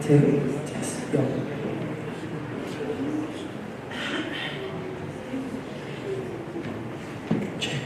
2, test, go. Check.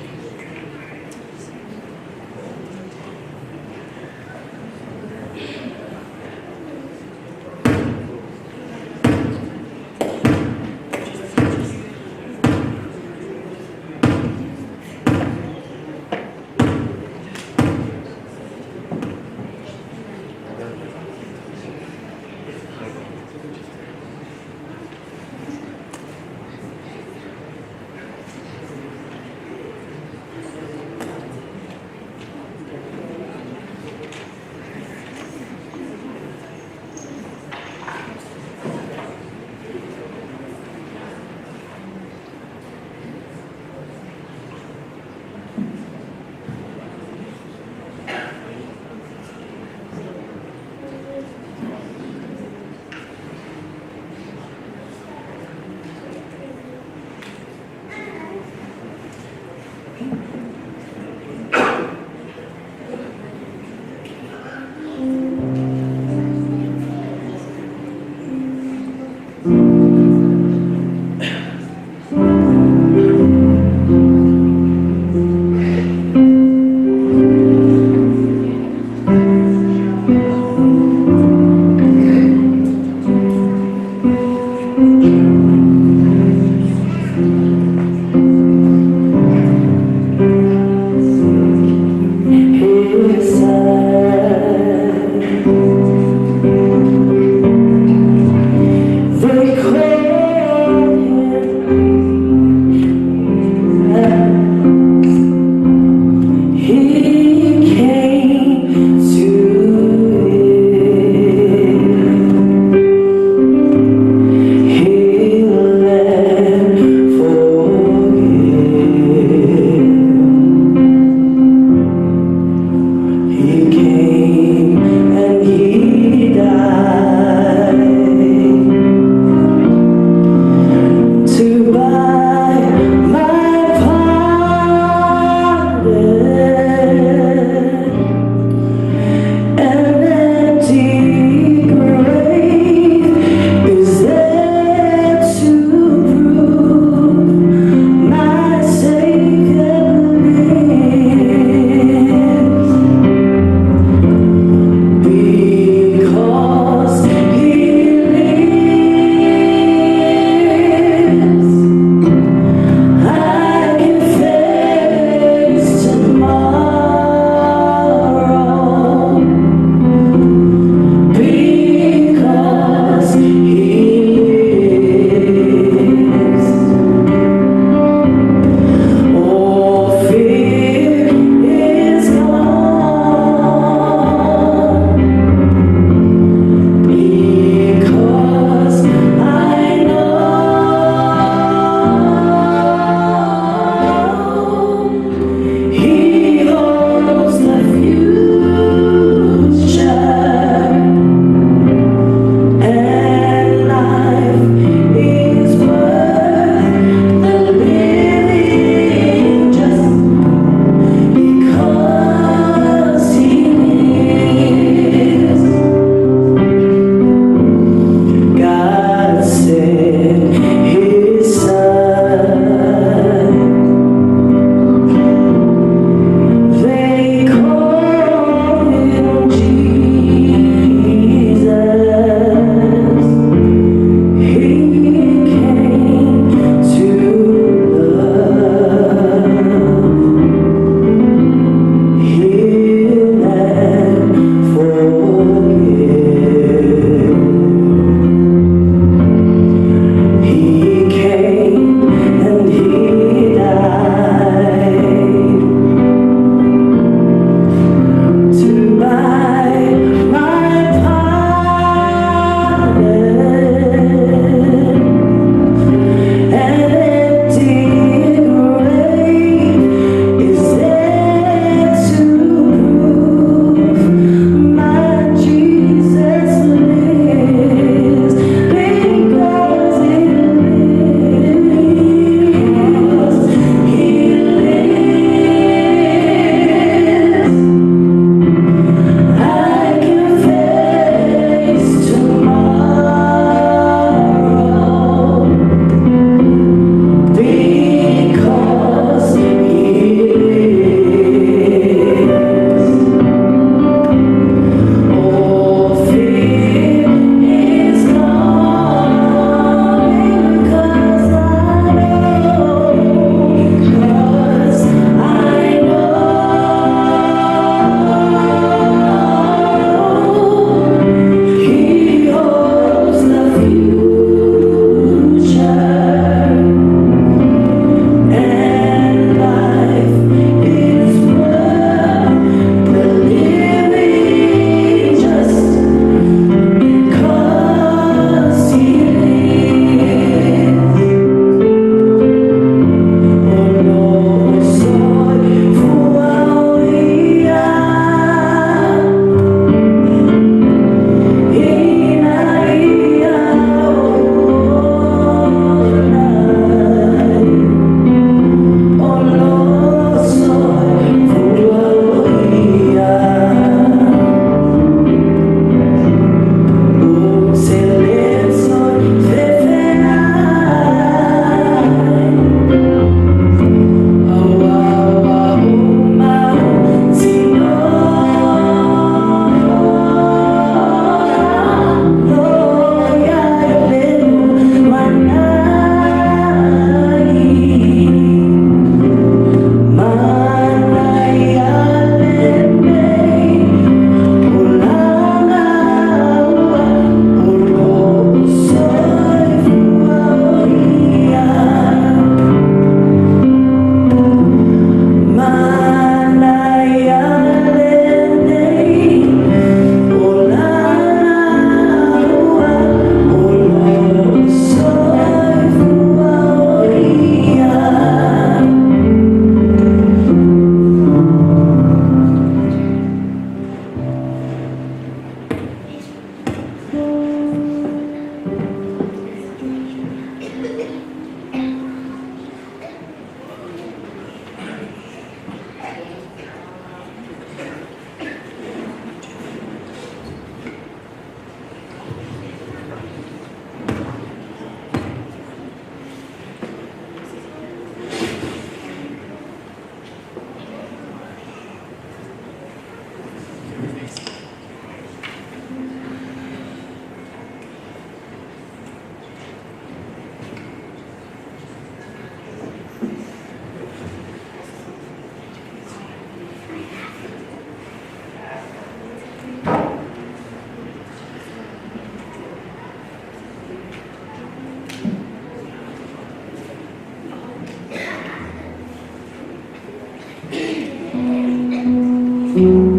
Ito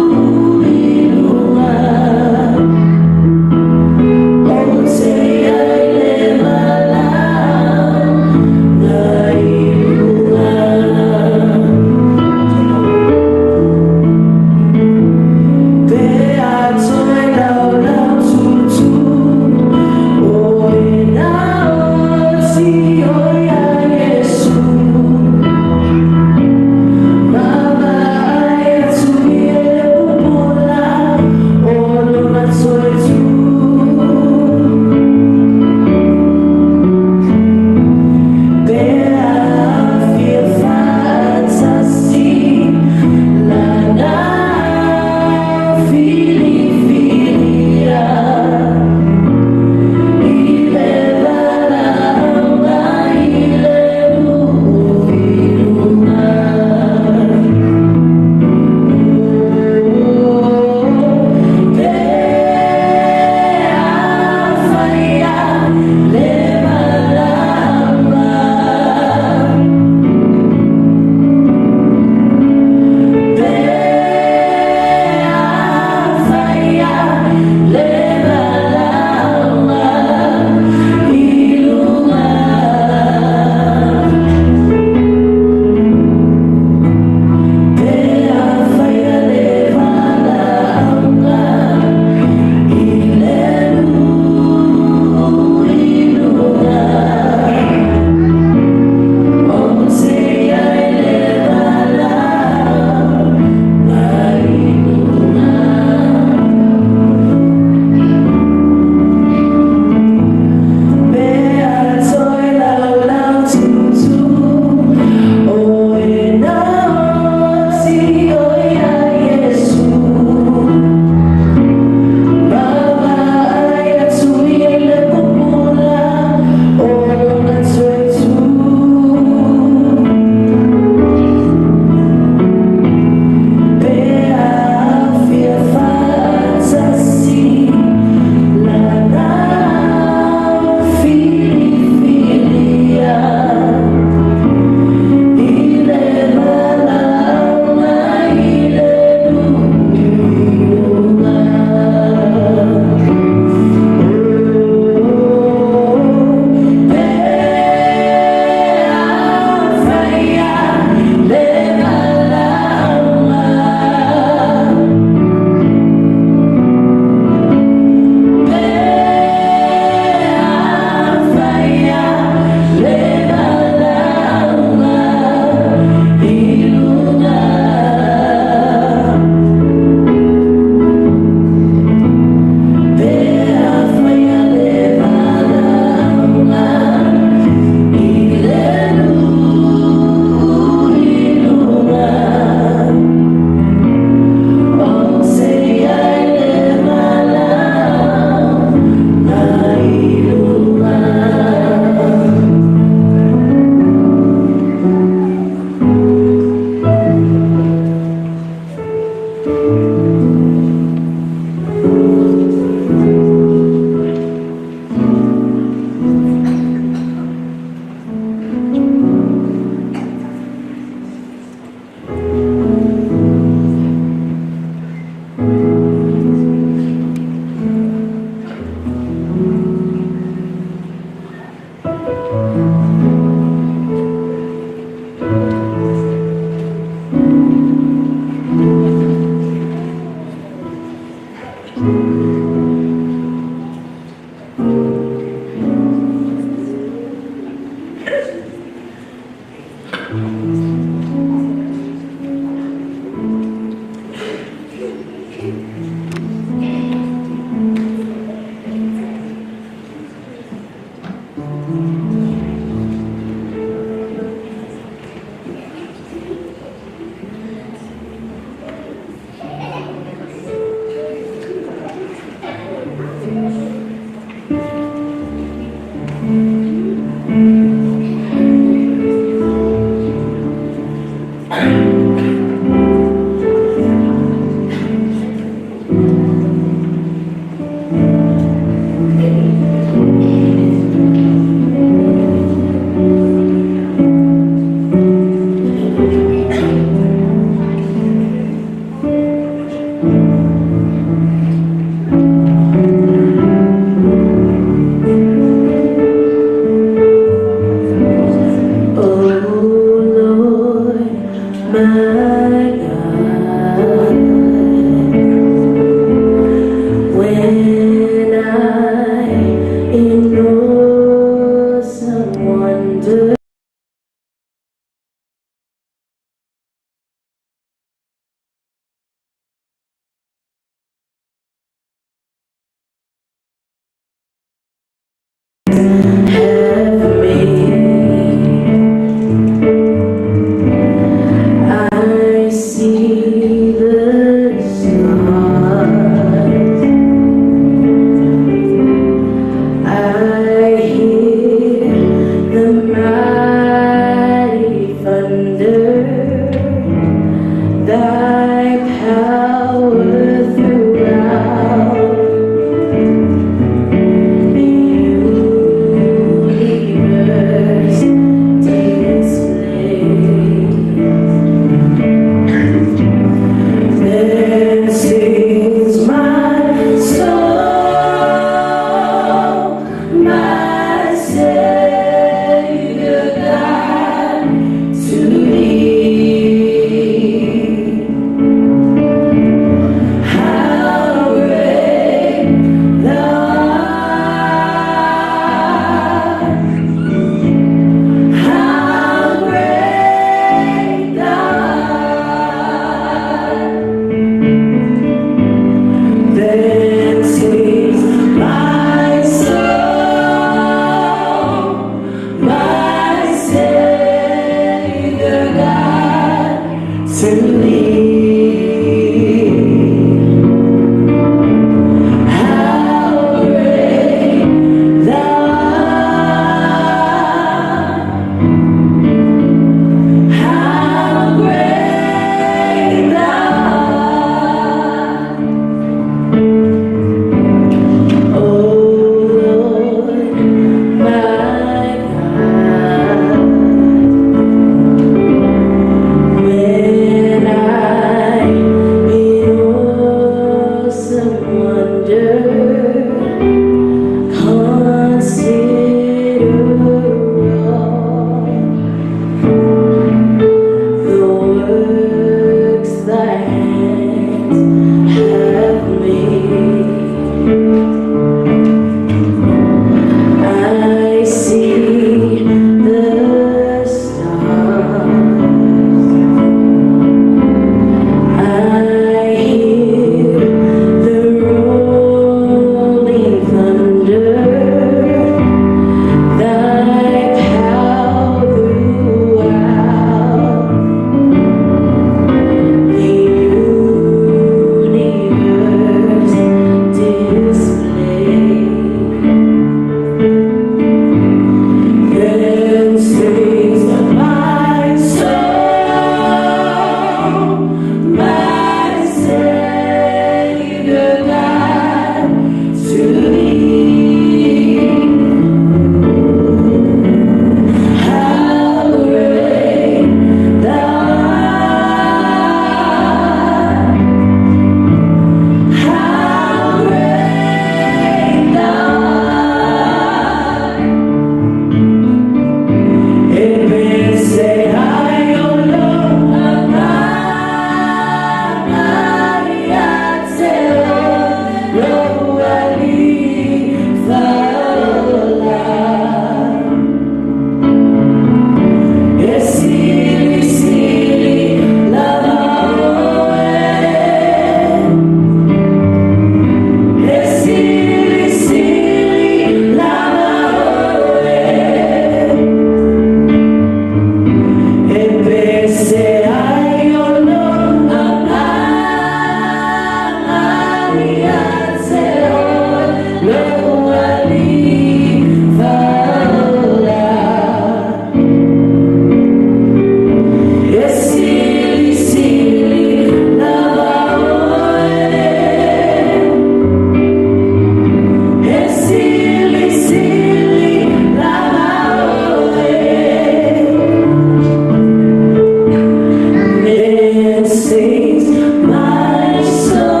Sings my soul.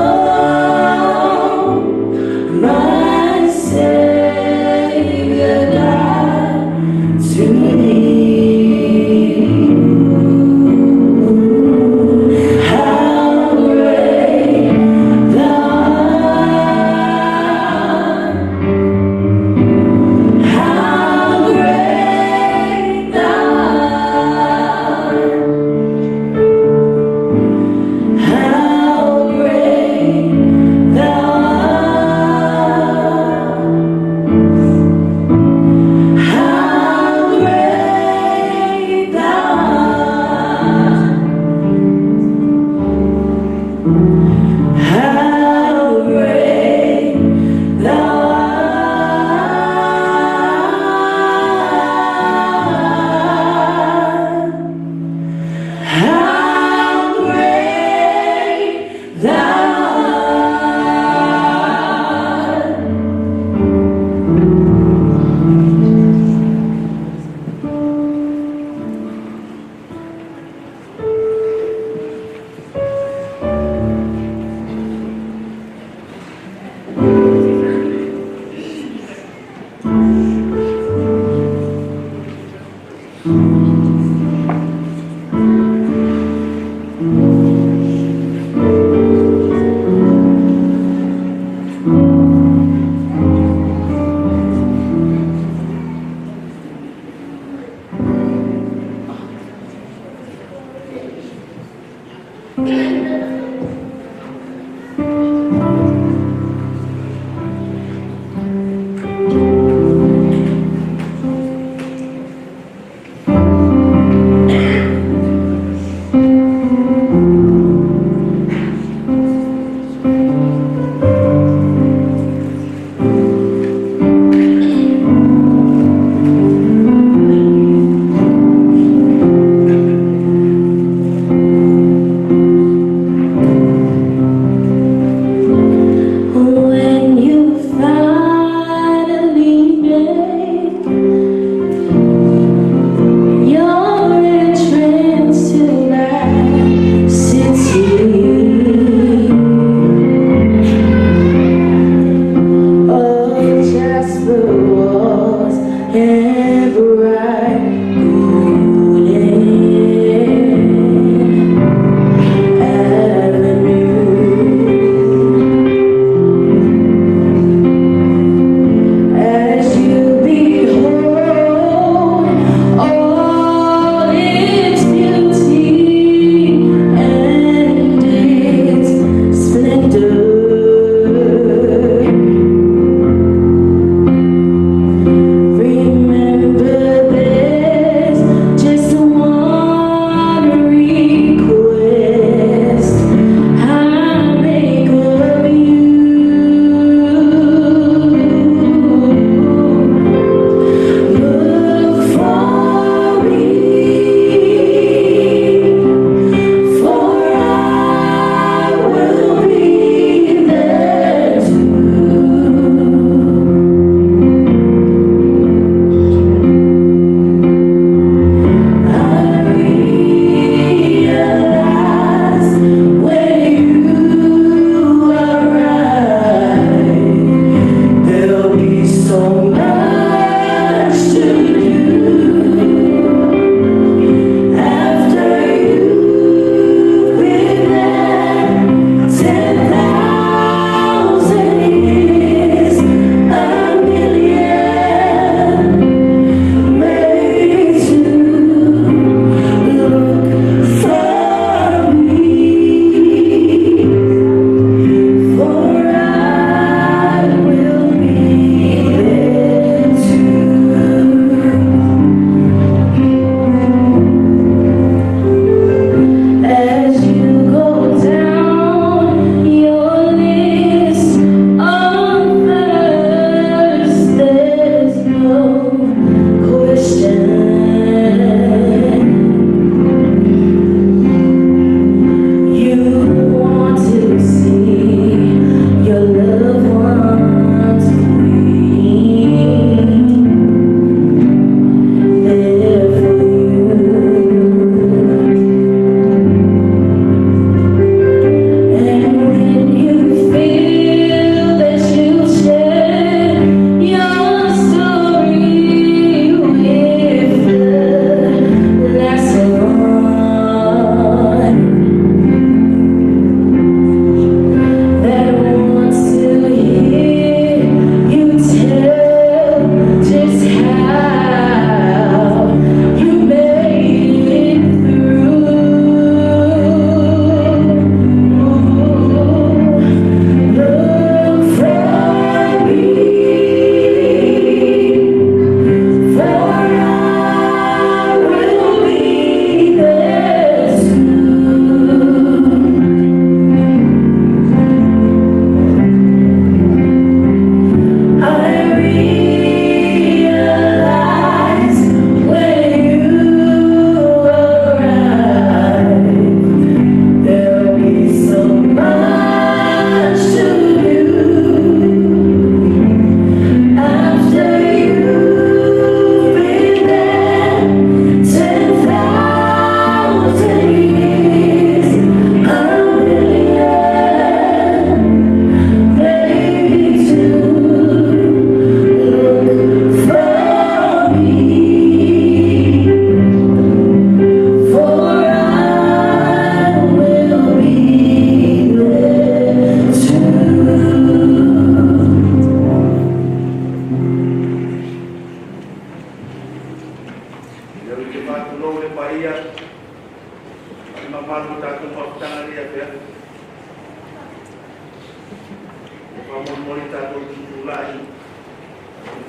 mori tātou tutulai,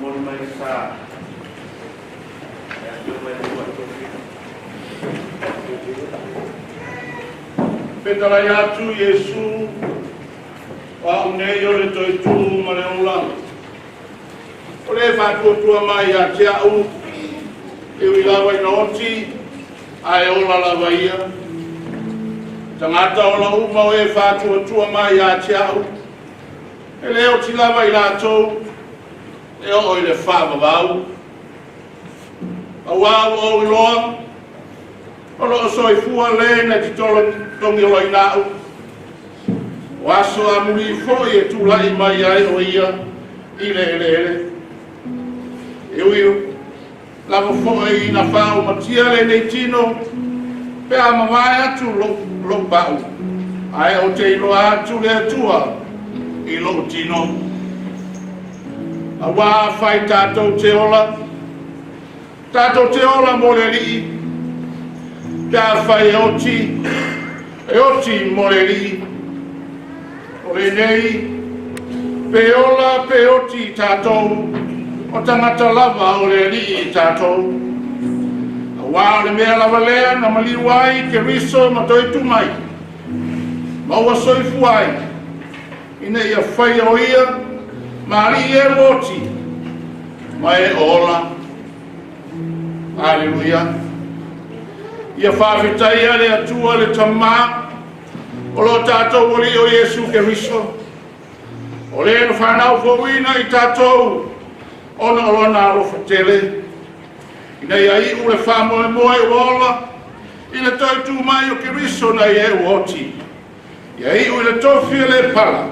mori mai sā. Petalai atu Yesu, wa unei o le toi tū ma le ulang. O le whātua mai a te au, e ui lawa ina oti, ai ola lawa ia. Tangata o la uma o e whātua mai a te au, e leo ti lawa i lātou, e o i le whāmawau. A wāu o i loa, o lo soi fua le na ti tolo tongi o i nāu. O aso a muri fo i e tūlai mai ai o ia, i le ele ele. E ui, lava fo i na whāu matia le nei tino, pe a mawai atu lo bau. Ai o te iloa atu le atua, i lo tino. A wā whai tātou te ola, tātou te ola mo le rii, pia whai e oti mo le rii. O le nei, pe ola pe oti tātou, o tangata lava o le rii tātou. A wā o le mea lava lea na maliwai ke riso ma toi tumai. Ma ua soifu ai, ina ia whai o ia, ma ri e oti, ma e ola. Aleluia. Ia whawhitai ale atua le tamā, o lo tātou ori o Yesu ke riso. O le no whanau fōwina i tātou, ona o lona arofa tele. Ina ia i ule whamoe moe uola, ina toi tū mai o ke riso na i e uoti. Ia i ule tofi le pala,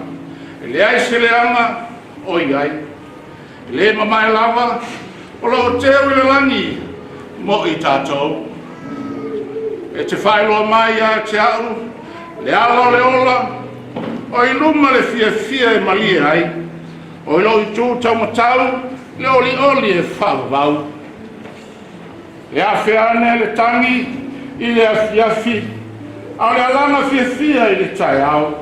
e le ai se le anga o i ai. E le mamai lava, o lo teo i le lani, mo i tātou. E te whailoa mai a te au, le ala le ola, o i luma le fia e malia ai, o i lo i tū taumatau, le oli e whawau. Le awhi ane le tangi, i le awhi, au le alanga fia i le tai au.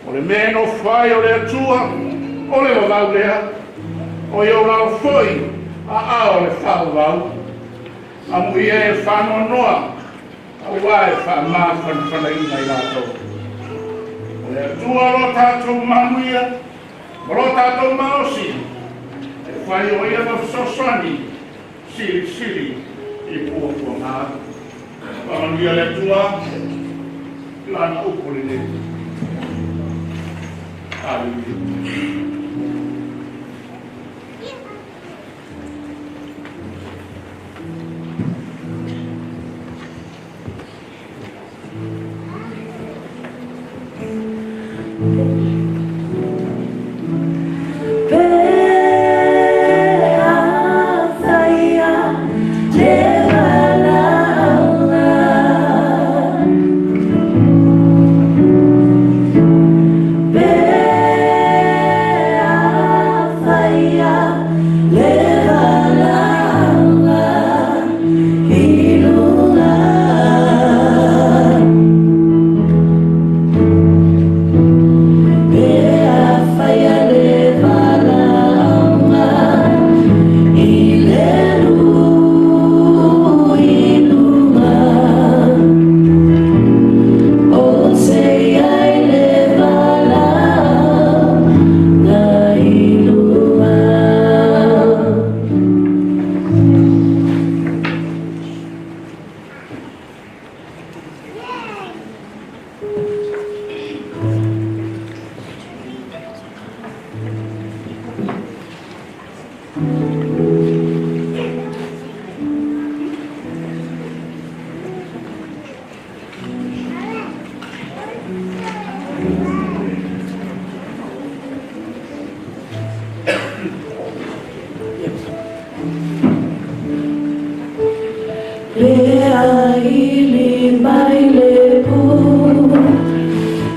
O le meno whai o le atua, o le wawau lea, o i o lau foi, a au le whawau. Amu ia e whanoa noa, a ua e whamā whanawhanaina i lātou. O le atua lo tātou manuia, o lo tātou maosi, e whai o ia mawhasoswani, siri, i pua ngā. Whamanuia le atua, lana upuri ne. Aleluia.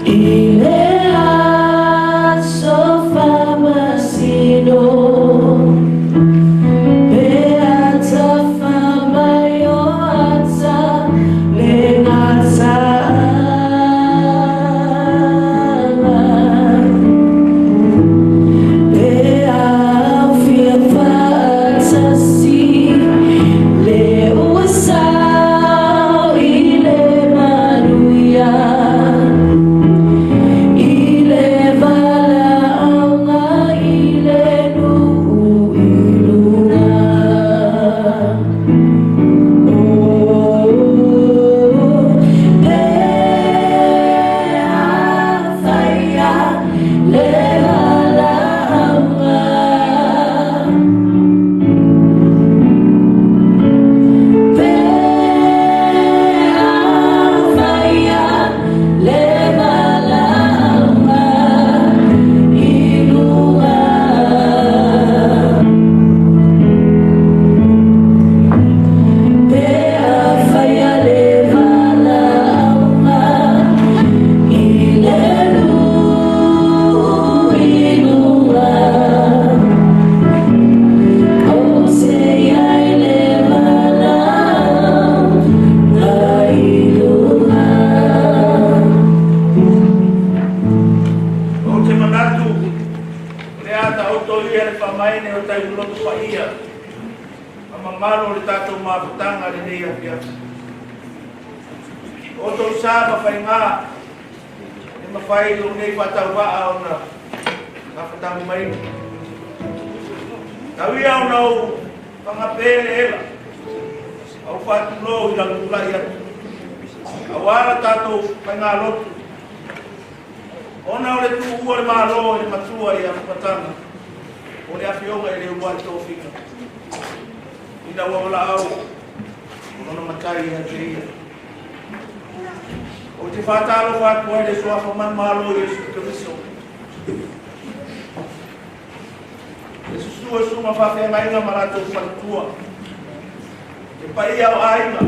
Ile a sofa ata auto ia le whamaine o tai ulotu pa ia. Mamalo le tātou mawhatanga le nei a pia. O tau sā mawhai ngā, e mawhai lo nei whatau waa o na mawhatangu mai. Tau ia o nau whangapele ela, au whatu lo i langu lai atu. Awara tātou whai ngā lotu. Ona o le tu ua le malo e matua i a whapatanga, o le awhionga i Leulua'iotofiga. Ina wawala au, ono matai ia te ia. O te whātalo whātua e le soafa man malo i Yesu Keriso. Yesu sua suma whawhenga inga marato whalitua. Te pai au ainga.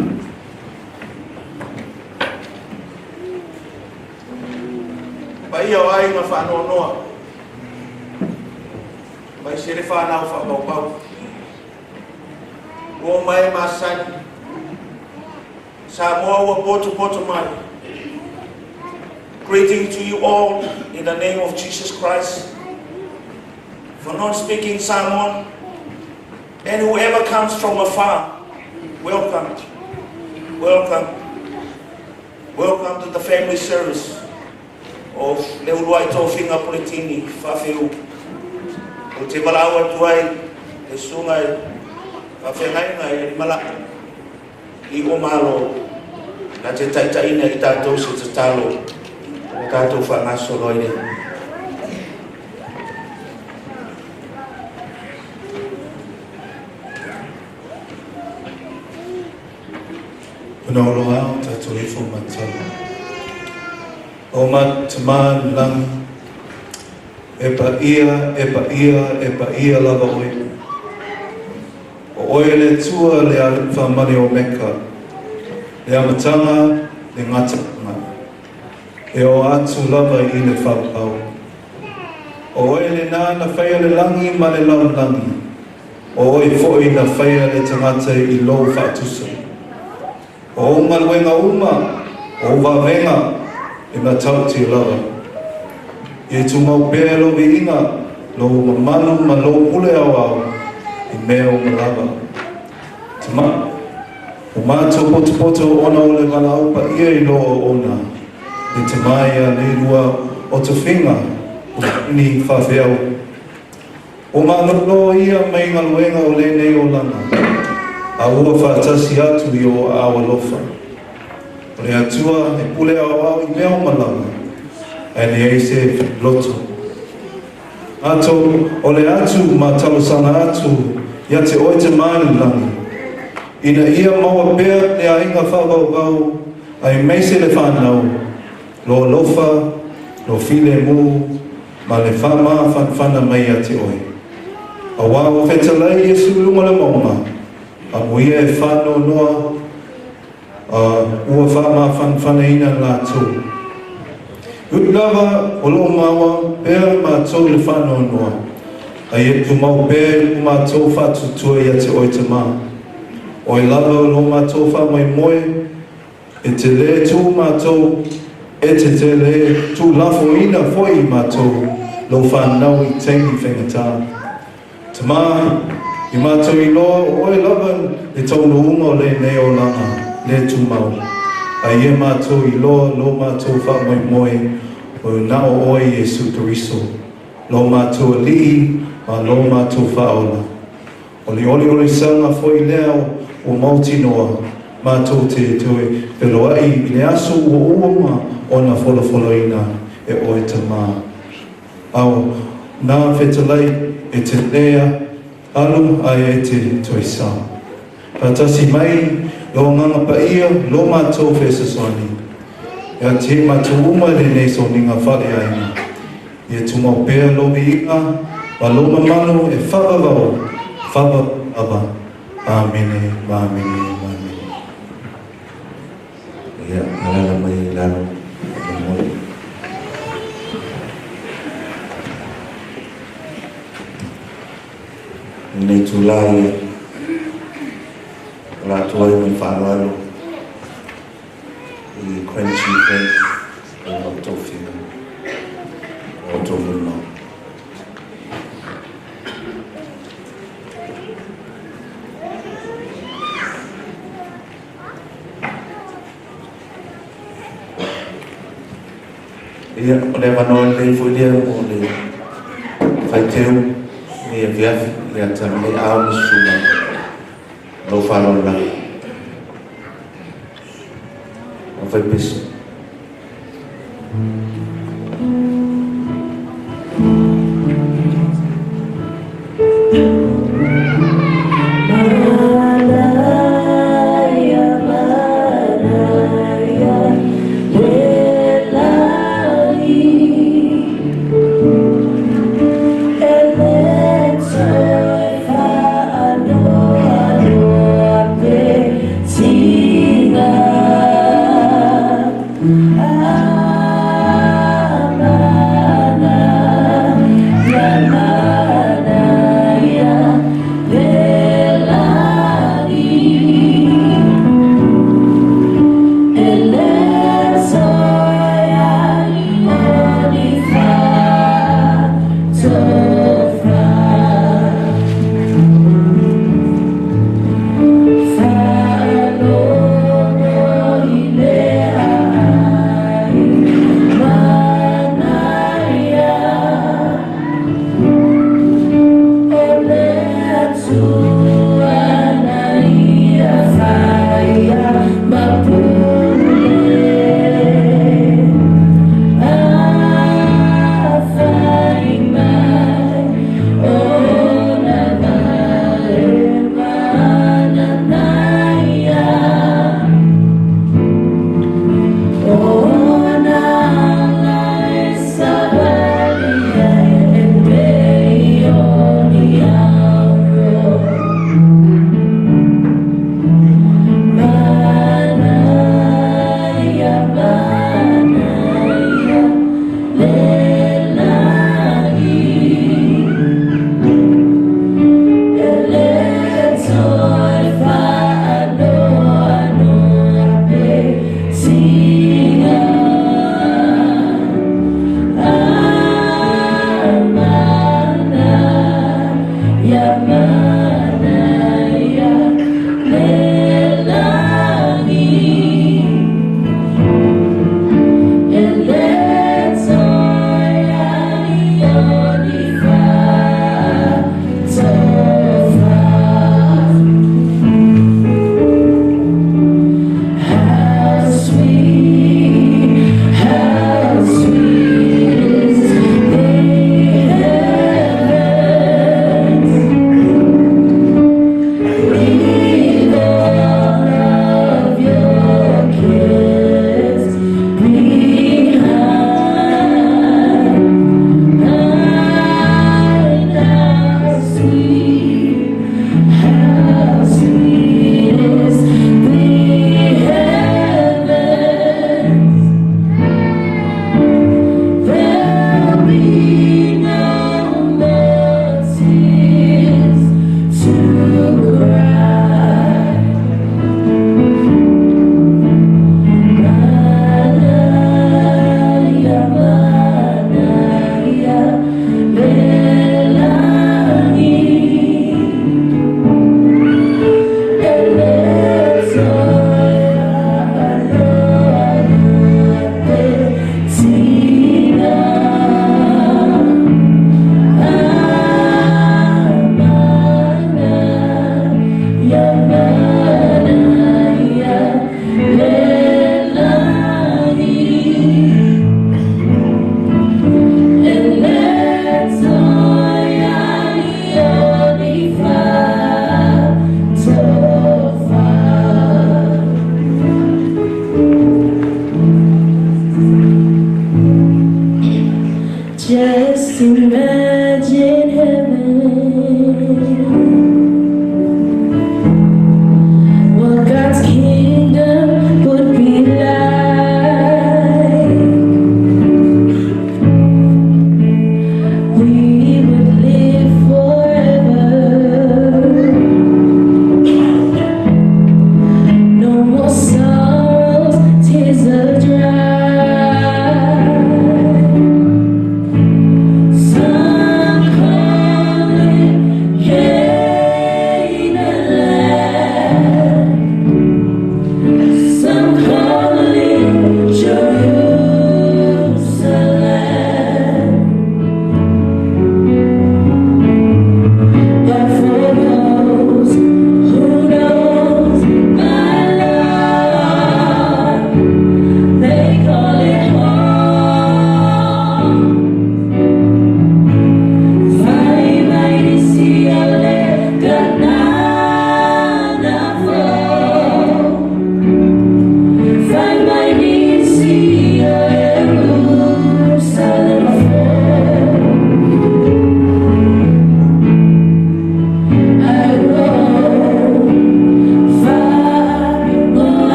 Pai au ainga whanoa noa. Mai sere whanau whapau. O mai masani Samoa poto mai. Greeting to you all in the name of Jesus Christ. For not speaking Samoan, and whoever comes from afar, welcome, welcome, welcome to the family service of Leulua'iotofiga Puletini, Fafeu. O te malawa tuai, e sungai, Whawhengai ngai e malaka i o malo na te taitaina i tātou se te talo o tātou whangaso loire. Una oloa o tātou e fo matala. O matamān lang e pa ia lava oe. O oe le tua le whamane o meka, le amatanga, le ngatanga, e o atu lava i le whapau. O oe le nāna whaia le langi ma le langi, o oe fōi na whaia le tangata i lo whatusa. O unga luenga uma, o wawenga, e matauti lava. E tu mau bea lo vi inga, lo mamanu ma lo pule au au, i mea o malava. Tama, o mātou poto ona o le wala upa ia i loa ona, le te maia Leulua'iotofiga Puletini whawheau. O mālono ia mai ngaluenga o le nei o lana, a ua whātasi atu i o awa lofa. O le atua e pule au au i mea o malava, e ne eise loto. Ato, o le atu ma talosana atu, ia te oe te maani langi. Ina ia maua bea le ainga whawau, ai meise le whanau, lo lofa, lo file mu, ma le whama whanwhana mai a te oe. A wāwa whetalai e sulunga le mauma, a muia e whano noa, ua whama whanwhana ina la tū. Utlawa o lo maua, bea ma tō le whano noa, ai e tu mau bea ma tō whatutua i a te oe te maa. O e lava o lo mātou whamai moe, e te le tū mātou, e te le tū lafo ina foi mātou, lo whanau i teini whengatā. Te mā, i mātou i loa, o e lava e taunu unga o le nei o langa, le tū mau. A ie mātou i loa, lo mātou whamai moe, o nao oe Yesu Keriso. Lo mātou li, ma lo mātou whaola. O le oli sanga foi leo, o mauti noa, mātou te tue, peloai i le aso o uama o na wholoina e oe te mā. Au, nā whetalai e te lea, alu ai e te tue sā. Patasi mai, lo nganga pa ia, lo mātou whesaswani. Ea te mātou uma le nei so ninga whare aina. Ia tu mau pēr lo mi inga, wa lo mamano e whawawao, whawawa. Amene, amene, amene. Ya, nalala mai lalo. Nei tulai, la tuai mai whanaro. I crunchy faith, o tofiga, o tomuno. Ia, o le manoa le fu ia o le whaiteu ni a viafi ni a tamile ao ni suma lo whalo la o whai pesi. Ah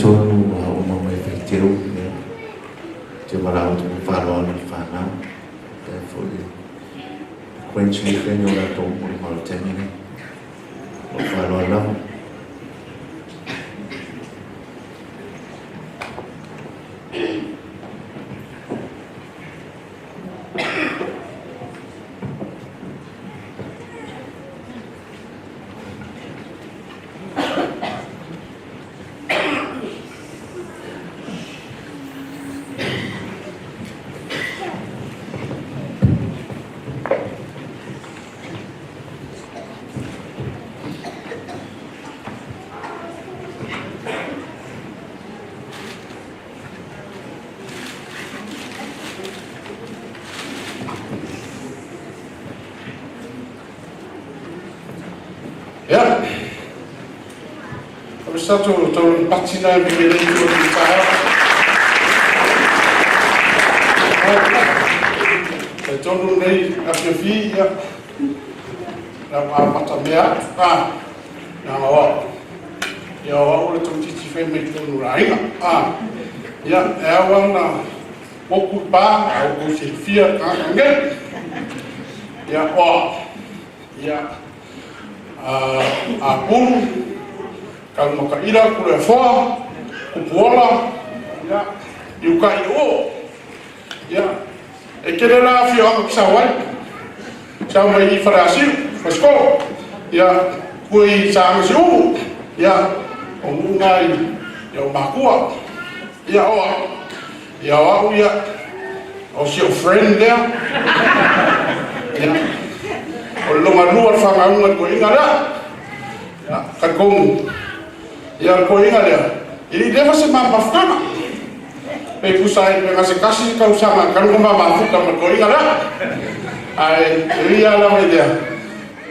tonu o mai feiteu te marau te whāroa ni whānau te fwoi kwenchi ni whenio la tō muri Mauritania o whāroa lau Ya, habis itu tahun patina bimbing itu kita, tahun ini akhirnya ya, nama mata merah, nama awak, ya awak oleh tujuh cifen itu nurai, ya awak na, fokus bang, fokus sifir, enggak, ya awak, ya pun kalau makaira kule foa kupola ya yuka io ya ekelela fio ang sawal sama i farasi fasko ya kui sang siu ya omungai ya makua ya o ya o seu friend there ya Olong luar fangangan ko inga la kagong ya ko inga la ini dia masih mamafkana pe kusai pe ngasih kasih kau sama kan ko mamafka ko inga la ai ria la media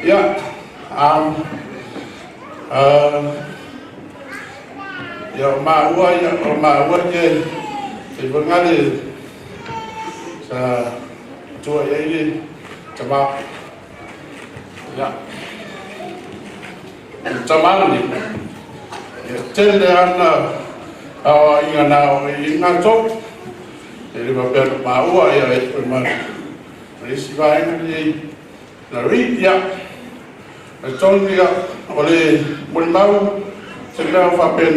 ya ya ma je ibangale sa tua ya ini coba ya, zaman ni, cendera ingat cok, jadi bapak mau ya itu memang risiko ini lari ya, cong dia oleh mau cendera bapak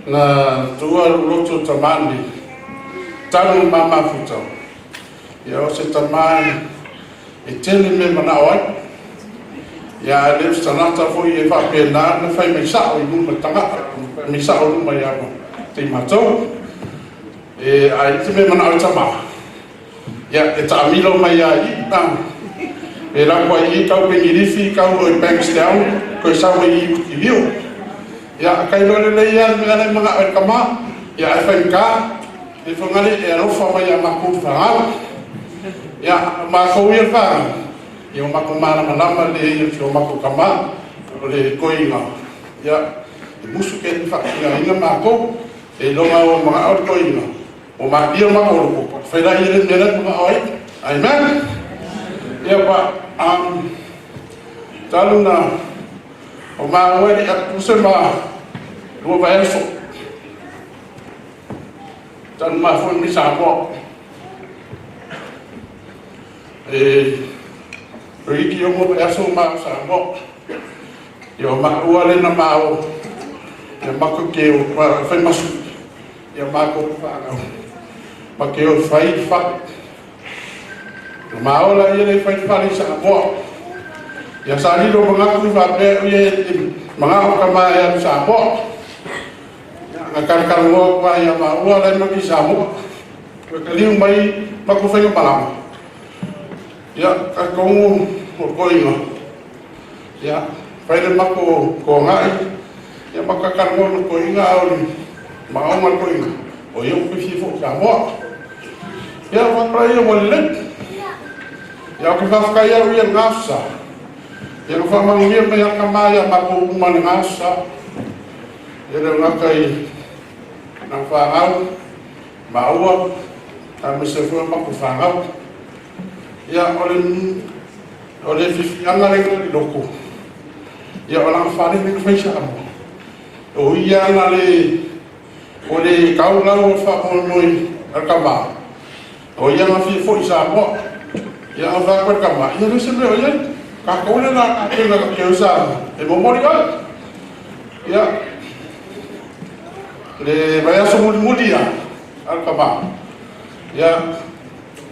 na tua lucu zaman ni, jangan mama futsal, ya seteman itele me manawai ya le sanata foi e fa pena na fai misao i numa tanga misao numa ya mo te mato e ai te me manawai tama ya e ta milo mai ai ta e la ko i ka pe ni fi ka o banks down ko sa i viu ya kai lo le ya me na mga kama ya ai fa ka e fo ngale e ro fa mai ma ku fa ya mako wir fa yo mako mana manama le yo mako kama le koinga ya musu ke fa ya ina mako e lo ma ma au koinga o ma dio mako ko fa da ile mena ma oi amen ya pa taluna o ma wali aku sema lo ba eso tan ma fo mi sa ko Riki yo mo aso ma sa mo yo ma wale na mao ya mako ke o fa masu ya mako fa ma ke o fai fa ma ola ye fai fa ni sa mo ya sa ni do mga ku fa be ye mga ka ma ya sa mo ya kan mo pa ya ma wala no ki sa mo ko kali mai mako fa ni palam ya kagong koinga ya pai mako ko ngai ya makakarmo koinga on maomal koinga o yo fifo ka mo ya wakrai wallet ya ka kaya wi ngasa ya ka mangi me ya kamaya mako man ngasa ya ngakai na faau maua kami sefo mako faau ya oleh fifi anga lagi loko ya orang fari ni fai sa mo O ia na o le kaulau whaponoi alkama. O ia na fo isa mo. Ia na whakwa kama. Ia na sebe o ia. Ka kone na kena ka kia usa. E momori ka. Ia. Le vai aso muli ia. Alkama. Ia.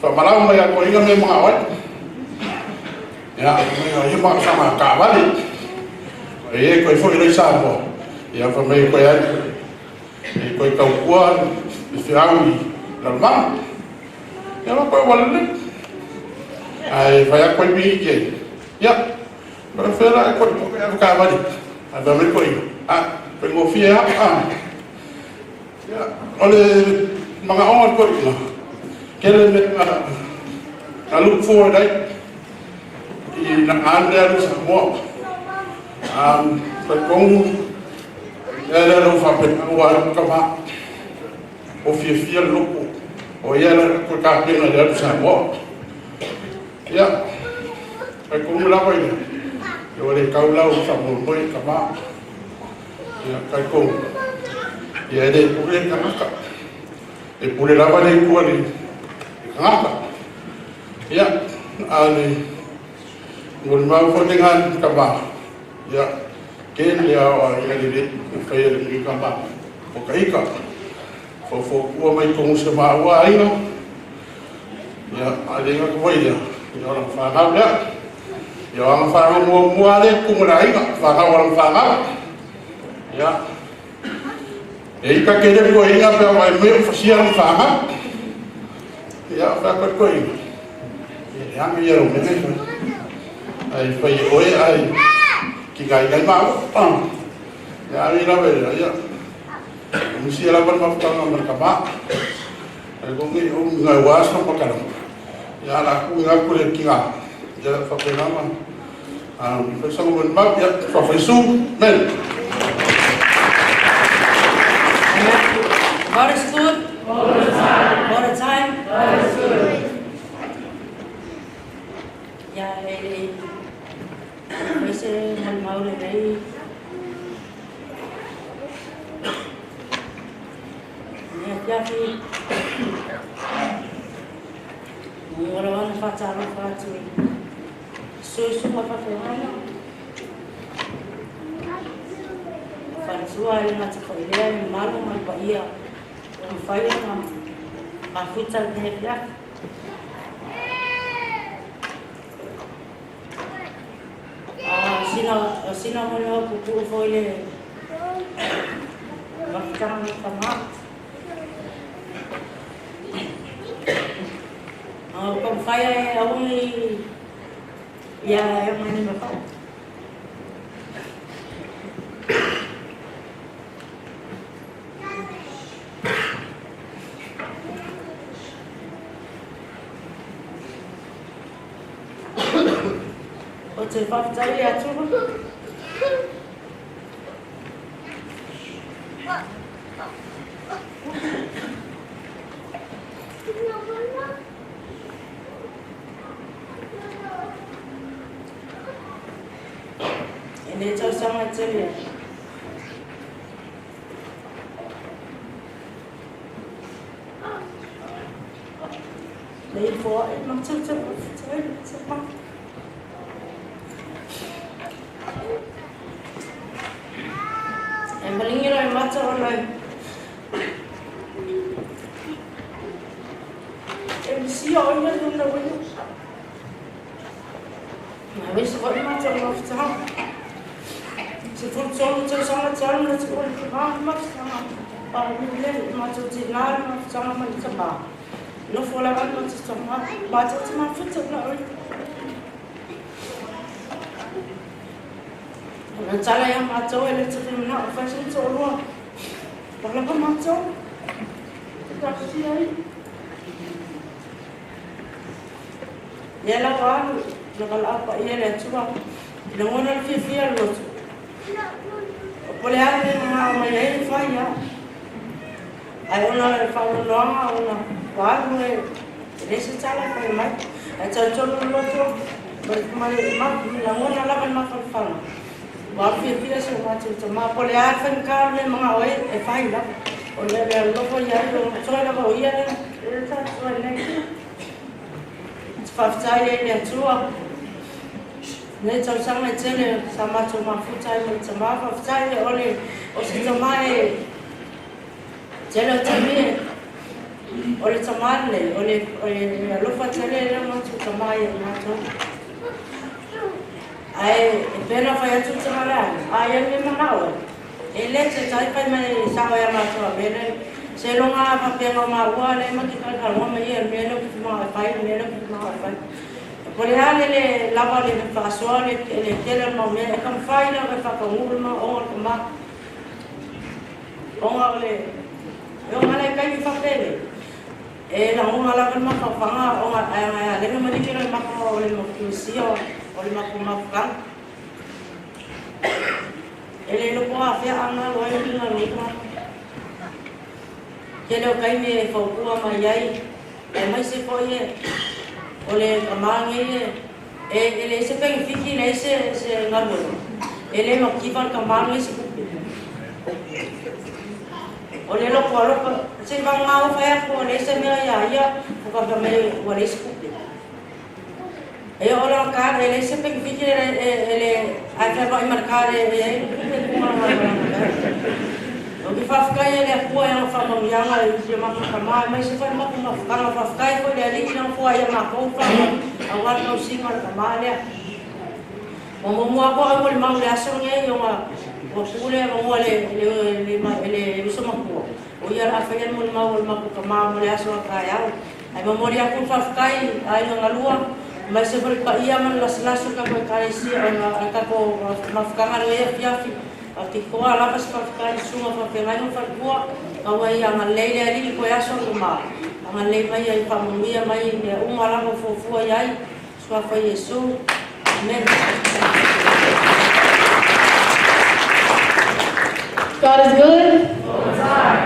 Whamarau mai ako inga me mga awat. Ia. Ia mga sama ka wali. E koe fo ilo isa mo. Ia whamei koe ai. E koe kaukua. E whiaui. Lalmang. Ia ma koe walele. Ai vai a koe mi ke. Ia. Koe whera e koe koe e ka wali. Ai whamei koe. Koe ngofia hapa. Ia. Ole mga ongat koe ina. Kele me na look forward ai. I na ande alu sa mo. Koe kongu. Ia lo whapena ua kama. O fia loko. O ia koe ka pena le alu sa mo. Ia. Koe kongu lawa ina. Ia le kaulau sa mo moi kama. Ia koe kongu. Ia le pule kanaka. E pule lawa le kua le kanaka. Ia. Ale. Ngul mau fotengan kama. Ia. Ken le au ia le whai le kama. O kaika. Fo kua mai kongu se maua aina. Ia. Ale nga kua ia. Ia orang whangau lea. Ia orang whangau mua le kumura aina. Whangau orang whangau. Ia. E ika kere ko inga pe mai me fasiang whangau. Ia whakot ko inga. Ia ang ia ro me me. Ai whai oe ai. Ki gai mau. Ia ari la vela ia. Musi la ban mafutanga merkaba. Ai ko ngi ngai was no pakara. Ya la ku nga ku le kinga. Ya fa pe nama. Fa sang mon map ya fa su men. God is good. All the time. God is good. Ya ese mon mau le dei. Ya fi. Orang pacaran pacaran, susu apa pernah? Fansua yang macam kaya yang malu macam iya, yang fire yang futsal ni dia. Sina mana kuku foile, macam sama. Kung kaya ako yung ano ba ko? O cepat cari aja ba? Ini jauh sangat ceria. Lấy phố nó chắc mắc. Em paling ngira em baca online. Em siapa yang belum tahu itu? Nah, wis kok macam macam. Sefuncon sangat jalan seperti macam ini macam jinar macam macam no fola kan macam futsal lah. Nah, cara yang macam ini seperti nak fashion semua. Kalau kan macam kita siapa? Ya lah kan, kalau apa ia dah cuba, dengan orang fiir loh. Boleh ada yang menjadi faya. Ayo nak faya lama, orang baru ini secara firman. Ayo contoh loh, berkemarin mak, namun ala kan mak faya. Wafia so matu to ma pole a fan ka le mga oe e fai la. O le le lo ko ya lo so la ko ia le ta so le. Faftai le tua. Ne tau sanga tele sa matu ma futai mo tama faftai ole o si tama e tele tami ole tama le ole lo fa tele le matu tama e matu. Ai pena fai atu tsamala ai me manao ele se tai pai mai sa ya ma to bene se lo nga pa pena ma wa le ma ki ka ka ma ye me lo ki ma pai me lo ki ma pai por ale le lava le fa so le tele ma me kam fai la fa ka ngul ma o ma o nga le yo ngale kai fa pele e la nga la ma fa nga o nga ai le ma ni ki ma ko le mo ki sio ole makumafka ele no po afia anga lo ai na ro kele o kai me fo ku ma yai e mai se ko ye ole kamange e ele se pe fiki ne se ngalo ele no kivan kamange se ole lo ko se va ngao fa ko le se me ya ko ka me ole se e ora ka ele se pe fiki ele a fa vai marcar ele o que fa ficar ele a coa ela fa não ia mais de uma cama mas se for uma ficar fa ficar foi ali que não foi uma compra agora não se mar cama né mo mo agora mo mal le aso nge yo ma o pule mo ele so ma ko o ia a fa mo mal ma cama mo le aso ka ya ai mo ria ko fa ficar ai na lua mas se for pa ia man las ka ko kaisi ana ka ko mafkanga le fiafi ati ko ala pas pa ka suma pa pengai no fa bua awa ia man le ali ko ya so ma man le mai ai pa mia mai ne ala ko fu ai so fa yesu amen. God is good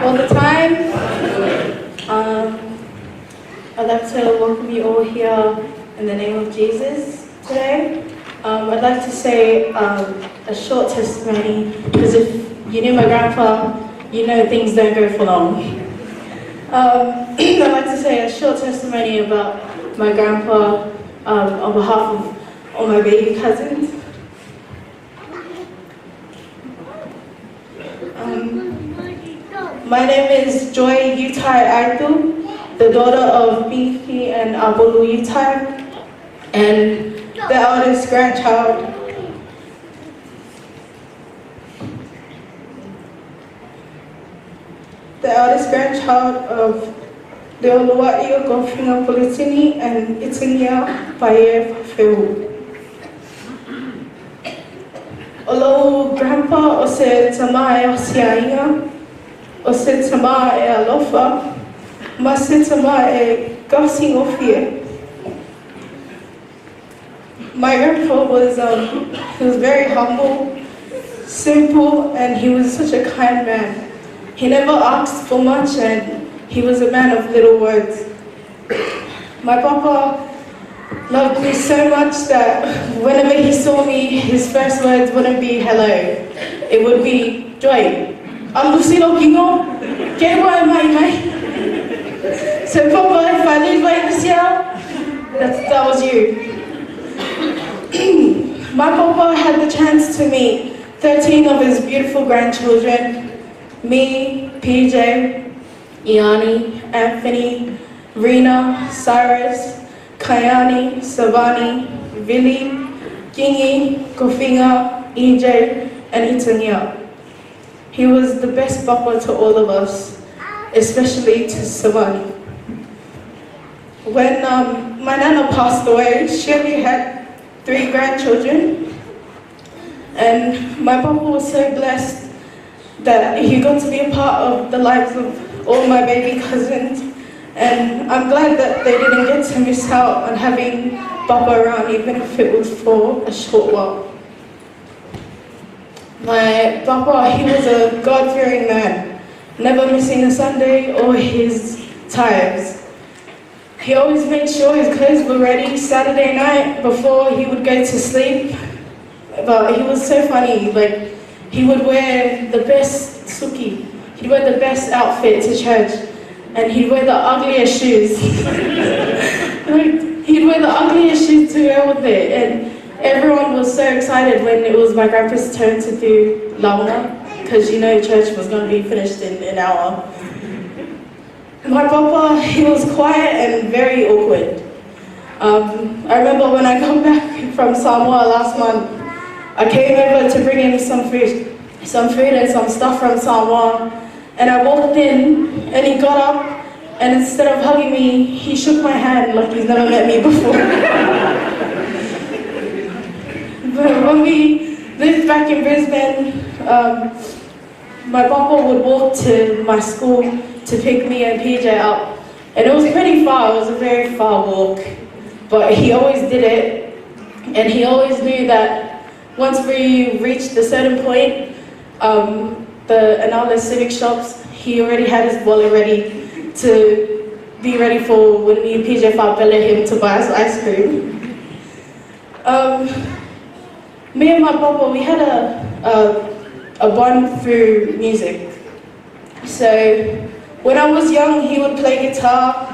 all the time. I'd like to welcome you all here in the name of Jesus today. I'd like to say a short testimony, because if you knew my grandpa, you know things don't go for long. I'd like to say a short testimony about my grandpa on behalf of all my baby cousins. My name is Joy Yutai Aitu, the daughter of Binki and Abolu Yutai, and the eldest grandchild. The eldest grandchild of Leulua'iotofiga Puletini and Itinia Pae Feu. Olo grandpa o se tama e osiainga, o se tama e alofa, ma se tama e gasi ofie. My grandpa was he was very humble, simple, and he was such a kind man. He never asked for much, and he was a man of little words. My papa loved me so much that whenever he saw me, his first words wouldn't be hello. It would be Joy. Alusino kingo, kewa mai. So Papa, if I leave right this year, that was you. My papa had the chance to meet 13 of his beautiful grandchildren, me, PJ, Iani, Anthony, Rena, Cyrus, Kayani, Savani, Vili, Kingi, Kofinga, EJ, and Itania. He was the best papa to all of us, especially to Savani. When my nana passed away, she only had 3 grandchildren, and my papa was so blessed that he got to be a part of the lives of all my baby cousins, and I'm glad that they didn't get to miss out on having Papa around, even if it was for a short while. My Papa, he was a God-fearing man, never missing a Sunday or his tithes. He always made sure his clothes were ready Saturday night before he would go to sleep. but he was so funny. Like, he would wear the best suki. He'd wear the best outfit to church, and he'd wear the ugliest shoes. Like, he'd wear the ugliest shoes to wear with it, and everyone was so excited when it was my grandpa's turn to do launa, because you know church was going to be finished in an hour. My papa, he was quiet and very awkward. I remember when I got back from Samoa last month, I came over to bring him some food and some stuff from Samoa, and I walked in and he got up, and instead of hugging me, he shook my hand like he's never met me before. But when we lived back in Brisbane, my papa would walk to my school to pick me and PJ up, and it was pretty far. It was a very far walk, but he always did it, and he always knew that once we reached a certain point, the Anala Civic Shops, he already had his wallet ready to be ready for when me and PJ Fabella him to buy us ice cream. Me and my papa, we had a bond through music. So when I was young, he would play guitar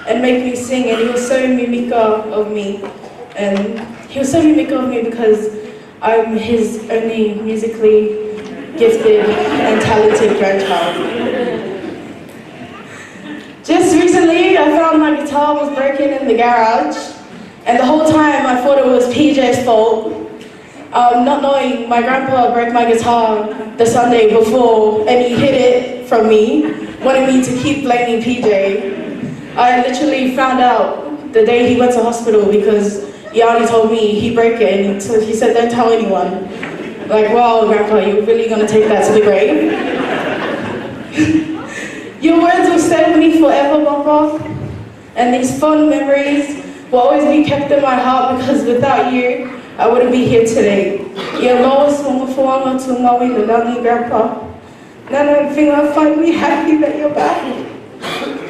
and make me sing, and he was so mimika of me. And he was so mimika of me because I'm his only musically gifted and talented grandchild. Just recently, I found my guitar was broken in the garage, and the whole time I thought it was PJ's fault. Not knowing my grandpa broke my guitar the Sunday before, and he hid it from me, wanted me to keep blaming PJ. I literally found out the day he went to hospital because Yanni told me he broke it, and he said, don't tell anyone. Like, wow, Grandpa, you're really gonna take that to the grave? Your words will stay with me forever, Papa, and these fond memories will always be kept in my heart because without you, I wouldn't be here today. You're always wonderful to Maui Lulani, Grandpa. And I'm finally happy that you're back.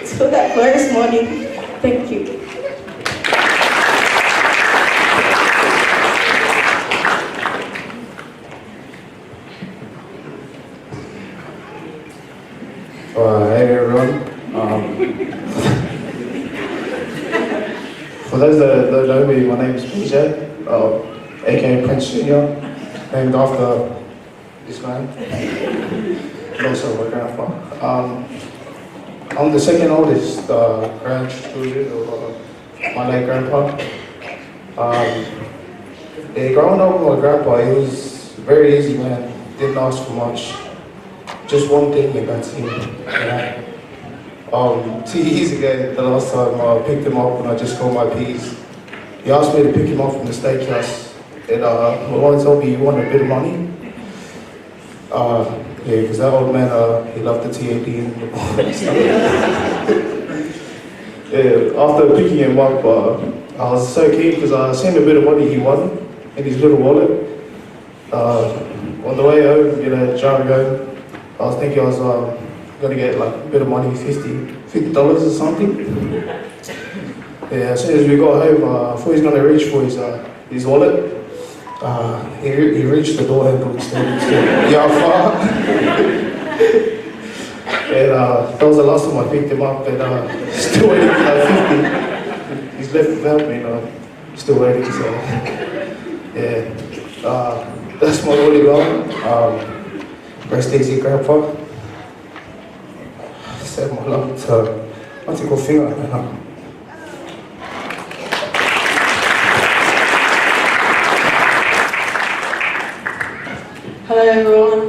So that glorious morning, thank you. Hey everyone. For those that don't know me, my name is PJ, aka Prince Jr., named after this man, and also my grandpa. I'm the second oldest grandchildren of my late grandpa. Growing up with my grandpa, he was very easy man, didn't ask for much. Just one thing and that's him. Yeah. 2 years ago, the last time I picked him up and I just got my P's, he asked me to pick him up from the steakhouse, and my wife told me he wanted a bit of money. Yeah, because that old man, he loved the TAD and all that stuff. Yeah, after picking him up, I was so keen because I seen a bit of money he won in his little wallet. On the way home, driving home, I was thinking I was going to get like a bit of money, $50 or something. Yeah, as soon as we got home, I thought he was going to reach for his wallet. He reached the door handle instead. Yeah, far. And that was the last time I picked him up, and still waiting for that 50. He's left without me, and still waiting. So yeah, that's my only goal. Rest easy, Grandpa. Said my love to Auntie Finger. Hello everyone.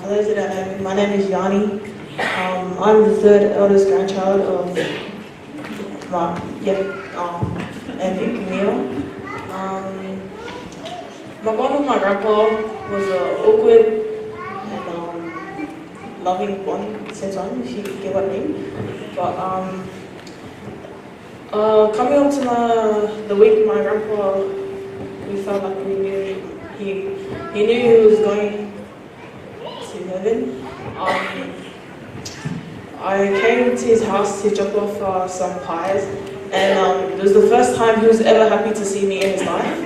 For those that don't know me, my name is Yanni. I'm the third eldest grandchild of and Camille. My bond with my grandpa was awkward and loving bond since on, if you get what I mean. But coming up to the week my grandpa, we felt like we knew he knew he was going to heaven. I came to his house to drop off some pies, and it was the first time he was ever happy to see me in his life.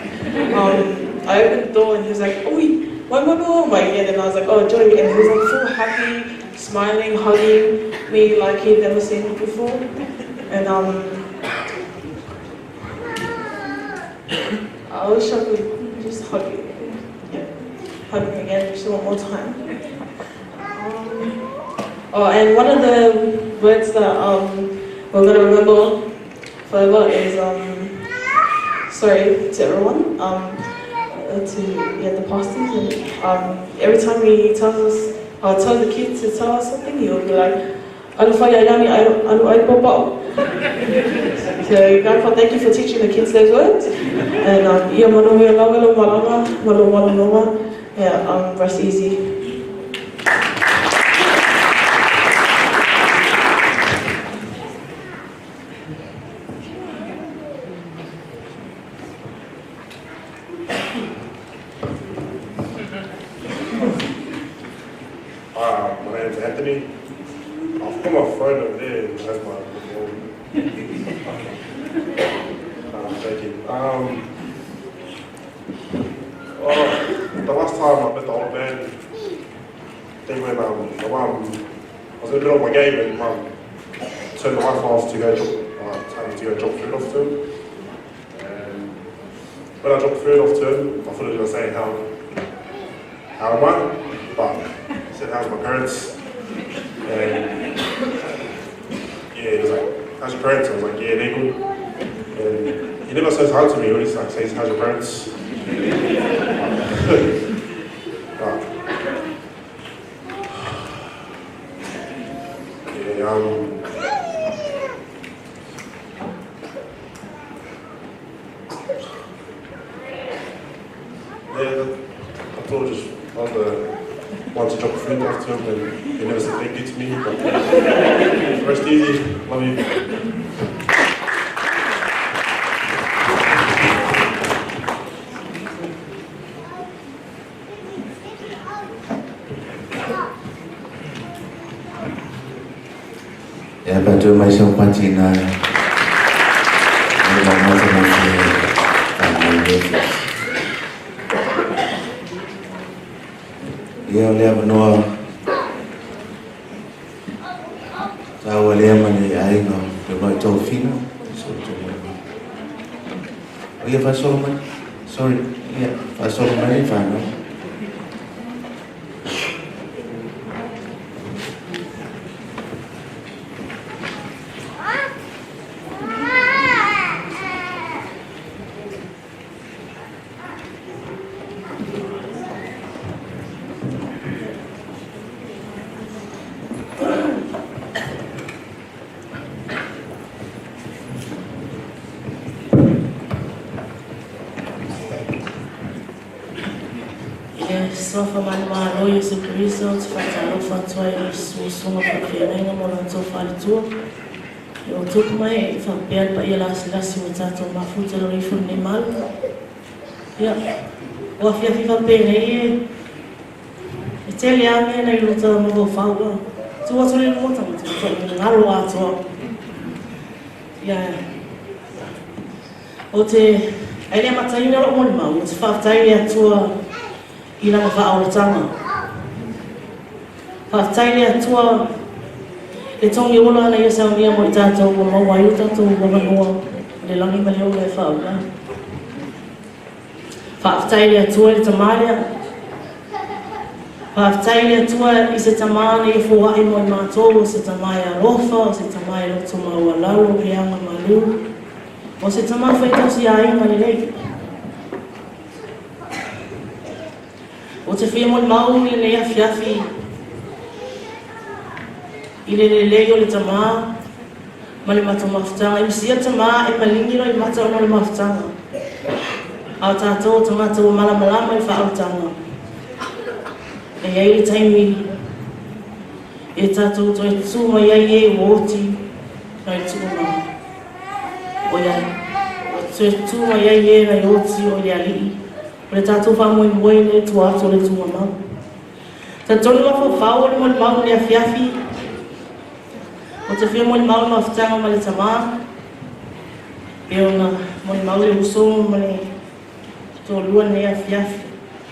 I opened the door and he was like, "Oi, why am I home?" And then I was like, "Oh, Joy," and he was like so happy, smiling, hugging me like he'd never seen me before. And I wish I could just hug you. Yeah, hug me again just one more time. Oh, and one of the words that we're gonna remember forever is sorry to everyone, to the pastors, and every time he tells us, or tells the kids to tell us something, he'll be like, "Anu faya yani anu ay papa." So Grandpa, thank you for teaching the kids those words, and iya manu ya lawelo malanga malu malu noa, yeah, rest easy. My name's Anthony. I'll put my phone over there. That's my phone. Thank you. The last time I met the old man, I think when my mum, I was in the middle of my game and mum turned the wife off to go drop food off to him. And when I dropped food off to him, I thought he was going to say, how am I? But he said, how's my parents? And yeah, he was like, how's your parents? I was like, yeah, they're good. And he never says hi to me, he always like says, how's your parents? I thought just on the one to drop food off to him, and he never said thank you to me. But rest easy, love you. Ya batu mai so patina. Ni la mata mai se ta. Ia o lea manoa tau o lea mani ainga Leulua'iotofiga o ia whasolo mani sorry ia whasolo mani whanau Sofa mani mahalo Yesu Kristo tufataalofa tua Yesu sunga pakianenga mola tofa litua yo tuku mai whapea pa ia lasi o tato mafuta lo rifu ni malu ia o fia fifa pene e tele ame na iluta mo faua tu watu ni mota mtu ngalo ato ia o te ele mataina lo mo ma o te whaftai atua ina ma whaaoratanga. Whaftaile atua e tongi ola ana ia saunia mo i tātou o maua i o tātou o manoa le langi ma leo le whaula. Whaftaile atua i tamālea. Whaftaile atua i se tamāne i fuai mo i mātou o se tamai alofa, o se tamai loto maua lalo, e anga malu. O se tamai whaitosi a inga le lei. O te whia mon mau i le afiafi i le lelei o le tamā ma le mata mawhitanga. I misia tamā e malingiro i mata ono le mawhitanga. A tātou tangata o malamalama i whaautanga. E iei le taimi e tātou to e tū mai iei e wōti na i tūna. O iei. O to e tū mai iei e na i wōti o le alii. O le tātou whamoi mwoi le tu ato le tu mamau. Ta tonu ma whawhau le mwoi mau le afiafi. O te whia mwoi mau ma whitanga ma le tamā. E o na mwoi mau le uso ma le to lua nei a fiafi.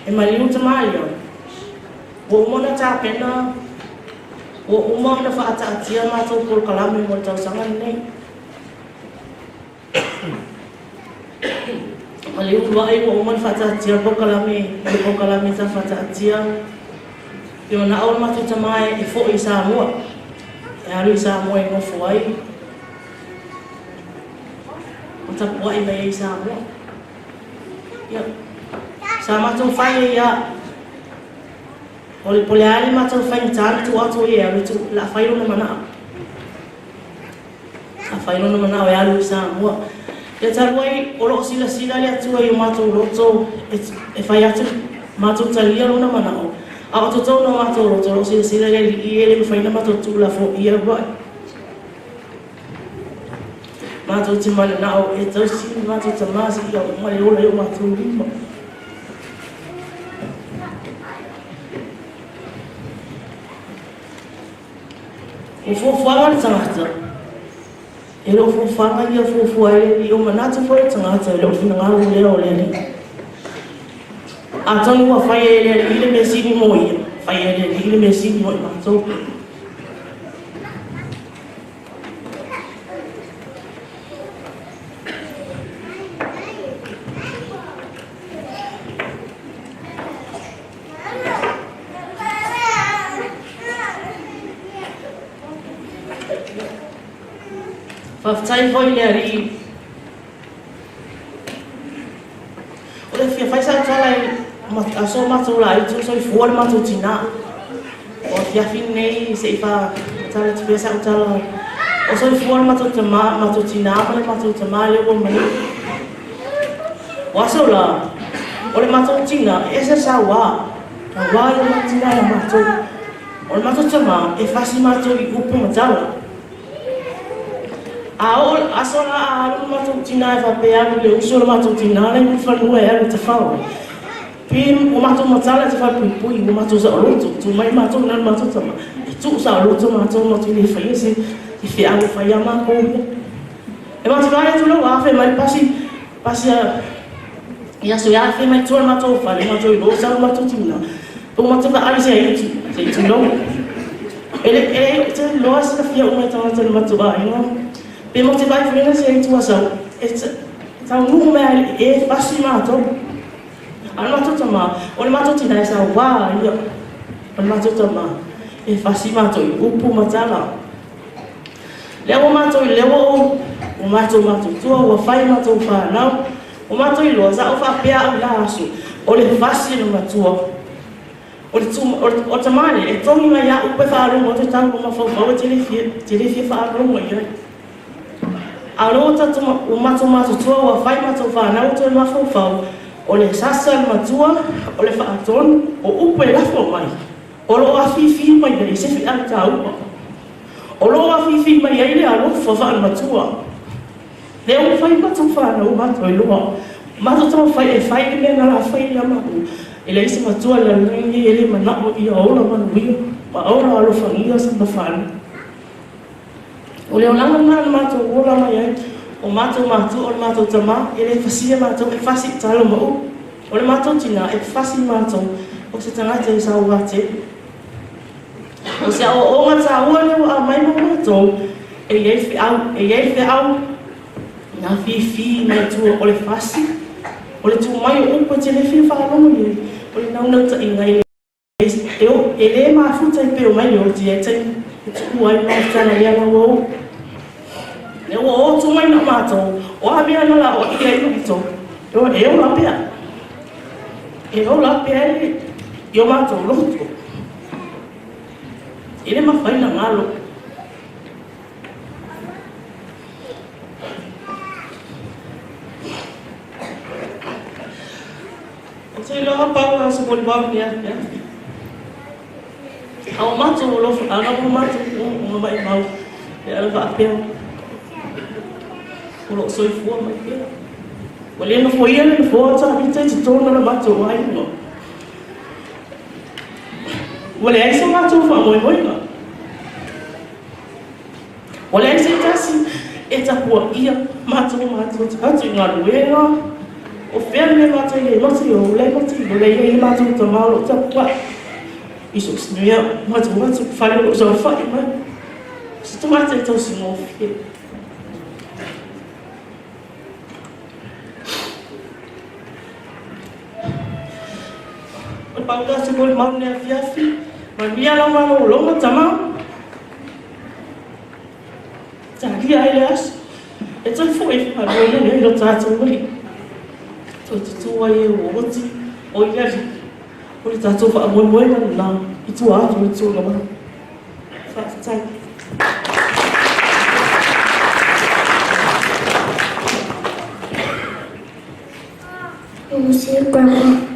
E maliu te mai o. O umona ta pena. O umona whaata atia mātou por kalame mo tau sanga nei. Maliu luai o umona whaata atia por kalame ta whaata atia. I ona aura mātou te mai e fo i Samoa. E aru i Samoa e ngofo ai. O tapu ai mai i Samoa. Ia. Sa mātou whai ia. O le pole ali mātou whai ni tāna tu ato i aru tu la whai rona mana. La whai rona mana o e aru i Samoa. Ia taru ai o loo sila le atua i o mātou roto e whai atu mātou talia rona mana o. A o tō no mātou roto o sila le li e le whaina mātou tūla fo i a rai. Mātou te mana na o e tausi, mātou te māsi i a o mai ola i o mātou lima. O fōwhanga le tangata. E lo fōwhanga i a fōwhanga i o manatu fo le tangata e lo whina ngāru lea o lea. A tonu wa whai e lea i le mesini mo ia. Whai e lea i le mesini mo i mātou. Whaftai hoi lea ri. O le fia whai sa tala i a so mātou la i tu so i fuar mātou tina. O fiafi nei se i wha tala te pesa o tala. O so i fuar mātou tina, male mātou te mā leo o mani. O aso la, o le mātou tina e se sa wā. Na wā i o mātou tina e mātou. O le mātou te mā e whasi mātou i upu matala. A o aso la a aru mātou tina e whapea le uso le mātou tina le mwhanua e aru te whao. Pim o mātou matala te whai pui o mātou sa oroto, tu mai mātou nan mātou tama. E tu sa oroto mātou mātou le whaia se i whea o whaia mā kōmia. E mātou vai atu lau awhe mai pasi a i aso i awhe mai tua mātou whare, mātou i rosa o mātou tina. Pō mātou ka ari se itu lau. E te loa se ka whia o mai tangata le mātou a inga. Pe mo te vai whenga se itu asau. E tau nuhu mea e pasi mātou. Ana mātou tama, o le mātou tina e sa wā ia. O le mātou tama, e whasi mātou i upu matala. Leo mātou i leo o mātou tua, o whai mātou whanau. O mātou i loa, sa o whapea au la asu. O le whasi no matua. O tamane, e tongi mai a upe whaarunga o te tau o mawhau te rewhia whaarunga ia. A roa tatu o mātou tua, o whai mātou whanau to e mawhau. O le sasa le matua, o le whaaton, o upe lafo mai. O lo a whiwhi mai nei se whi ai tā upa. O lo a whiwhi mai ai le alofa wha le matua. Le o whai matu whanau mato e loa. Mato tama whai e whai ke mea ngara whai ia mahu. E le isi matua le lengi e le manako i a ora manuia. Ma ora alofa ngia sa mawhana. O le o langa ngana mato ora mai ai. O mātou o le mātou tama, e le whasia mātou, e whasi talo mau. O le mātou tina, e whasi mātou, o se tangata e sa uate. O se o onga tā ua leo a mai mātou, e iei whi au, nā whi mai tua o le whasi. O le tū mai o upa te le whi whanonga i, o le naunauta i ngai le. E le maa futa i peo mai o ti e tei, e tuku ai mai tana i ana wau. Ne o tu mai na mātou, o a mea nala o i ai rukito. E o la pea. E o la pea i o mātou loto. E le mawhai na ngalo. O te loha pau a sa moli pau ni a. A o mātou o lofa, a ngā mātou o mai mau. E ala wha apea. O lo soi fua mai pia. O le na foia le fua ta pita te tona na mātou ai no. O le aisa mātou wha moi moi ka. O le aisa tasi e tapua ia mātou tatu i ngā ruenga. O whea me mātou i loti o le moti, o le i mātou ta mālo ta kua. I so sinuia, mātou whare o so whai mai. Si tu mātou i tau si ngō whia. O panga se kore maune a whiawhi, ma ria la mano o longa tamau. Tā ria ele asu, e tai fo e whanau nene i lo tātou wali. Tō te tōa e o oti, o iari. O le tātou wha amoe moe manu nā, i tō ātu i tō na mana. Whaatai. We'll see you, Grandma.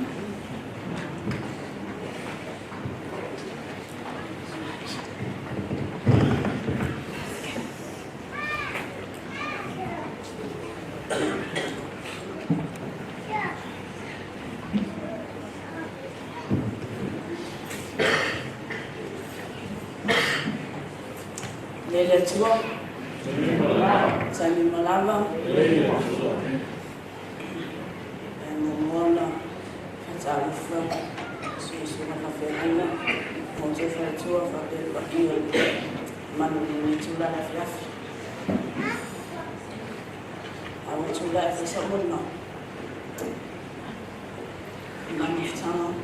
Lele tua, Sani Malava, and Momona, Fatalifa, Susuma Ferrana, Montefa Tua, Fabio, Manu Tula Fiaf. I want to live for someone now. None of time.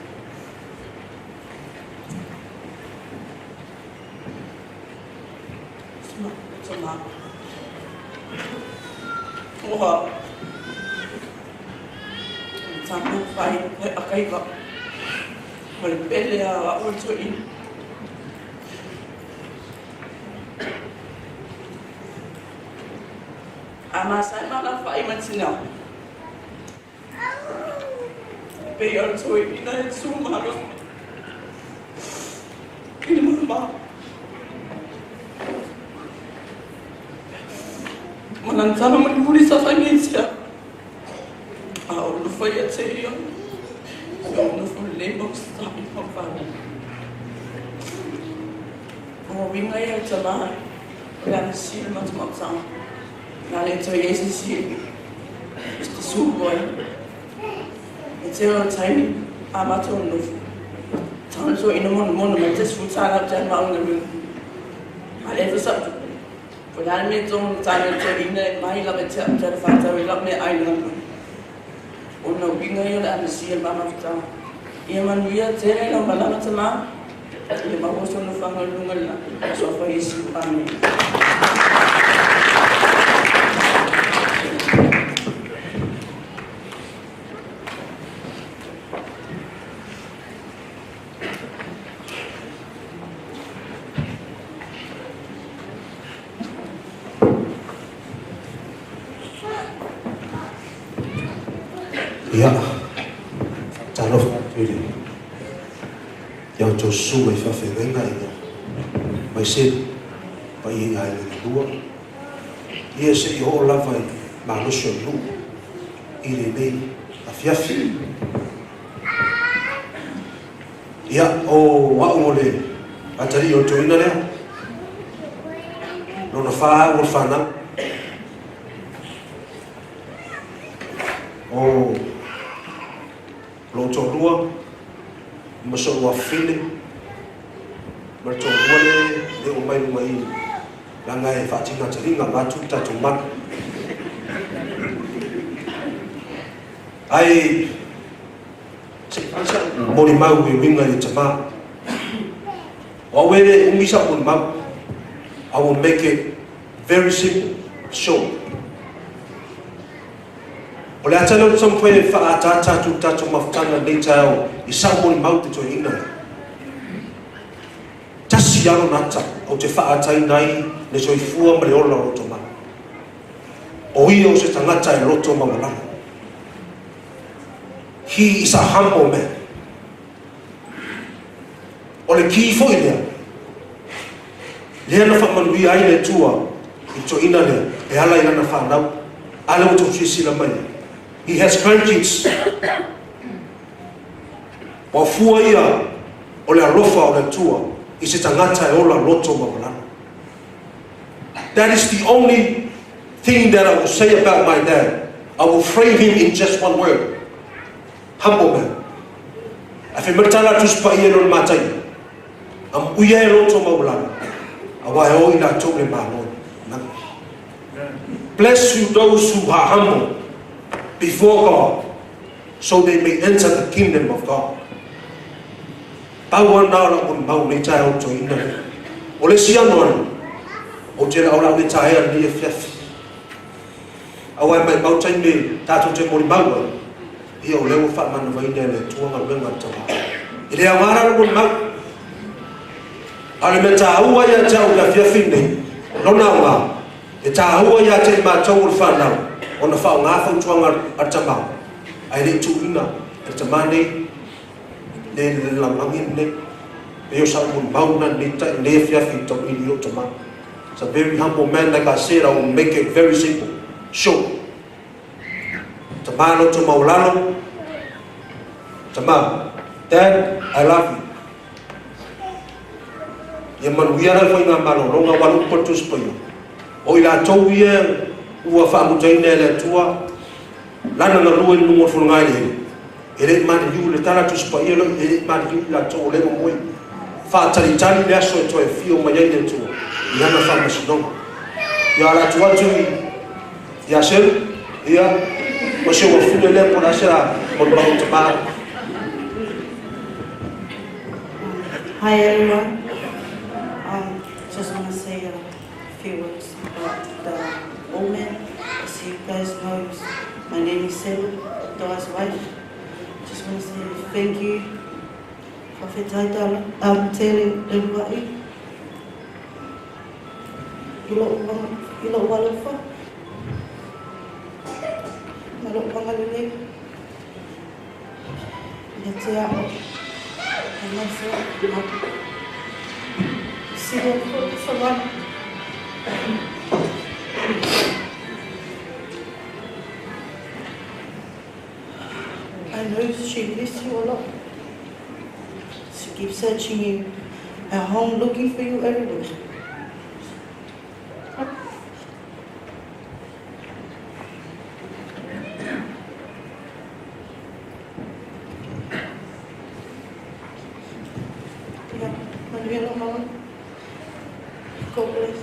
Toma. Oha. Tama fai akaiva. Mal pele a olto in. Ama sai mana fai matina. Pe olto in na sumalo. Ini mama. Manantana manipuri sa família. Ah, não foi a sério. Não foi lembro está em papel. O vinho aí é também. Já nasci mas mação. Na letra Jesus se este subo. Então time amato novo. Então so ino mon mas desfrutar a ter mal no. Ale sabe. Pagano me tong tayo ina mai la bete am tar fata we la me ai la. Ono binga yo la si el mama fta. Ia man via tere no bala tama. Ia ma wo so no fanga lungal la. So fa isi amen. Ya, tarof tuli. Yang Joshua mai fa fenga ina. Mai se pa i ai le lua. Ia se i ho lava ma no so lu. I le nei a fiafi. Ya o wa ole atari o to ina le. No no fa o fa na. O lo lua ma so wa file ma to wale de o mai la ngai fa tinga tinga ma tu ta tu ma ai se pasa mori mau we winga le tama o wele umi sa un ma I will make it very simple short. Ole atalo some point fa ata tu ta tu mafutanga nei tao I saumoni mau te to ina. Tasi alo nata o te fa ata nai ne so ifua mare ola roto ma. O ia o se tangata e roto ma wala. He is a humble man. Ole ki fo ile. Le na fa manui ai le tua I to ina le e ala ina na fa nau. Ala o to sisi la mai. He has grandkids. Wa fua ia o le alofa o le tua I se tangata e ola roto mawalana. That is the only thing that I will say about my dad. I will frame him in just one word. Humble man. Afi matala tuspa ielo matai. Am uyelo to maulana. Awa o ila toble malo. Bless you those who are humble before God, so they may enter the kingdom of God. Bawa na la un bau ni chai o to ina. Ole sianon. O jela ola ni chai ni fiafi. Awa mai bau chai ni ta to je mori bawa. Ia o leo fa man vai ne tuanga benga tama. Ile amara lo un mau. Ale meta aua ya chau la fiafi ni. Lona wa. E ta aua ya te ma chau ul fa na. Ona fa nga fa tuanga atama. Ai le tu ina. E tama ni le lamangin ne yo sa mun bauna ni ta ne fiafi to ili o tama. It's a very humble man, like I said. I will make it very simple. Short. Tama no to maulano. Tama, Dad, I love you. Yaman wiara foi nga malo longa walu portus poyo. O ila tauia ua fa mutaina le tua. Lana na lua no mo funga ile. Ele man yu le tala tus poyo ele man yu la to le mo. Fa tali tali le aso to e fio maya ile tua. Yana fa masidon. Ya la tua tu ya sel ya mo se wo fu le por asera por ba utma. Hi everyone. Just want to say a few words about the old man. As you guys know, my name is Sarah, Doa's wife. Just want to say thank you for telling Leulua'iotofiga. Leulua'iotofiga. Leulua'iotofiga. I know she missed you a lot. She keeps searching you at home, looking for you everywhere. God bless.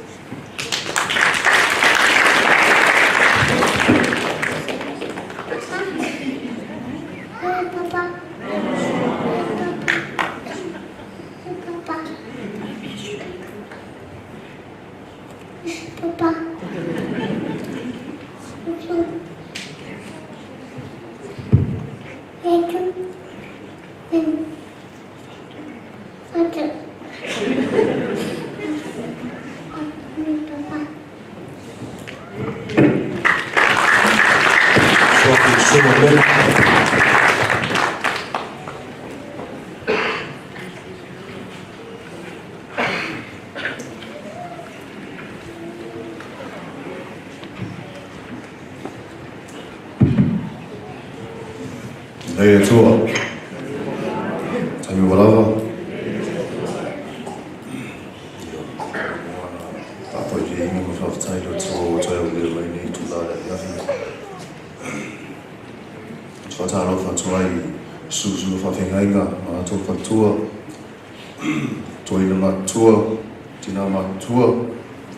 Leulua'iotofiga. Tami walava. Papa je ingi mo fa tai lo to o le mai ni tu la ya fi. Fa lo fa tuai su fa fengainga ma to fa tua. To ina ma tua, tina ma tua.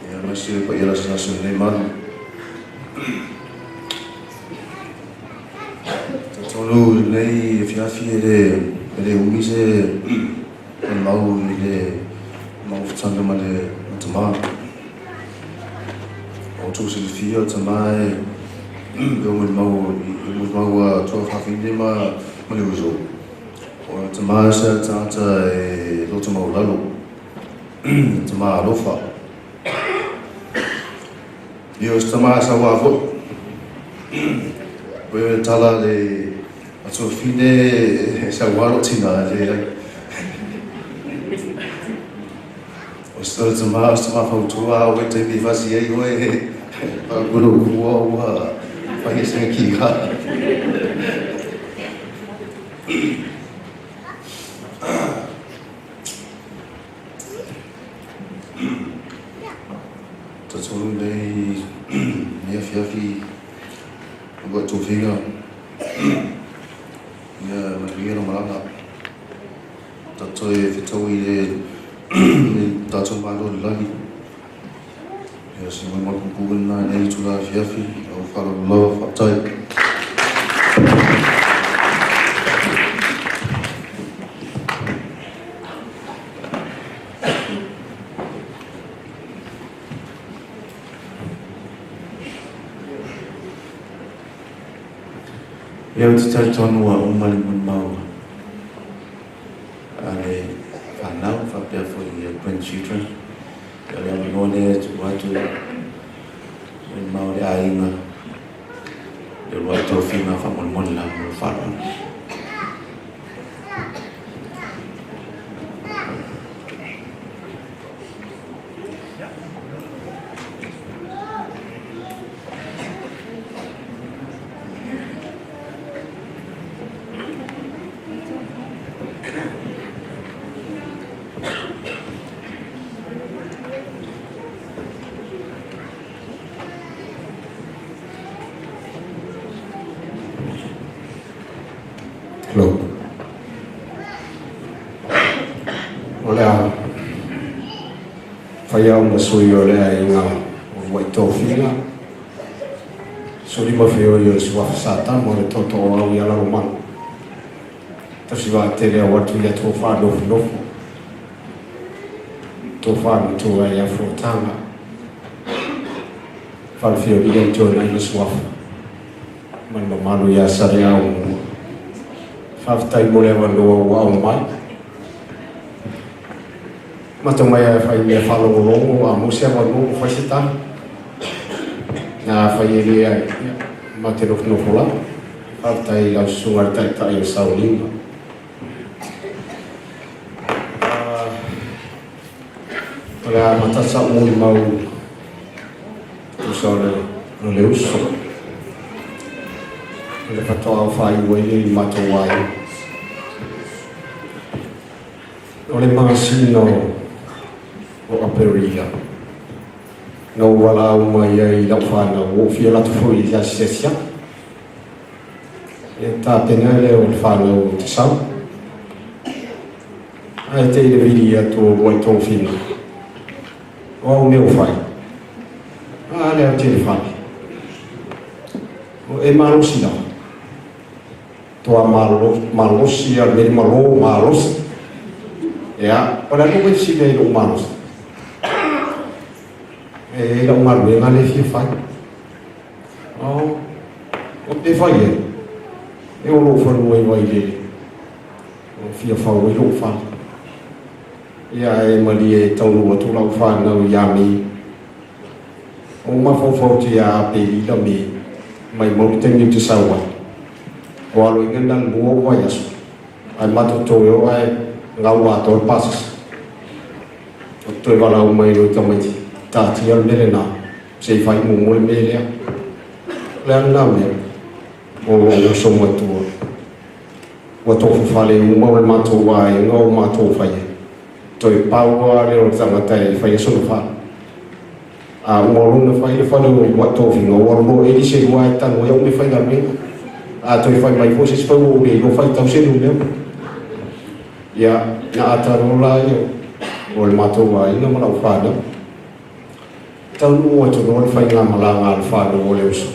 Ya ma se pa ila sa su ne man. Tolu nei fiafi ele umise mau ile mau tsanga male tama o tu se fia tama eu mau to hafi de ma male uso o tama sa tata e lo tama lalo tama lofa eu tama sa wa vo we tala le so fine sa waro tina le o sto tama fa tua o te vi fasi e o e pa guru wa fa ese ki ha to so le ne fiafi Leulua'iotofiga ia maria malanga tatoe fitau i le tatou malo le lahi ia se mai makupuina nei tula fiafi au whalaloa whatai ia o te taritonu a umale mau ale whanau whapea for the grandchildren ale aminoane tu watu mau le ainga Leulua'iotofiga whamolmole la mo whanau Hello. Olha, fai uma sui olha inga Leulua'iotofiga. Suri mafio yo sua sata mo le toto au ya la roman. Tasi va tele watu ya tofa no. Tofa to ya frotanga. Fal fio dia jona ni swaf. Man malu ya saria After mo le wano wa mai matomai fai me falo longo a musia wano fai sita na fai ele ai matero no fola after la sungar ta yo saulima para matasa muy mau tu sole no le uso le fatto fai wele matowai o le mangasino o aperia no wala mai ai la fana o fia la foi ya sesia e ta tenere o fana o tsam ai te le vidia to Leulua'iotofiga o meu fai le te fai o e marosina to malosi a me malos ya ora no vai se ver humanos era uma bem ali que faz o que faz eu não for no vai dele o fia fala o não fala e aí Maria tão no outro lado fala não yami uma fofote ya peli também mas muito tem que saber o alo ingan buo wa yasu ai mato to yo ai ngau ato pasas to wala o mai ro tamati ta ti al melena sei fai mo mo melia la na me o so mo to wa to fale o mo mato wa ngau mato fai to pa wa le o tamata fai so fa a mo lo na fai fa no wa to fi no wa mo e di se wa ta no yo me fai da me a to fai mai fo se fa o be no fai tau se no me ya na atarola yo o le mato wa ina mala fada tau no to no fai nga mala nga fada o le uso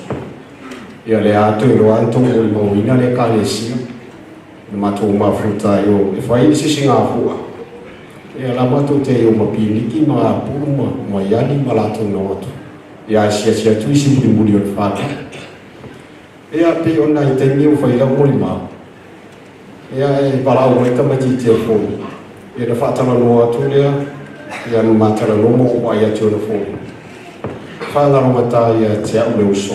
ya le ato lo anto o le mo ina le kalesi le mato ma fruta yo e fai se singa fu ya la mato te yo ma pini ki ma puma ma yani mala to no to ya sia tu isi di muri o fada ya pe ona te mi fai la mo ma ya para o ka mati te fo ya da fata no atu le ya no matara no mo wa ya te no fo fa la no mata ya te au le uso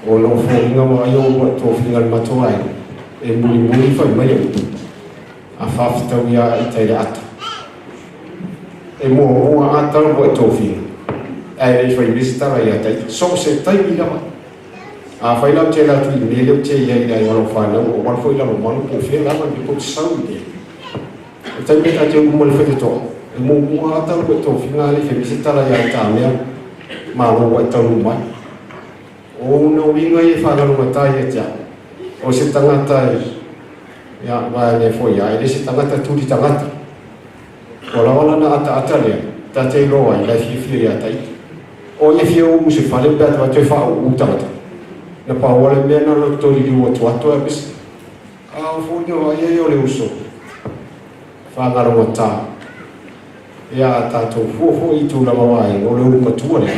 o no fo nga mo ayo mo to finga mato ai e muri fa mai a fa fita ya ite ya ata e mo o ata mo to finga ai le fa visita ya tai so se tai ila a fai la te la tu ni le te ya ina yo fa na o wa foi la mo ko fe la ma ko saudi e ta me ta te mo le fe to e mo ata ko to finale fe visita la ya ta me ma lo wa ta lu mai O na winga I whangarunga tai e tia. O se tangata ia vai ne foi ai le se tangata turi tangata. O la wala na ata lea. Ta te roa I lai fia ia tai. O ia fia o se whale pia te watu e wha o tangata. Na pa wale mea na lo tori liu atu atu e bisi. A o fōnio ai e o le uso. Whangarunga tā. Ia tātou fuofo I tū rama wai, o le uruma tua lea.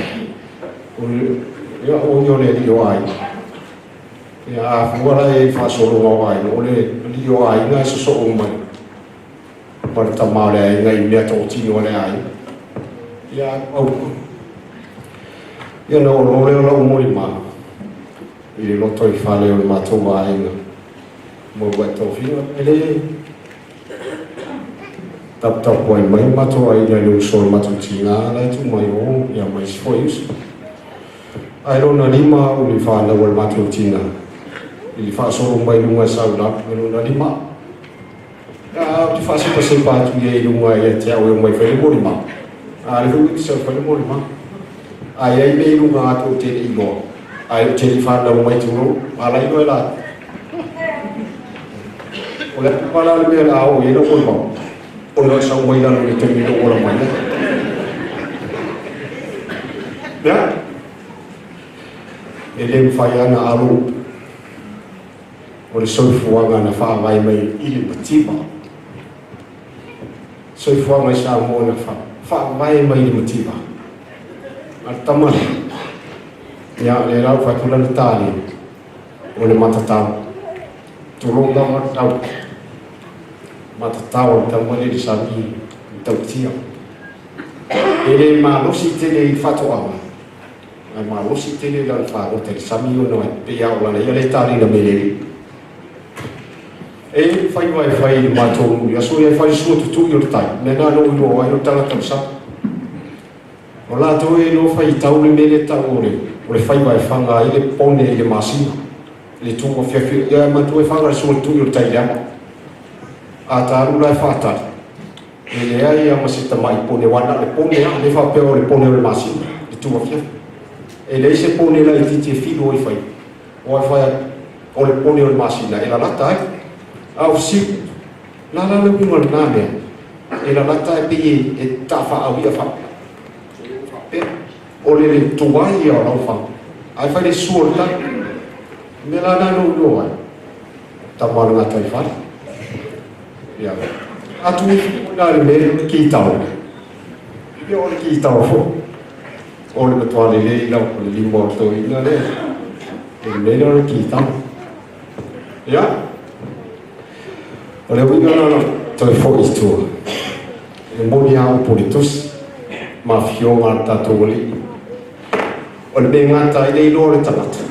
Ia o nio le rio ai. Ia a fuara e whasoronga wai, o le rio ai, ngai so o mai. Para tamau le ai, ngai mea tō tino le ai. Ia au. Ia no lo le o lau mori maa. I le loto I whale o le mātou wai nga. Mo wai tō whina, ele tap wai mai mātou ai ngai leo so le mātou tina, lai tu mai o, ia mai sifoi usi. Ai rona lima o li whana o le mātou tina. I li whaasoro mai lunga sauna, i rona lima. Ia ti whaasipa se pātu I lunga I te au e mai whaile mori ma. A le hui ki sa whaile mori ma. Ai ai mei lunga ato te le ilo. Ai o te li whana o mai turo, a la ilo e la. O le pala le mea la au e no mori ma. O le sa mai lano le te mino ora mai. Ia? E le mwhai ana alo o le soifuanga na whaavai mai I le matima. Soifuanga I sa mo na whaavai mai le matima. A tamana. Ia le rau whaitula le tāli o le matatau. Tulonga matatau. Matatau le tamane le sami I tautia. E le malosi te le I whatoanga. Ai malosi tele lan whaaro te sami o noe pe iau lana ia le tāri na meleri. E whai vai whai I mātou nui, aso ia whai sua tutu I o tai, me nā no ino ai o tala tau sa. O lātou e no whai tau le mele tau o le whai vai whanga I le pone I le masina. Le tunga whiawhi, ia mātou e whanga sua tutu I o tai lea. A tāru lai whātari. E le ai ama se tamai pone wana le pone a, le whapea o le pone o le masina, le tunga whiawhi. E lei se pone la I titi e filo I whai. O ai whai o le pone o le masina. E la lata ai. Au si. La la le unga na mea. E la lata e pii e tafa au ia wha. O le tuai au lau wha. Ai whai le suolta. Me la na no no ai. Tamana ngata I whai. Ia. Atu I whina le mele ki tau. Ia o le ki tau fo. O le matuale le I lau o le limo o tō ina le. E mele o le ki tau. Ia? O le winga na toi fo I tua. E moni au politus. Ma fionga tatou li. O le me ngata I le ilo le tamata.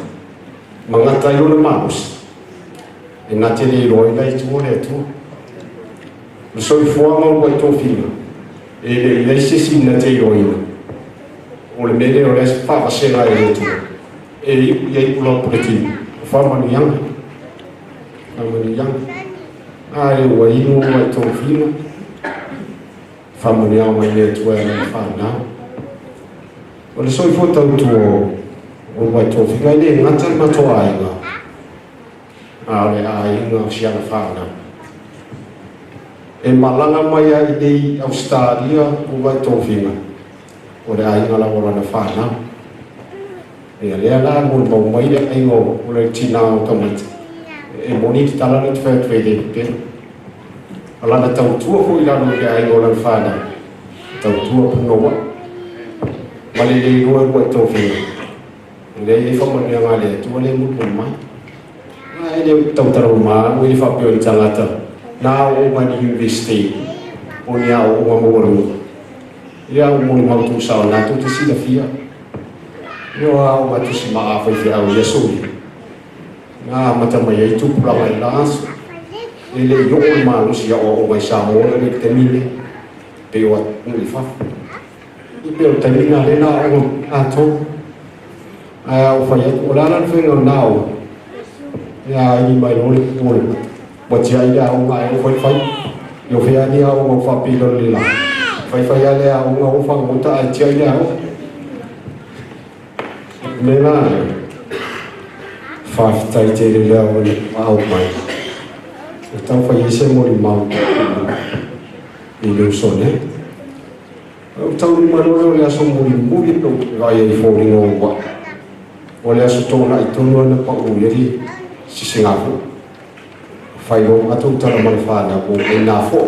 Ma ngata I o le maus. E ngate le ilo I lai tua le atua. Le soi fuanga o wai tō whina. E le I se sina te ilo ina. O le mele o le whawasera e le tua. E iei ula Puletini. Whamani yanga. Whamani yanga. Ai ua ino wai tō whina. Whamani au mai le tua e le whanau. O le soi fōtau tua o wai tō whina. I le ngata matoa ai ngā. A le a inga o siana whanau. E malanga mai ai nei Australia o wai tō whina. O le ainga la ora na whanau. E lea la mo le mau mai le aingo o le tina o tamata. E moni ki tala na te whai tue le pe. Alana tau tua ko I lano le aingo o le whanau. Tau tua puno wa. Male le roa wai tō whina. Le e whamani a ngā le tua le mutu mai. Ai le tau taro maa o I whapio I tangata. Nā o mani university. O ni a o mamoru. Ia o moni mautu sao nā tō te sina fia. Ia o matu si maa whai whia au ia soi. Ngā mata mai ai tupuranga I lāsu. E le i o maa lusi a o mai sa mōna le te mine. Pe o ui whafu. I pe o te mina le nā o ato. Ai au whai atu. O lāna whenga o nāo. Ia I mai nōle pōle. Wati ai le au ngā e o whai. I o whea ni au ngā whapilo le la. Whai ale au ngā o whangota ai tia i le au. Me nā e. whaafitai te re lea o le au mai. E tau whai ese mo li mau i leo sone. O tau ni manore o le aso muri no vai ai fōringa o wa. O le aso tōna i tōna na pa o leri si singafu. Whai o atu tara mani whāna o e nā fō.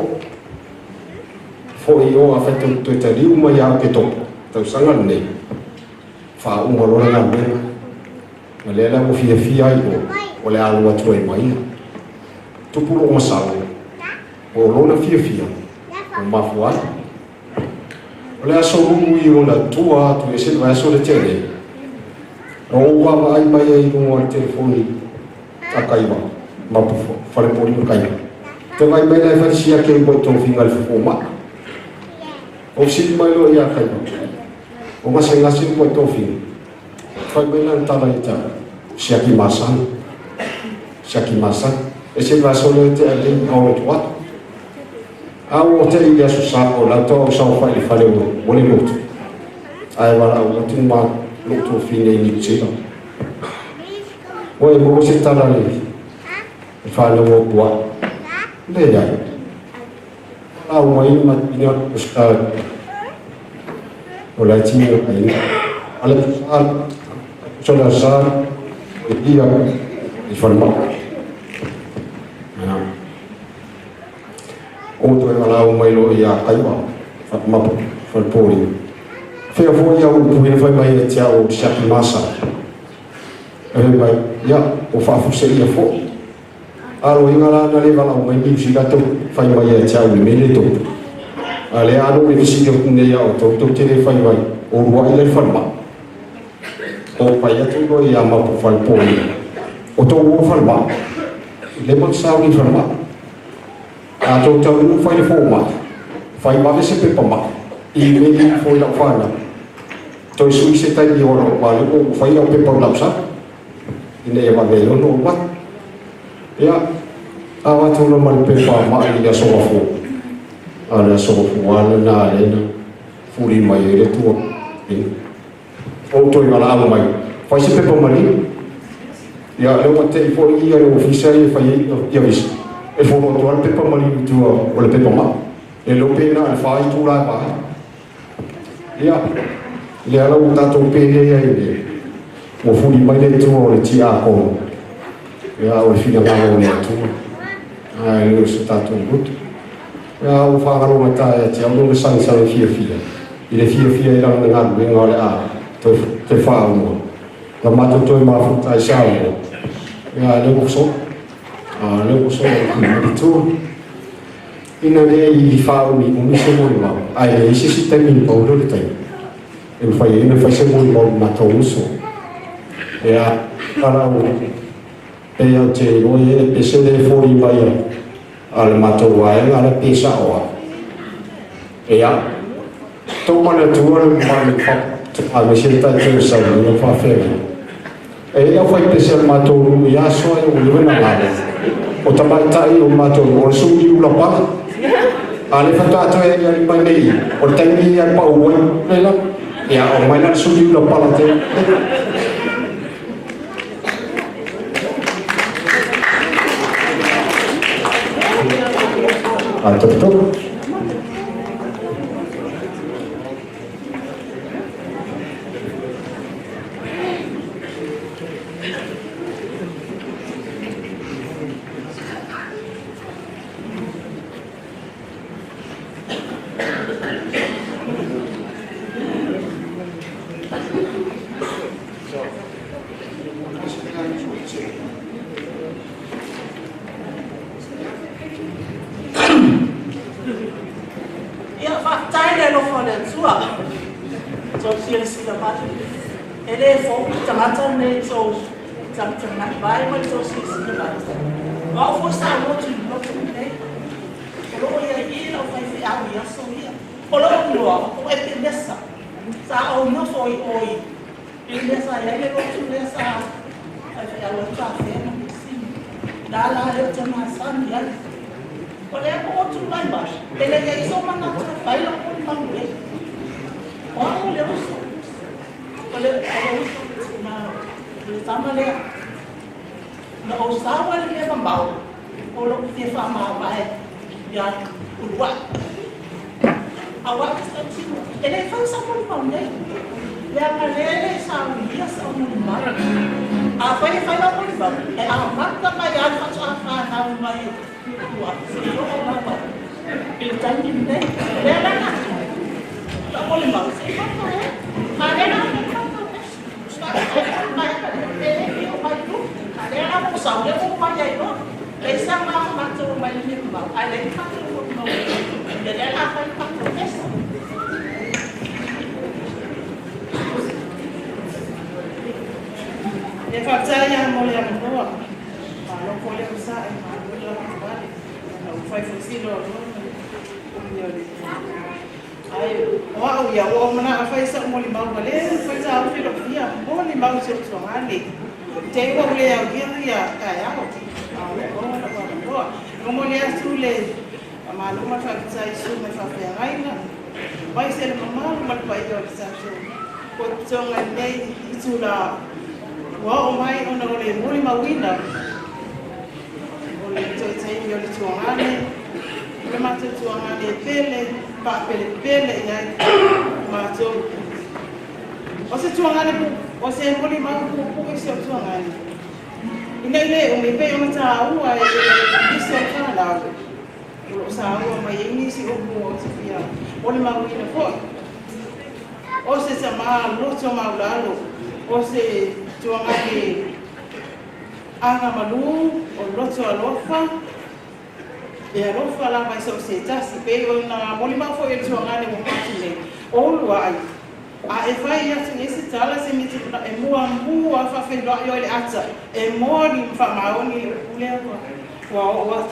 Fō i o a whaitu tui te riu mai au ke tō. Tau sanga nei. Wha umarora ngā mea. Ma le la mo fia ai o le alua tua i mai. Tupuro o masao. O lona fia. O mafuai. O le aso rungu i o la tua atu e se vai aso le tere. O wawa ai mai ai nungo al telefoni a kaiwa. Mapu whare pori o kaiwa. Te vai mai lai wharisia ke i boi tō whinga le whakoma. O siri mai lo i a kaiwa. O ngase ngasi i boi tō whinga. Whai mai lai tala i ta. Siaki masan. E se vai aso le te a le au e tuatu. Au o te i aso sako, la tō au sao whai le whare o le lotu. Ai wala au o tinu maa lotu o whine i ni tira. O e mo se tala le, e whale o kua. Le ai. Au mai ma ina o stari. O la tini o kaina. Ale pusar, sola sar, e ia, e whalma. O to e walau mai lo i a kaiwa, mapu, whalpori. Whea fo ia upu e whai mai e tia o siaki masa. E mai, ia, o whafuse ia fo. Alo inga la na le walau mai miusi gato, whai mai e tia o i mele to. Ale alo me visi o kune ia o to tere whai mai, o rua i le whalma. O pai atu lo i a mapu whalpori. O to o whalma. Le mansau ni whalma. A tō tau nu whai le fōma, whai mawe se pepa ma, I meni fōi lau whāna. Tō i sui se tai ni ora wale o whai lau pepa lausa, I ne e wale o no wa. Ia, a watu na mani pepa ma I le soa fō. A le soa fō wale nā lena, furi mai e le tua. O tō I wala ama mai, whai se pepa mani. Ia, leo ma te I fōi I a le ofisa I whai I a visi. E fōno tua le pepa mali tua o le pepa ma. E lo pena e whai tūra e paha. Ia, le ala o tātou pene ia I le. Mo furi mai le tua o le tia a kono. Ia, o le whina ngā o le tua. Ai, leo se tātou rutu. Ia, o whāngaro mai tā e tia, o le sangi fia. I le fia I ranga ngā rui ngā le a. Te whā mua. La mato toi mafuta I sao mua. Ia, leo so. Leo so I tu ina le I whao ni o se mo mau ai le isi te min pau le tai e whai se mo mau mato uso e a para o e o te o e pe se le fo I mai al mato wai ala pesa o e a to mana tu o mai a me se ta te sa no fa fe e a fai pe se mato ya so e o le na la o tamaitai o mato o sumi ula pala ale fatato e ia mai nei o taimi ia pa o lela ia o mai na sumi ula pala te a toto na o sawa le mau o lo te fa mai ya ulwa awak stasi ele fa sa mo ne ya kalele sa ya sa mo mar a fa la mo ba e a marka pa ya fa sa fa na mai wa so na ba il tangi ne le la na ta mo le ba se fa no ma le na Ada aku saudara aku macam itu, desa mau macam macam ni mau, ada yang macam mau, jadi apa yang macam desa. Dia fakta yang mau yang bawa, kalau kau yang besar, malu lah balik, kalau five fifty dolar, ayo, wow ya, wow mana apa yang mau lima balik, five jauh di Rusia, mau lima usia suami. Jadi kalau dia dia kaya, kalau dia sulit, malu macam saya sulit macam yang lain lah. Baik saya malu macam baik orang saya. Jangan dia itu lah. Wah, omai orang orang muli mawina. Orang itu saya jual cuangan ni, macam cuangan ni pele, pak pele ya, macam. Ose cuangan ni, ose muli mau pukul siap cuangan ni. Ini umi pe orang tahu ay bisa kan dah. Kalau tahu mai ini si opo sifia. Muli mau ini pun. Ose sama lu cuma lalu. Ose cuangan ni anga malu, orang cuma lofa. Ya lofa lah mai so seja si pe orang muli mau foi cuangan ni macam ni. Oh luai. A e fai atu esse tala se me tira e mua fa fe do yo le ata e mori fa maoni le pule wa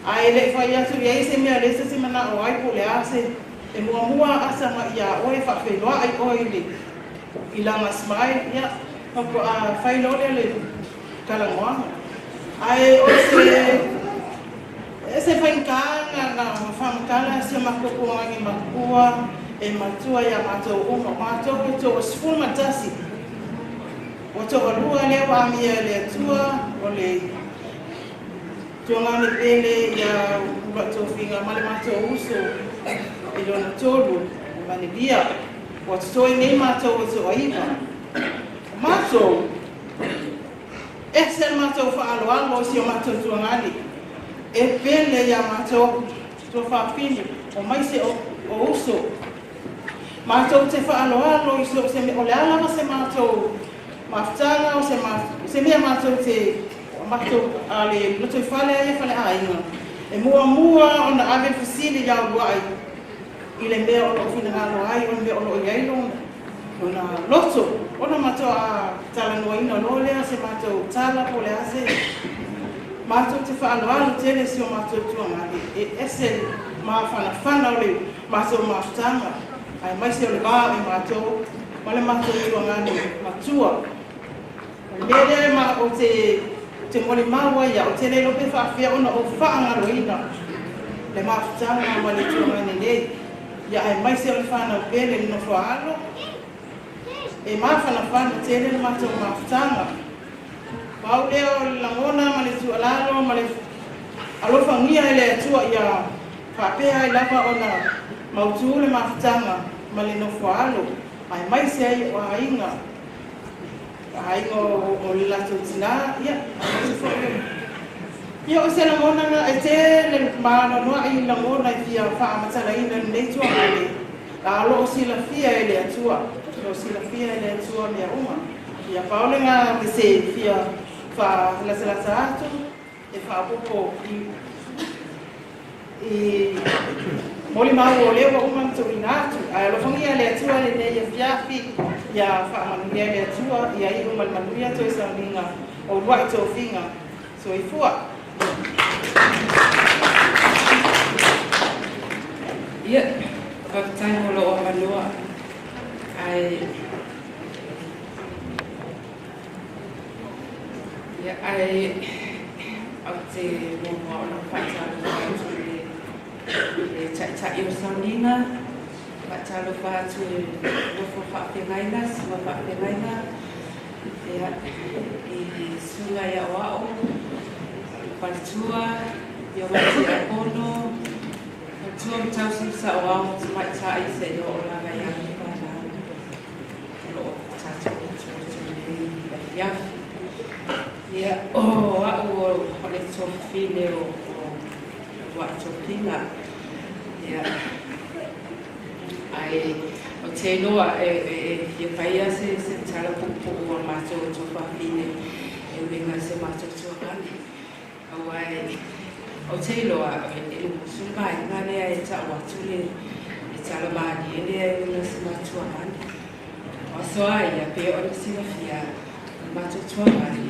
a ele fai atu ye se me ale se mana o ai pule ase e mua asa ma ya o e fa fe do ai o ile ila masmai ya ko a fai lo le kala mo ai o se fai kanga na fa kala se ma ko ngi makua e matua ya matou uma matou to sful matasi wato walua le wa mi le tua ole tongani pele ya Leulua'iotofiga male matou uso e lona tolu mani dia wato to nei matou to aiva matou ese matou fa alo si matou tongani e pele ya matou to fa fini o mai se o uso matou te whaaloalo i so se me ole ala se matou maftanga o se mea matou te matou ale loto i whale aia whale ainga e mua ona ave fusili iau luai i le mea ono fina ngalo ai o mea ono i ailo ona loto ona matou a tala noaina lo lea se matou tala po le ase matou te whaaloalo tele si o matou tuangani e ese maa whana o le matou maftanga ai mai se le ba e matou male matou tuangani matua lele ma o te mole maua ya o te lelo pe fa fia ona o fa anga roina le maftanga male tuangani le ya ai mai se le fana pele no foalo e ma fana te le matou maftanga pau le o langona male tualalo male alofa ngia le tua ya fa pe ai lava ona mautu le maftanga male no foalo ai mai se ai o ainga o la tutina ya yo se la mona na te le mana no ai la mona fia fa matala ina nei tua male la lo si la fia ele atua lo si la fia ele atua mia uma ya paule nga se fia fa la salatu e fa poco e moli mau le wa uma tuinatu ai lo fongia le atua le nei fiafi ya fa manuia le atua ya i uma manuia to esa ninga o Leulua'iotofiga so i fua ia faktai lo o manua ai ya ai au te mo no faktai e cha yo sanina ba cha lo fa tu lo fa fa ngaina sa fa ngaina Ia, I sunga ia wao, Palatua, ia wati a pono, Palatua mtausi sa wao, mai ta I se yo o lava ia ki pana. Lo tatu o tūtuni ia. Ia, o au hole tofine o Leulua'iotofiga. Ia, ai, o te noa ia paia se tala pupu o mātou tofafine e winga se mātou tuakani. Au ai, o te loa e sulma I ngānea e ta watule e tala māni e lea e winga se mātou tuakani. O soa ia pe o na sila fia mātou tuakani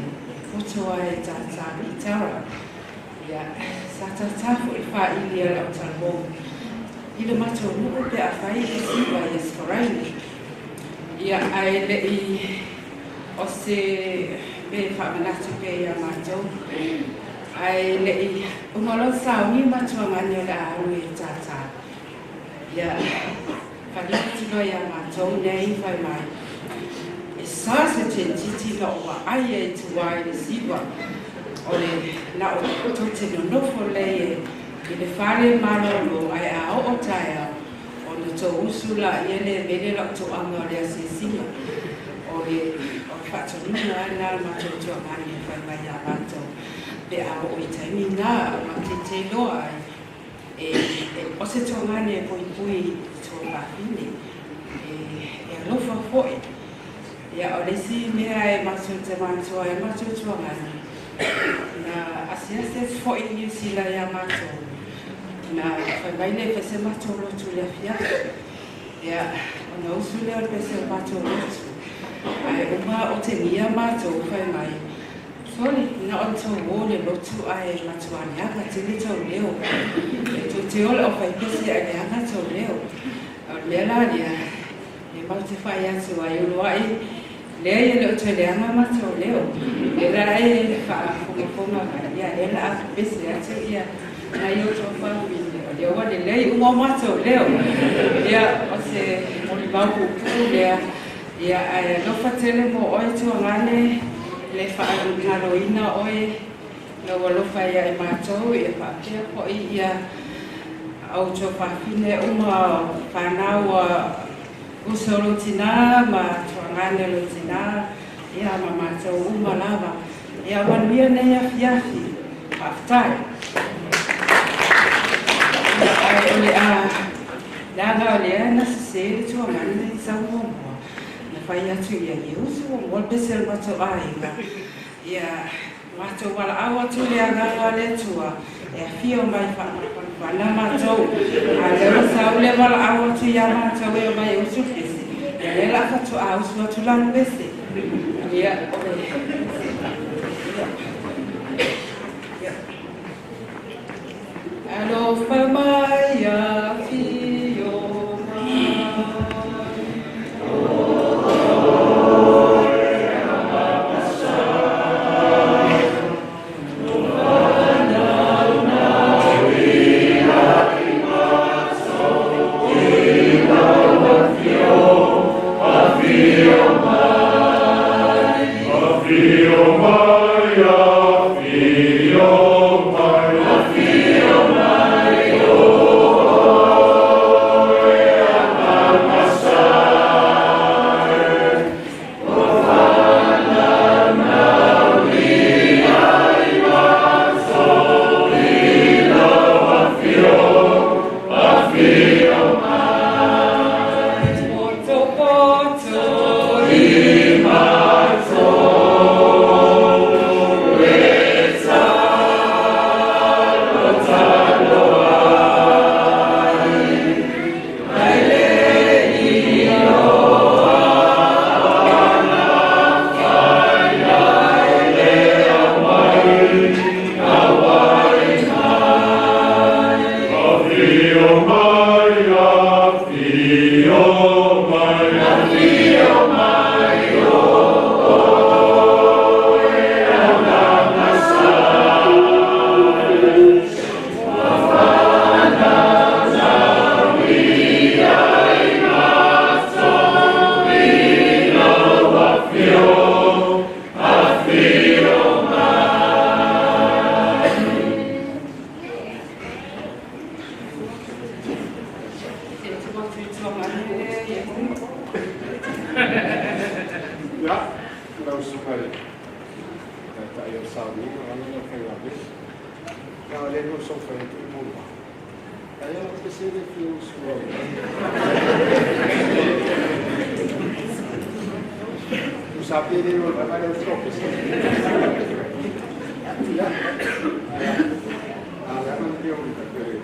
kotoa e tātā I tara. Ia, sa tātāfu I whaili ala o talmo. I le mātou nuku pe a whai e siwa I esforaini. Ia ai le I o se me whamanatu pe ia mātou. Ai le I umalo sao ni mātou ngani o le aru e tātā. Ia, whanitino ia mātou nei whai mai. E sa se te titi na oa ai e tuai le siwa. O le na o tote no nofo le I le whare marolo ai a o taia o le tō usula I ele mele la tō anga o le asesinga o le whatonuna na mātou tō ngani e whai mai a mātou pe a o I taimi ngā ma te loa ai o se tō ngani e pui pui tō whawhine e alofa foi ia o le si mea e mātou te mātua e mātou tō ngani na asiase foi New Zealand ia mātou na whaimaile pese mātou lotu le fia. Ia, o na usu leo pese mātou lotu. Ai, uma o te nia mātou whaimai. Sori, na o tau o le lotu ai mātou aniaka te le tau leo. E tō te ole o whaipese aniaka tau leo. O lea la nia, e mau te whai atu ai uluai. Lea ia leo te leanga mātou leo. E la e whaafonga ia, e la a pese atu ia. Na yo tō whawine o leo wane lei ungo mātou leo. Ia o se mori mauku pū lea. Ia ai lofa tele mo oi tō ngane le whaarukaroina oi. Lawa lofa ia e mātou ia whaapea po I ia au tō whawhine uma whanau usoro tina ma tō ngane lo tina. Ia ma mātou uma lava. Ia wanuia nei a fiafi. Whaftai. Ai ole a nanga ole na se tu ngani sa mo na fai atu ia uso mo pesel mato ai ga ia mato wala awa tu le anga le tua e fio mai fa na mato a le sa ole wala awa tu ia mato e mai uso pesi e la fa tu a uso tu lan pesi ia ole Alo famaya fio Io Ya, lau sumari. Tak ada sabu, orang nak kena habis. Kalau dia nak sofa itu mula. Saya kesini film semua. Sapi dia nak ada sofa. Ya. Agak nanti orang tak boleh.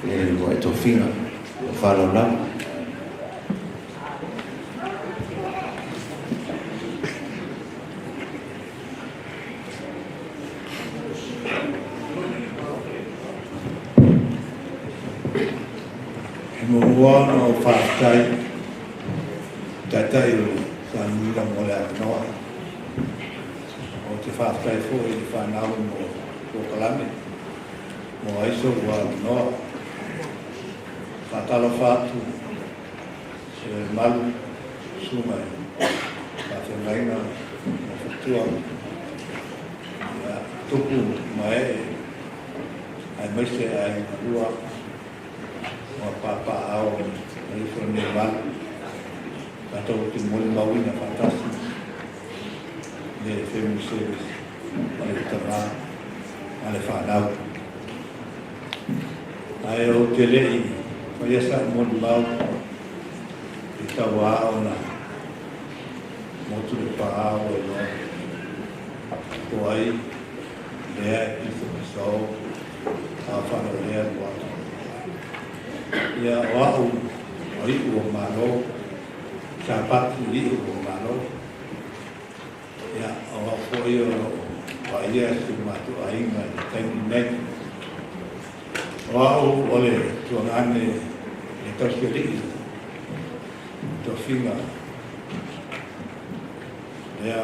Leulua'iotofiga Puletini. Moana o whaatai, tatai o whanura mo le anoa. O te whaatai fōi i whanau mo o kalame. mo ai so wa no fatalo fatu se malu suma pa te mai na futua ya tupu mai ai mai se ai lua mo papa au ai so ne va tato ki mo le mawina fantastic de family service ai tara ale whanau. Ai o te lei, whai asa monu mau, i tawa ao na motu le pāao e loa. Ko ai, lea i te pisau, a whanau lea watu. Ia o au, o i ua mano, ka patu i ua mano. Ia o au koi o wa ia si matu ainga i taimi nei. Wao ole tuangane e tauskiri tofiga lea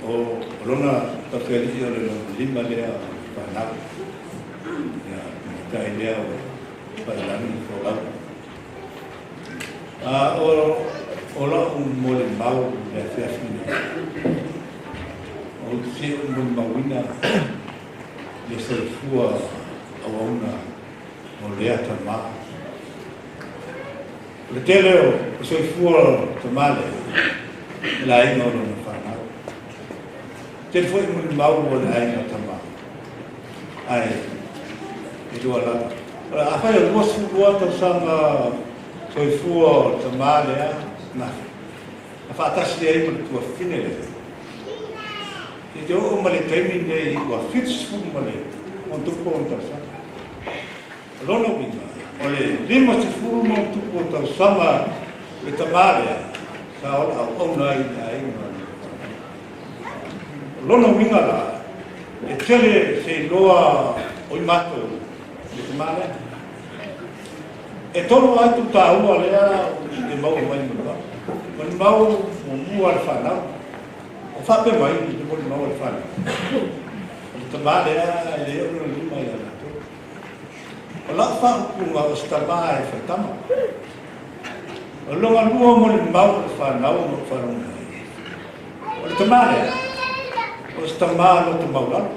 o rona tauskiri ole lima lea whanau ia kai lea o whailani wholau o la mole mau lea whiawhina o te mole mauina le saifua awauna o lea tama. Le te leo, o saifua tamale, la inga o na whanau. Te foi muni mau o la inga tama. Ai, e dua lana. Ora, a whai o mosu ua tau sanga saifua tamale a, na. A whaatasi e ima tua whine le. I te o male taimi nei ua whitsu male, o tupo o tau sanga. Lona winga, o le lima te furu mo tupu o tau sama le tamarea, sa ola au auna i na inga. Lona winga la, e tele se loa o i mato le tamarea. E tolo ai tu ta ua lea e mau mai mua. Mani mau mo mua le whanau. O whape mai i te moni mau le whanau. Le tamarea e leo no lima i ana. O la whaupunga o stama e whaitama. O longa lua mo le mau le whanau mo whanau. O le tamare, o stama no te maurano.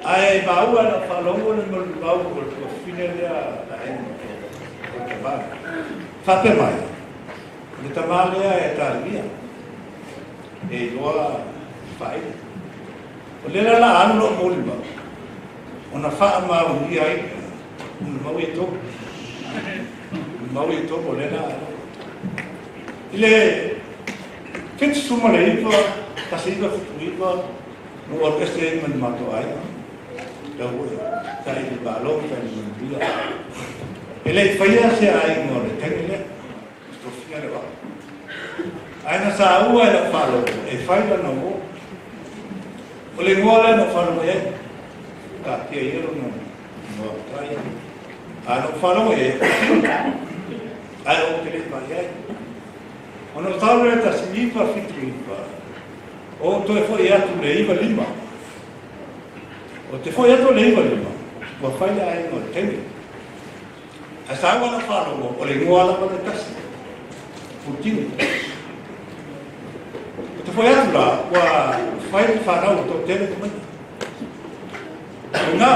Ai maua na whalongo le mo le mau o le whine lea na eno o le tamare. Whape mai, le tamare e tarimia. E loa whai. O le la anu mo le mau. Ona wha mau ni ai, un mau e tō. Un mau e tō mo lena. Ile, whitu suma le iwa, kasi iwa whitu iwa, no orkeste e mani mato ai. Lau ue, kai i balo, kai i manubila. Ile, whaia se ai no le tengi le, stofia le wa. Aina sa ua e la whalo, e whaila na mo. O le ngoa le na whalo e, ka kia iero no trai. Ano whanau e, ai o te le mai ai. Ono tau le ta sinipa fitu ipa. O to e foi atu le iwa lima. O te foi atu le iwa lima. Wa whaile ai no temi. A sa wana whanau o le ngoa la wana tasi. Putini. O te foi atu la, wa whaile whanau to tele kumani. Nga,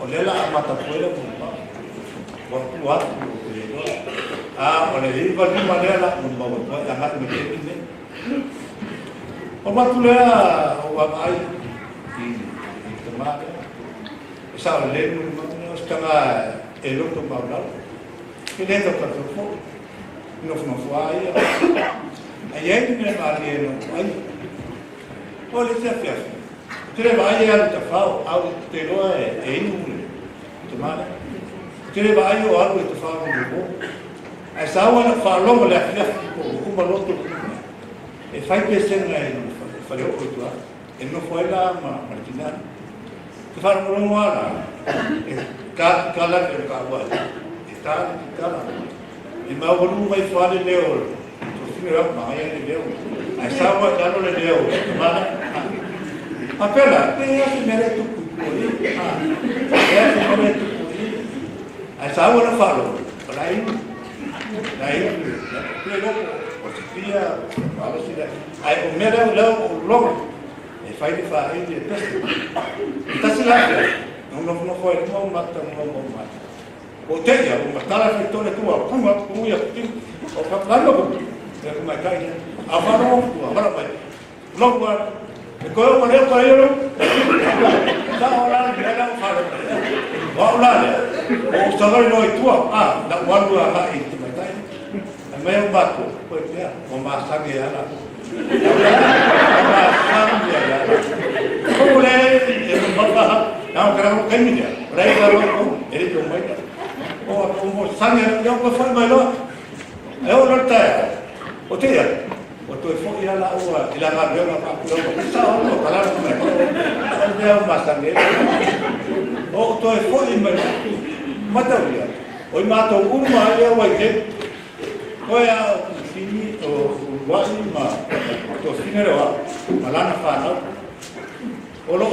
o lela a matapuela kumpa. Waktu waktu o te loa. O le iwa lima lela, o mawatua, a ngati me te ine. O matu lea, o wamai, i te mare. E sa o le lenu, o stanga e loto maunau. Ke leta tatofo. Ino funafua ia. A iei me mali e no ai. O le te afiafi. Te le vai e ta whao, au te roa e inu mune, te mare. Te le vai o alu e te whao mune mo. E sa wana whalonga le afiafi po uma loto kuna. E whai pesenga e whare oko tua. E no whaila ma martina. Te wharongo ala. E kala e kawa. E tāna ki kala. E mawaru mai whale leo. To whine rap maia le leo. E sa wana kalo le leo. Te mare. Apela, pe ase mere tuku. Ai sa ora falo, rai. Rai, le loco, o tia, falo sila. Ai o mera lo lo. E fai de fai de teste. Tá sila. No foi no mata no mata. O teia, o matala fitone tua, como ia o falando é como é que a falo, agora vai. Logo e ko mo le ko yo. Tá ora era falo. Olha, o salário não é tua, da quando a lá isso, mas tá aí. A meio bato, pois é, o massacre ela. O massacre ela. Como é, não quero que me dê. Rei da logo, ele não vai. O sangue eu vou fazer melhor. Eu não tenho. O tia, o teu foi lá o ela vai ver uma coisa, só o falar com ele. É o massacre. O to e foi mataria. O mato uma eu vai ter. Foi a fini o vai to finero malana fana. O lo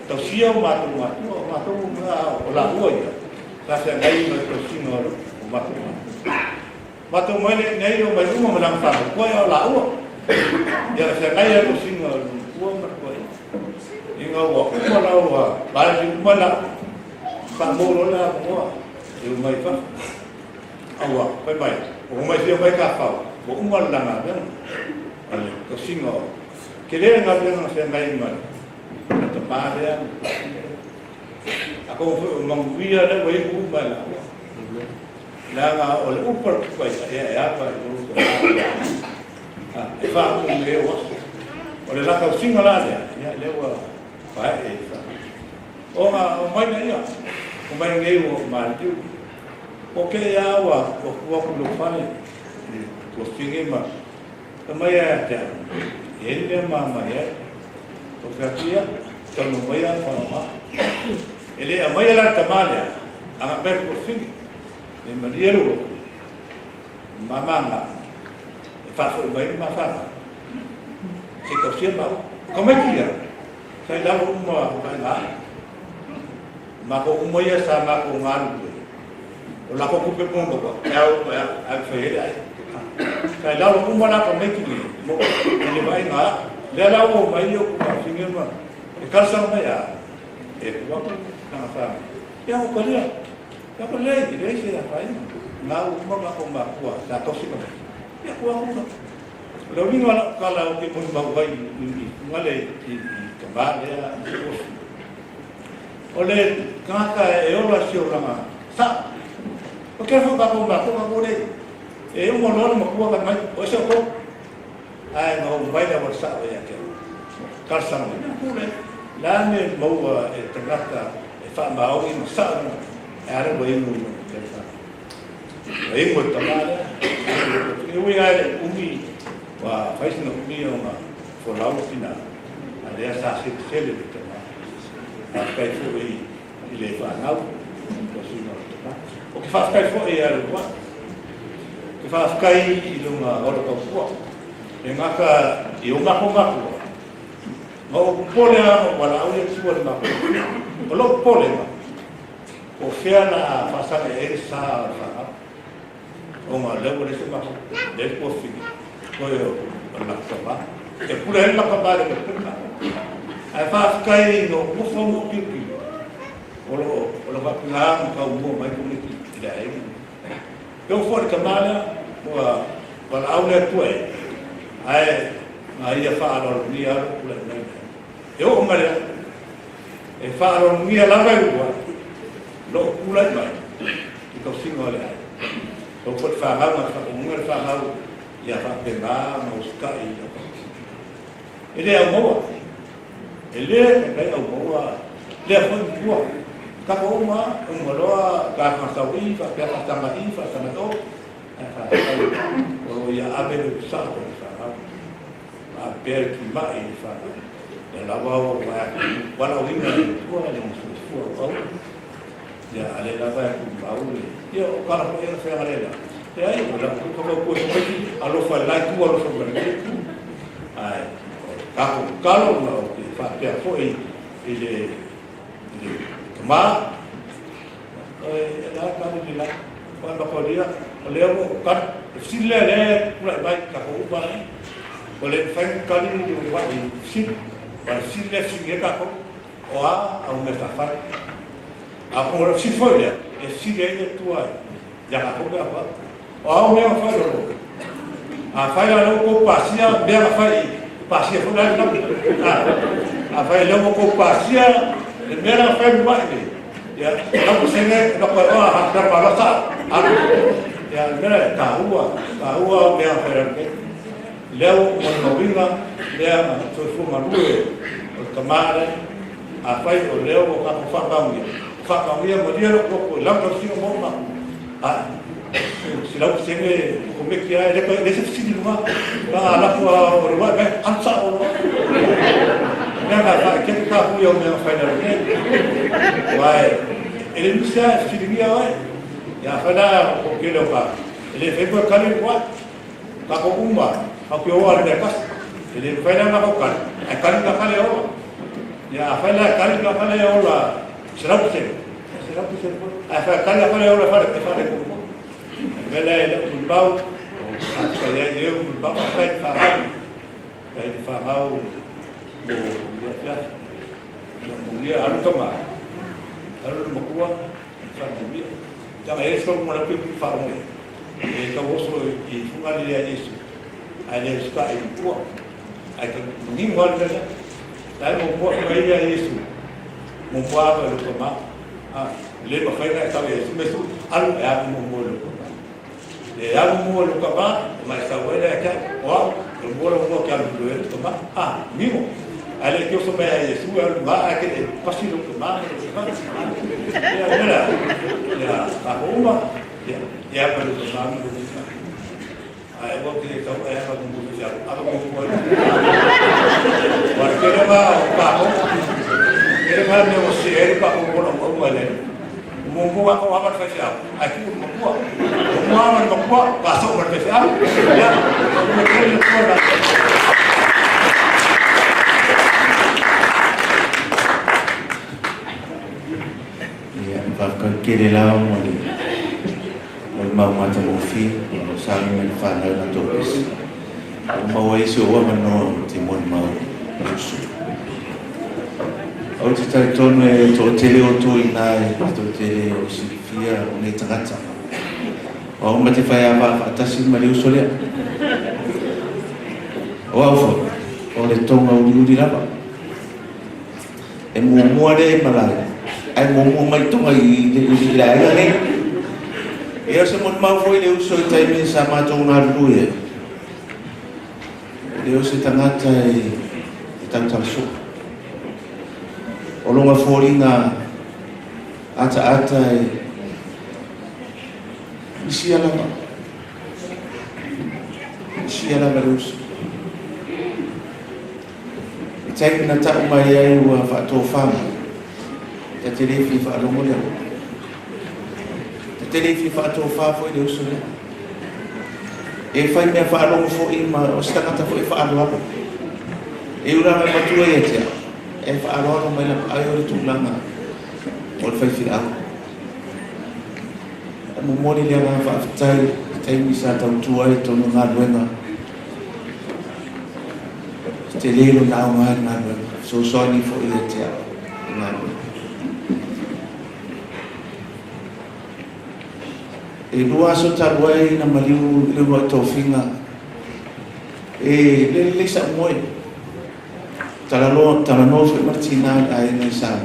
to sia o mato o la uia. Tá se aí no to sino o mato. Mato mele nei o vai uma malana fana. Foi a la ua. Ya se aí to sino o mato. Inga wa kuma wa bali mana pa moro la mo eu mai fa awa pai pai o mai se vai ka fa o uma la na ben ale to singo querer na ben se mai mal to pa de ako mangvia le vai ku mal la ga o le upper pai ya pa e fa o me o le la ka singo la ya le wa vai essa o mai nei o mai nei o maltiu o que ia o lo fale o cinema o mai é ele mama é o fatia que não vai a falar ele a mai lá tamalha a per por fim e mariero mama fa o mai ma fa se cosima como é que é saya dah rumah mana, mako umoya sama ko ngalu, ola ko kupe pombo ko, eu fez aí, saya dah rumah nak meki ni, ini baik na, dia dah o mai yo ko singin ma, kalsang maya, waktu nak sama, ya ko dia, ya ko lei, dia sih apa ini, ngau rumah ko makua, tak tahu sih mana, ya ko aku, lalu ni kalau kita mau bawa ini, malai vale ole kaka e ola si oranga sa o que foi para bomba como gore e um olor mo kuwa mai o se ko ai no vai da bolsa ya que kalsan kule la me mo e trata e fa ma o no sa no era bo no e mo tamale e o ia umi wa faz no mi uma folau final dia sa sit sele de tema a kai foi ele vai não o sino o que faz kai foi é o que faz kai e uma hora com o e maka e uma com o o polea wala o sua de maka o lo polema o fiana passa essa o uma levo de maka depois fica foi o na toma e por ele na cabara ai fa kai no mo fo mo pipi o lo va pila ka mo mai ko ni dai eu for kamala o aula tu ai fa lo ni a la nei eu mara e fa lo ni la vai lo kula mai ko singo le o pot fa ha ma fa mo fa ha ya fa pe ba mo skai ele é o ele é o ele é o boa cada uma loa ka masawi fa ka tamai fa sanato o ya abe sa ko fa a per ki mai fa de la va wala winga ko le mo fu o ya ale la va ku bauli yo para ko era fa ale e aí la ko ko alo fa la ku alo fa ai kako kalo na o fa pe foi ele Kama ela ka ni la ba ko dia le mo ka sile le pula ba ka ko ba le fa ka ni ni ba ni sile sile ka ko o a me fa a ko si foi e sile e tua ya ka ko ba o me fa lo a fa la ko pasia be a fa pasia fo la a fa le ko pasia le me la fa ba ni ya kalau sini nak berapa ada balasa ya mereka kahua dia ferke leo monowinga dia sofu madue kemarin apa itu leo kalau fakam dia dia ko lam sini mau silau sini komekia dia sini rumah ala ko rumah ansa nada kita tahu yang finalnya why ele bisa sini why ya fada ko kilo pa ele febo kali buat tako umba aku awal dekas ele fada na ko kan kali awal ya fada kali awal serap apa kali awal fada ko bela ele bau saya dia bau faham dia alu toma alu makua família então eles como uma people farm e que osso e funga dia isso aí está aí pô aí que ninguém vai ver daí o pô aí é isso não pode alu toma leva feira estava isso mas alu é alu molo e alu molo toma mas a hora é que ó eu moro que alu do toma mimo ale que eu souber isso eu vai aquele passinho que mais ya mira ya kahuma ya para o nome do aí vou que então é para o mundo já agora vou porque ele vai o carro ele vai negociar para o mundo o mundo vai com a marca fechada aqui o mundo passou para fechar ya kere lao mali mau mata mofi no sami men fana na topes mau ese o mano timon mau rusu au tita tone to tele o to ina to tele o sifia ne tangata o mate fa ba atasi mali usole o afo o le tonga o di lava e mo muore malai ai mo mai tunga i la ngani e se mo mau foi le uso tai me sa ma tona ruie le uso tangata i tanta so o longa foringa ata sia la uso tai na ta mai ai wa fa to fama تتلي في فعلهم له تتلي في فعلهم فافو إلى وصله فإن فعلهم فوق ما استقط فوق فعلهم يورا ما بتوعي يا فعلهم ما لم أيور تولنا والفي في الأرض الممولي اللي أنا فأفتاي تاي مسا توتوعي تونغا دوينا تتلي له نعم هذا سوسوني فوق يا e lua so taruai na maliu Leulua'iotofiga e le sa moe talano fe martina ai nei sa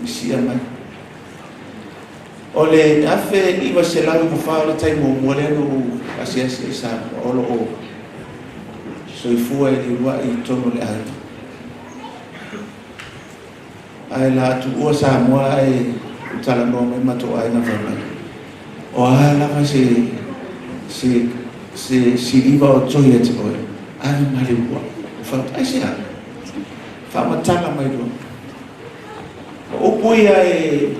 sia mai ole afe iwa se lau mo fa le tai mo moreno asia sa olo o so i fua e Leulua'iotofiga le ai la tu o sa mo ai talano me mato ai na vai o ala ma se riva o toia te koe ala mali ua fa ai se ala fa matala mai do o puia e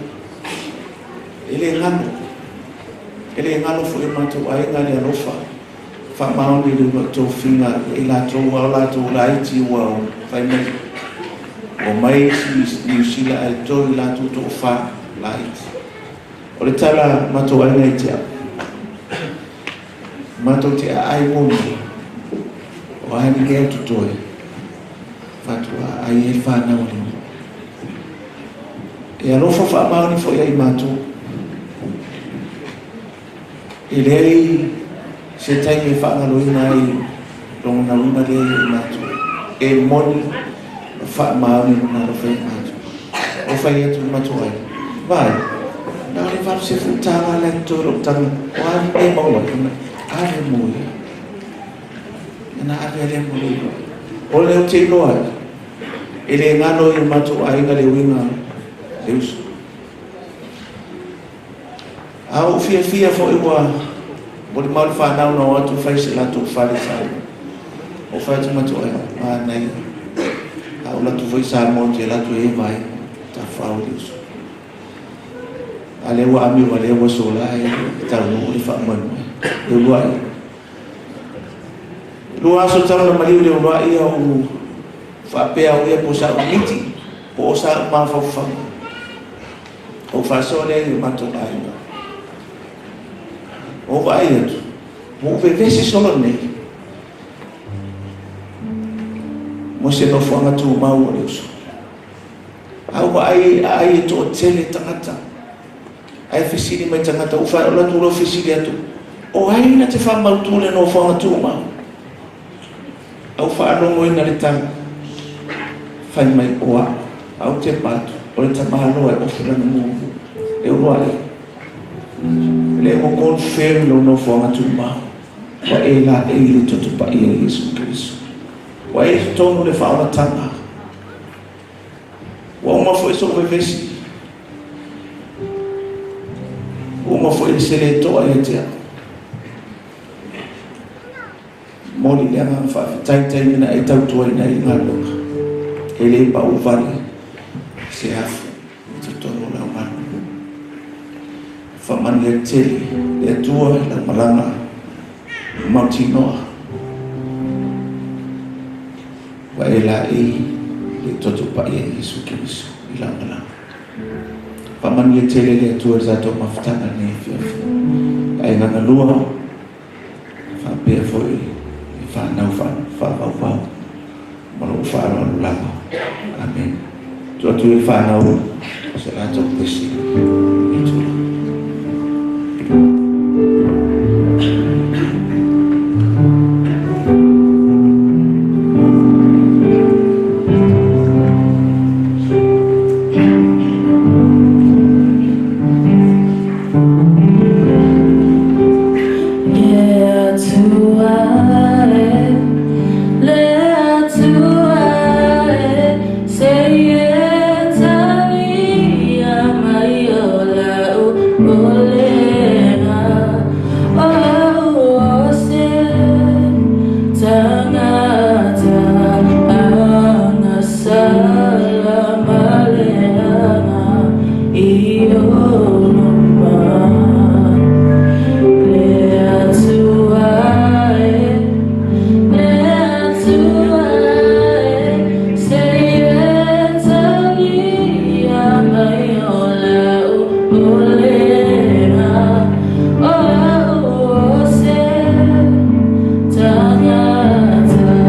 ele ngalo fu e mato ai ngale rofa fa maoni Leulua'iotofiga e la tro wa la to la iti wa fa mai o mai si sila ai toi la tu to fa light o le tala mato ai nei tia mato te ai moni o ai ni ke tu toi fatua ai e fa na o e alofa fa mauni fo ai mato e lei se tai me fa na loina ai long na luna le mato e moni fa mauni na lo fe mato o fa ia tu mato ai vai na le fa se futanga le toro tang o ai e mo ai mo na ave le mo o le te loa e le ngano i mato ai na le winga Deus au fia fo iwa mo le mal fa na no atu fa se la tu fa le sa o fa tu mato ai nai au la tu foi sa mo te la tu e vai ta fa o Deus ale wa ami wa le wa so la e ta no le fa mo e wa lo aso ta na mali le wa ia o fa pe au e po sa miti po sa ma fa fa o fa so le mato ai o vai mo ve vesi solo nei mo se no fanga tu ma o Deus au ai to tele tangata ai fisini mai tangata o fa la tu lo fisini atu o ai na te fa ma tu le no fanga tu ma au fa no mo ina le tang fa mai o au te patu o le tamalo e o fila mo e o ai le mo confirm lo no fanga tu ma wa e la e le to pa e Yesu Cristo wa e tonu le fa ona tanga wa uma foi so vivesi uma foi se le to e te moli le nga fa tai mina e tau to ina i ngalo ele pa o vale se af to tonu la mano fa man le tele le tua la malanga Martino wa ela e le toto pa e Yesu Cristo ilangala paman ye tele le tua za to maftana ne fia ai na lua fa pe foi fa na fa ma lo fa la amen tu fa na se la to pesi Tangata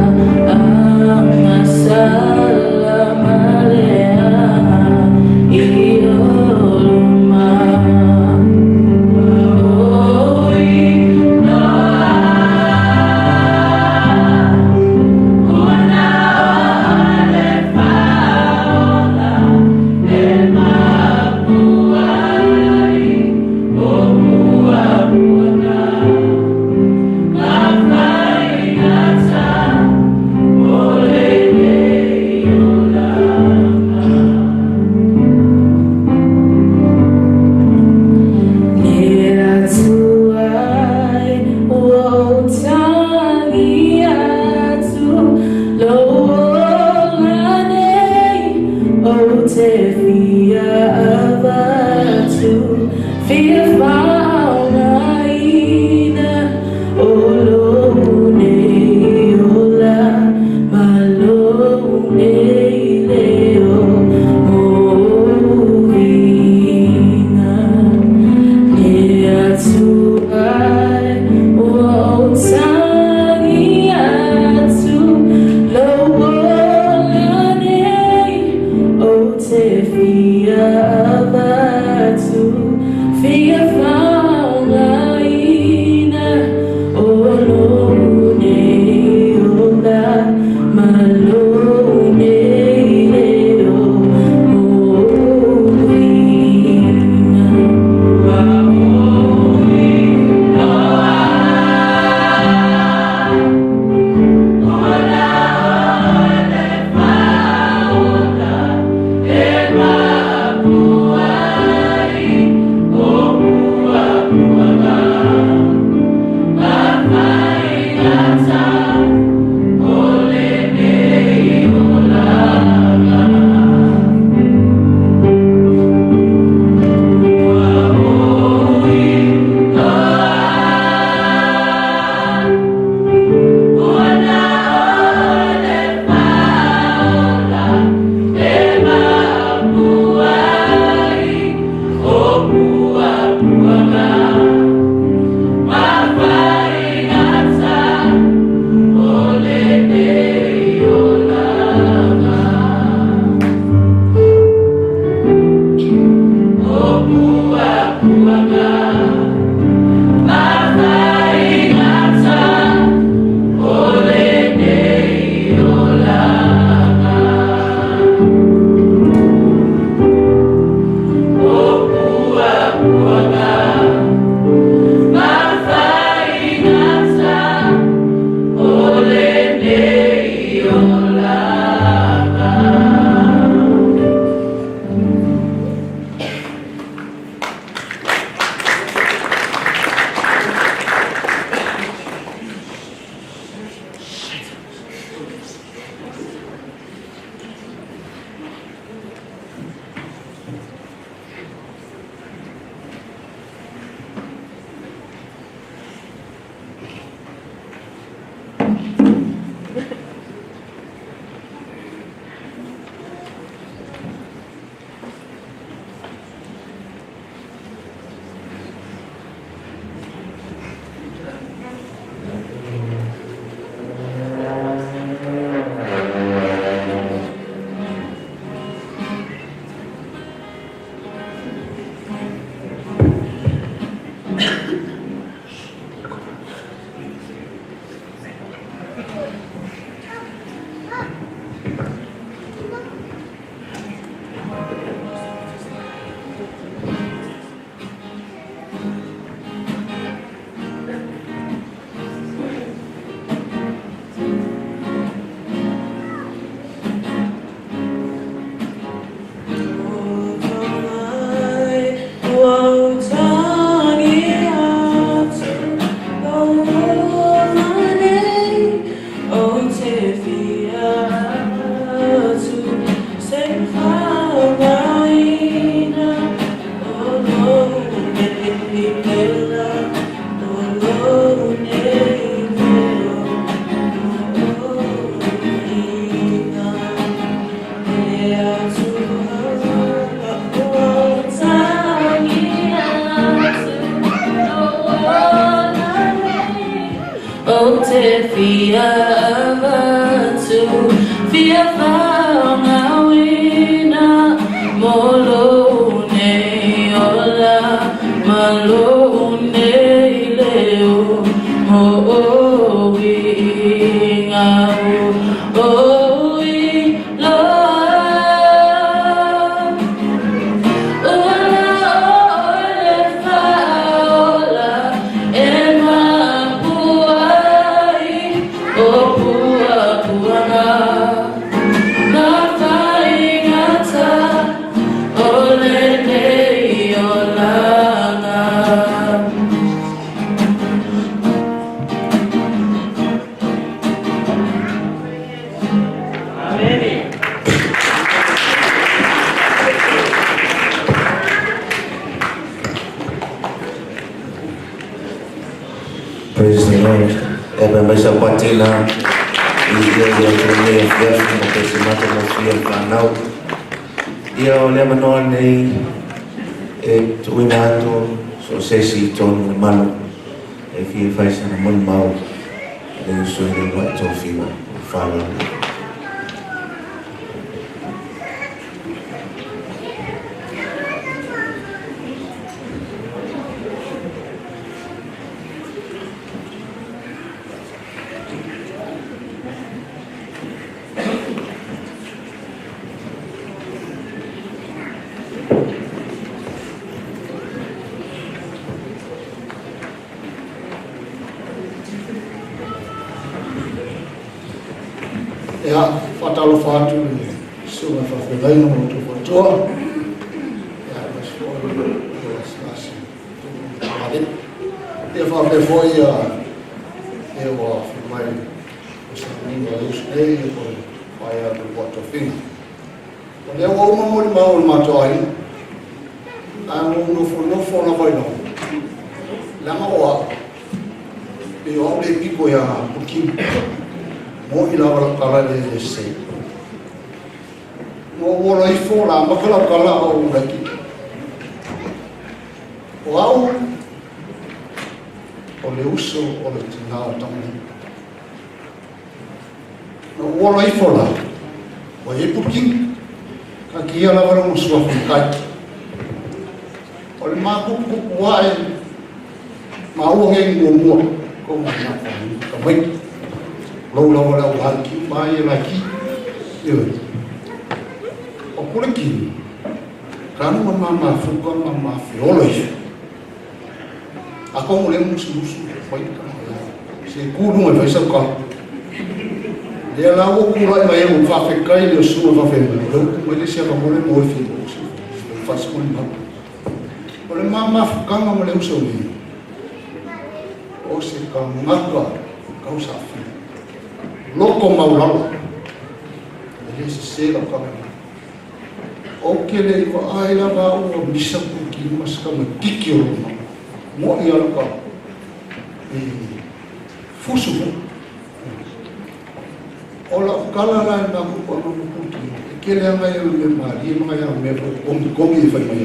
Fia whaunga wina Molo nei ola Malo nei leo Mo inga o i loa Ola ole whaola E mapuai O pua puanga Na whaingata Ole nei olanga Praise the Lord. Maisha patila ia tume fiafu mo pesimata mo fia fanau. Ia ole manoa nei tuinato so sesi ton malo e fia faisa na mon mau le uso Leulua'iotofiga Puletini. Ya, fatalo fatu ni suma fafelai no moto fotoa. Ya, mas foi assim. Eu falei foi eu filmei essa língua eu sei foi a do Leulua'iotofiga. Quando eu vou uma mal matoi, no fono vai não. Lá não eu olhei pico ya pouquinho mo ila wala kala le sei mo wala I fola ma kala o raki wow o le uso o le tina o tamu no wala I fola o e pukin ka kia la wala mo sua kai o le ma ku wai ma o nge mo ko ma na ka mai Lola waki mai laki yo o puleki kan mama fuka mama fiolo ako mo le musu foi se kudu mai faz ka de la o kula mai o fa fe kai le su fa fe lo mo le sia mo le mo fi faz ko ma o le mama fuka mo le uso ni o se ka ngaka causa fi loko maulala ele se sela kama o kele ko ai la ba o misa ki mas kama kikio mo ia ka fusu ola kala la na ko no ki kele nga yo me mari ma ya me ko mi fa mai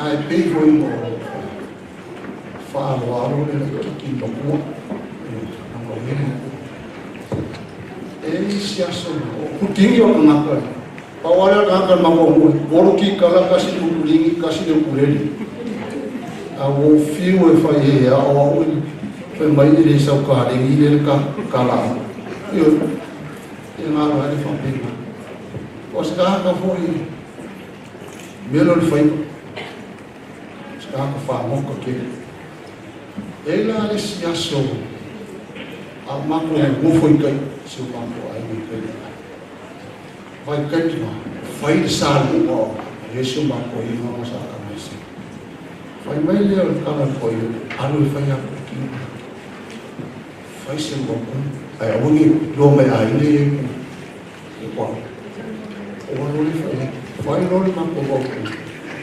ai pe ko mo fa wa ro le ki no ko si aso putingi o ngaka pawala ngaka mango boruki kala kasi kulingi kasi de kureli awo fiu e fai a o fe mai ile sa ka de ile ka kala yo e ngala de fa pena o ska ka foi melo le fai ska ka fa mo ko ke ela le si aso a mako mo foi kai se o mambo ai me kai vai kai no fai de sal o esse o mambo aí não sa ka mais vai mai le o kala foi anu fai a pouquinho fai se mo ko ai o ni lo mai ai le e ko o lo le fai lo le mambo ko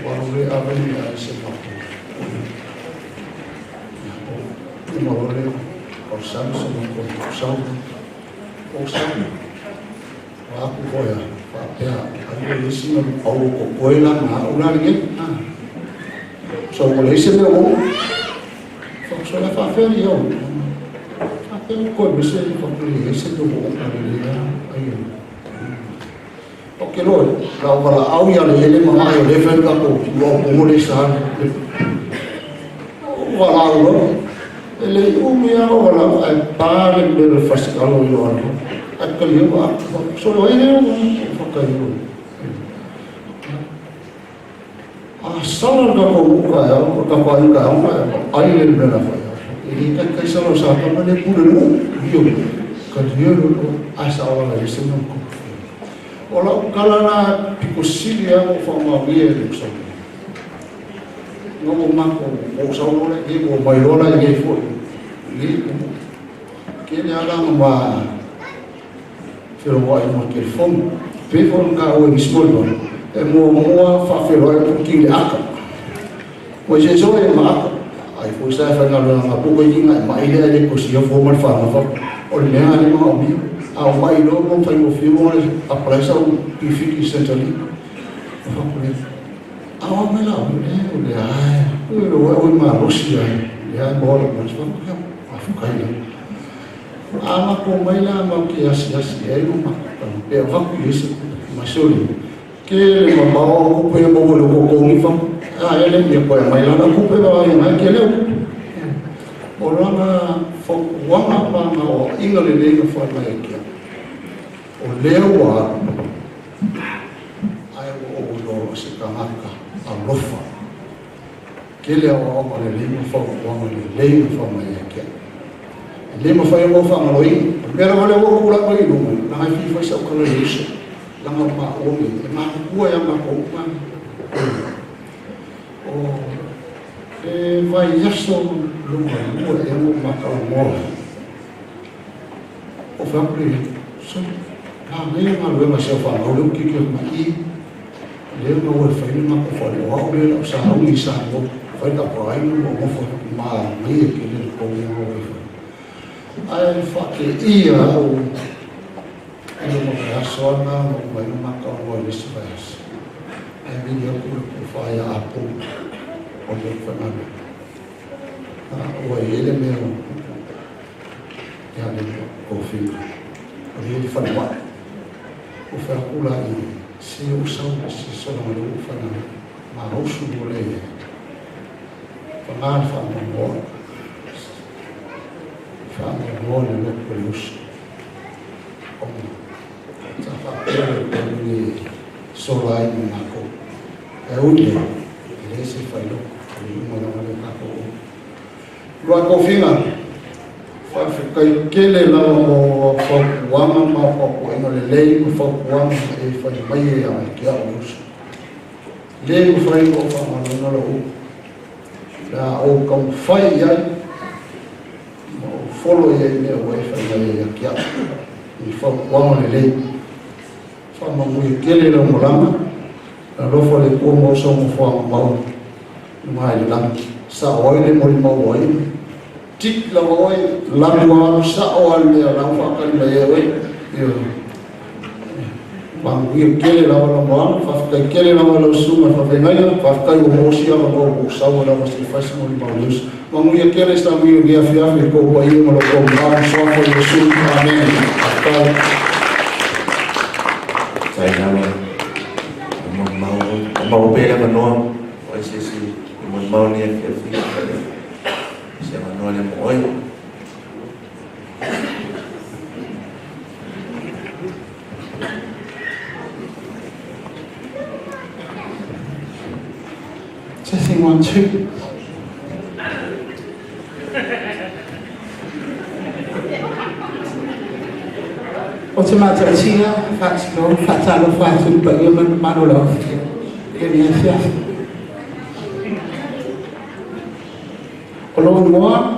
o lo le a vai a se mambo mo lo le o sanso mo ko sanso o sanso aku koya papea aku isi no au ko koela na una nge so mo le ise mo so la fa fe yo fa fe ko mi se ko le ise tu mo ka ni ai o ke lo la wala au ya le ma ai le fa ka ko mo le sa wala lo le umia wala ai pa le fasikalo yo ano akali wa so lo ine o fa ka yo sala ka ko ka ya ka pa ka ai le na fa ini kan kai sala sa ka ne pure no yo ka dio asa wala le se no ko ola kala na pikosilia mo fa ma vie le so no mo ma ko o sa no le mo mai rola ye fo ni ke ni ala ma fero wa mo ke fon pe fon ka o mismo e mo fa fero e ki aka o je so e ma ai fo sa fa na na po ko yin ma ile le ko si fo mal fa ma fa o le na le ma o bi a mai lo mo fa mo fi mo a presa o pi fi ki sentali fa ko le a o me la o le ai o ma rosia ya mo lo mo fa ko a fu kai le a ma ko mai la ma ki asi e ma pe va ku isi ma soli ke le mama o ko mo lo ko ni fa a ele me ko mai la ko pe ba ya ke le o rana fo wanga pa na o inga le le fa mai ke o lewa ai o lo se ka maka a lofa ke le o ma le le fa wanga le fa mai ke le ma fa yo fa ma loi pero vale o ku la ko i lu na fi fa sa ko le iso la ma o mi ma ku ya ma ko ma o vai yaso lunga e mo ma ka mo o fa pri so ha me ma lo ma se fa o lu ki ki ma i le ma o fa ni ma ko fa o le sa o ni sa o fa da ko ai mo mo fa ma me ki le ko mo ai fa ke ia o ai mo ka so na mo ma ka mo le se fa ai mi yo ko fa ya apo o le fa na o ele mesmo ya le o fim o ele fa na o fa kula i se o sa o se so na o fa na ma o su o le fa na fa mo fa mo le no ko le us o ta fa ko ni so lai na ko e o le se fa lo mo na le ka ko lo ko finga fa kai kele la mo fa wama ma fa ko no le le fa wama e fa mai ya ki a us le fa ko fa ma no lo la o kom fa ya mo follow ya ne o fa mai ya ki a ni fa wama le fa ma mo kele la mo lama la lo fa le ko mo so mo fa ma mai la sa oi le mo oi tik la oi la mo sa oi le la fa ka le oi yo bang wi kele la mo fa ka kele la mo su ma fa ngai fa ka mo si la mo sa mo la mo si fa mo lus bang wi kele sta mi wi afia ko ko i mo lo ko ma so fa yo su amen ka sai na mau pela mano o ese mo mau ni e fi se mano le moi testing 1 2 o te mata tia fatino fatalo fatu pa yo mano lo ke ni afia o lo moa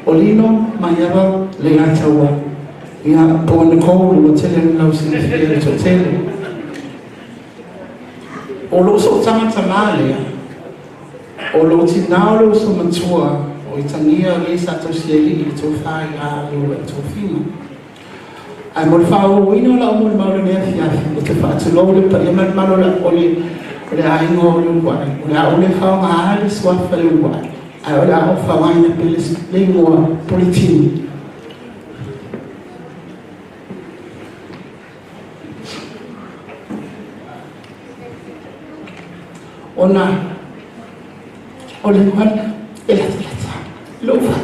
o lino maiava le atawa ia po ne ko lo tele no sin fia to tele o lo so tama male o lo ti naulo so matua o itania le sa to sieli to fa ya lo to fina ai mo fa o wino la mo ma lo ne fia o te fa to lo le pa ia ma lo la o le ai ngo lo wa o le fa ma ale swa fa le wa ai ora o fa wa ina peles Leulua'iotofiga Puletini ona o le mana e la lo fa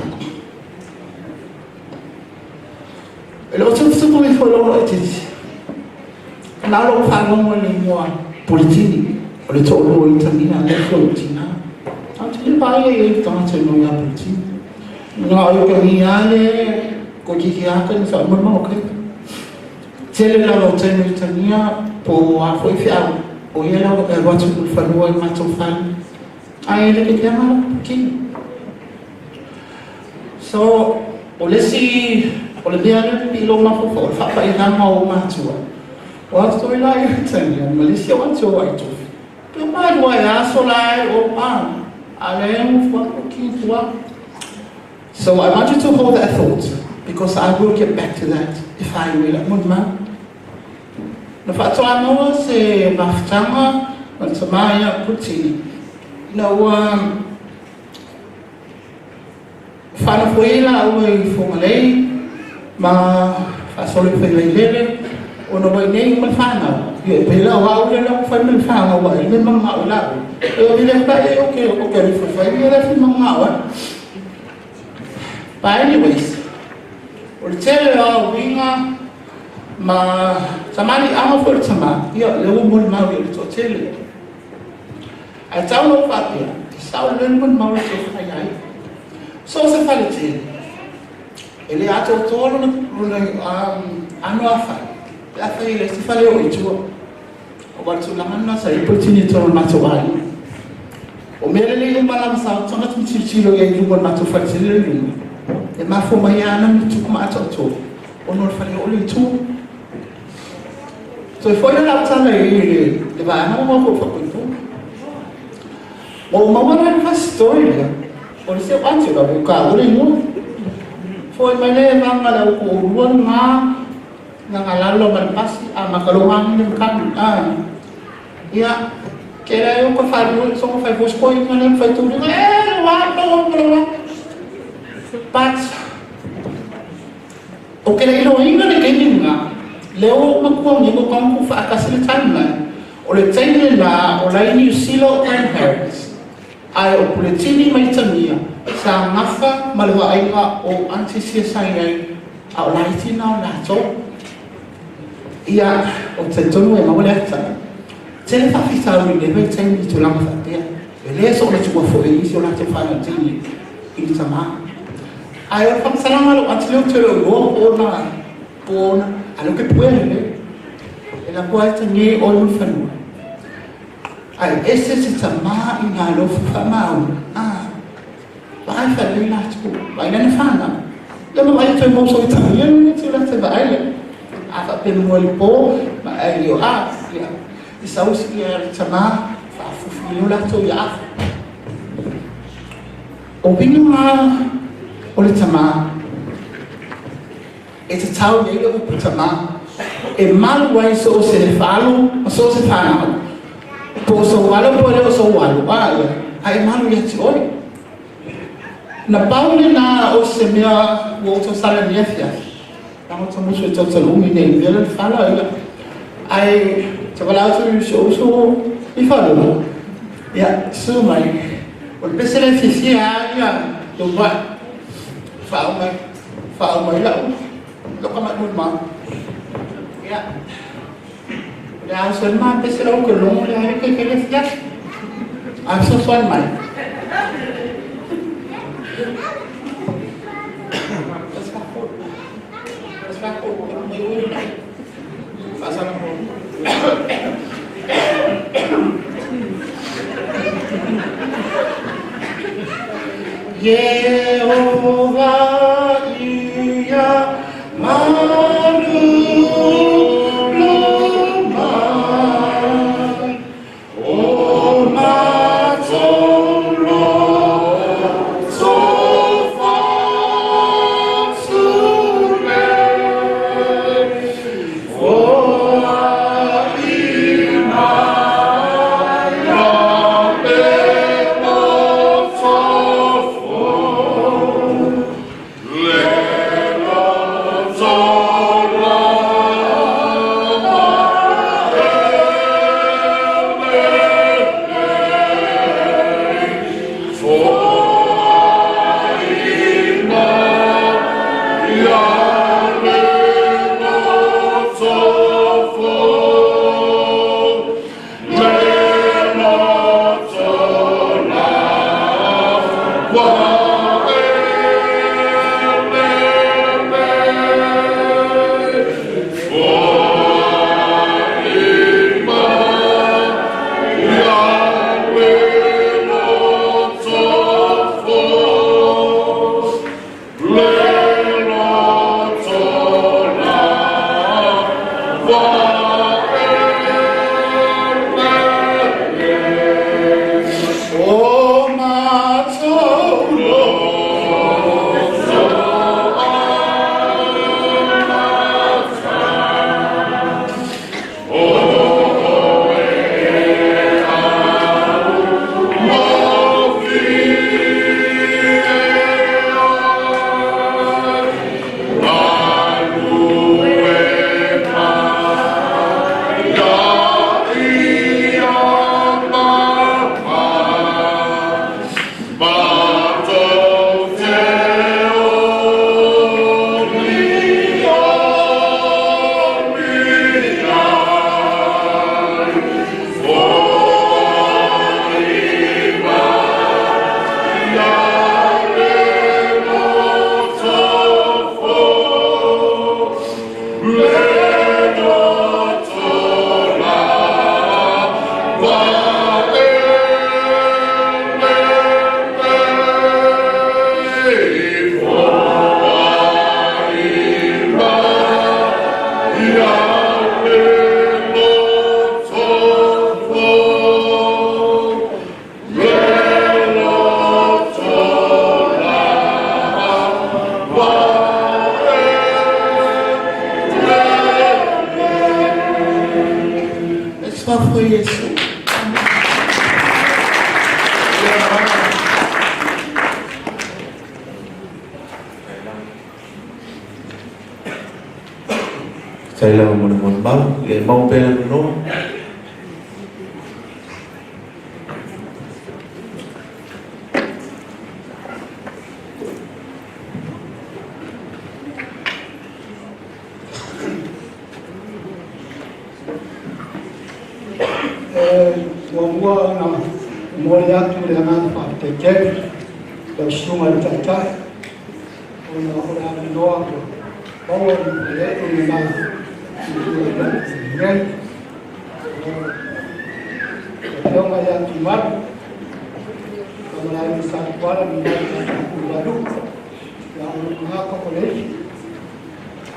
e lo tupu mi fo lo e titi na lo fa mo le mo Puletini o le tō i tamina le flotina a te le pai e tātou no ia Puletini ngā o ka hiale ko ki aka ni sa mo kai tele la lo tēnu i tamina po a foi fiao o ia la e watu ku whanua i matou whani a e le ke ama ki so o le si o le mea le pilo mafo o le whapa i rama o matua o atu i lai i tamina Malaysia watu o aitofi pe mai wa ya so lai o pa ale mo fo ki tua. So I want you to hold that thought because I will get back to that if I will. Mudma. Na fatua no se maftama o Tamaya Puletini. No fana fuela o i fomalei ma fa solo pe lele o no vai nei ma fana. Ye pela wa o le no fa me fana wa le mama o la. E le pa e o ke le fa ye le fi mama wa. But anyways, o le tele o winga ma tamani ama for tama ia le o mo ma o to tele. A tau no papia, sa o le mo ma o to fai ai. So se fa le tele. Ele ato tolo no ano afa. La fai le se fa le o itu. O ba tu la manna sa i Puletini to ma to ai. O mele le ma la sa tona tu chichilo ye lu ma to fa tele lu. E ma fo mai ana mi tu ma to to. O no fa le o le tu. So foi la tana e le va na mo ko fa ko tu. O ma wana fa storia. O se wa tu ba ka o le no. Foi mai le va ngala ko ruan ma na ngalalo man pasi a makalungan ng kan ya kaya yung kafaru so fa bos ko yung nan fa tu wa but o que le inga de keninga leo makuwa ni ko kan ku fa akasil timeline o le tsaile la o la ni silo and parents ai o Puletini mai tamia sa ngafa malwa ainga o antisia sai a o la itina o la to ia o te tonu e mawale ata tele whawhita ui le wei taini tu langa whapea e lea so le tua fo e isi o la te whana tini i ta maa ai o whamsalanga lo ati leo te leo o na alo ke puere le e la kua ita nge o lu whanua ai ese se ta maa i ngā lo whamau vai whale la tuku vai nane whana le ma vai te mouso i tani anu ni tu la te vaile aka pe mo le po ma ai o ya i sausi ia tama fa fu no la to ya o binga o le tama e te tau ye o tama e mal wai so se le falo so se fana po so walo po le so walo ai mal ye ti oi na paule na o se mea o to sala niefia Tamo estamos hechos al humilde y bien el falo ai trabalhado no show e falou ya sumai o pessoal fizia ya do vai fala mai lá lo como muito mal ya ya só mais pessoal que não é que ele faz a só mais Jehovah ia malu lumai o matolo so far sule Lord. Saya lang mon mau, le mau pela no. Wangua na molia tu le na pa te ke te suma ta ta ona ora no ko bawa le tu na ngai yo ma ya tu mar kamera ni sa para ni ku baru ya na ko le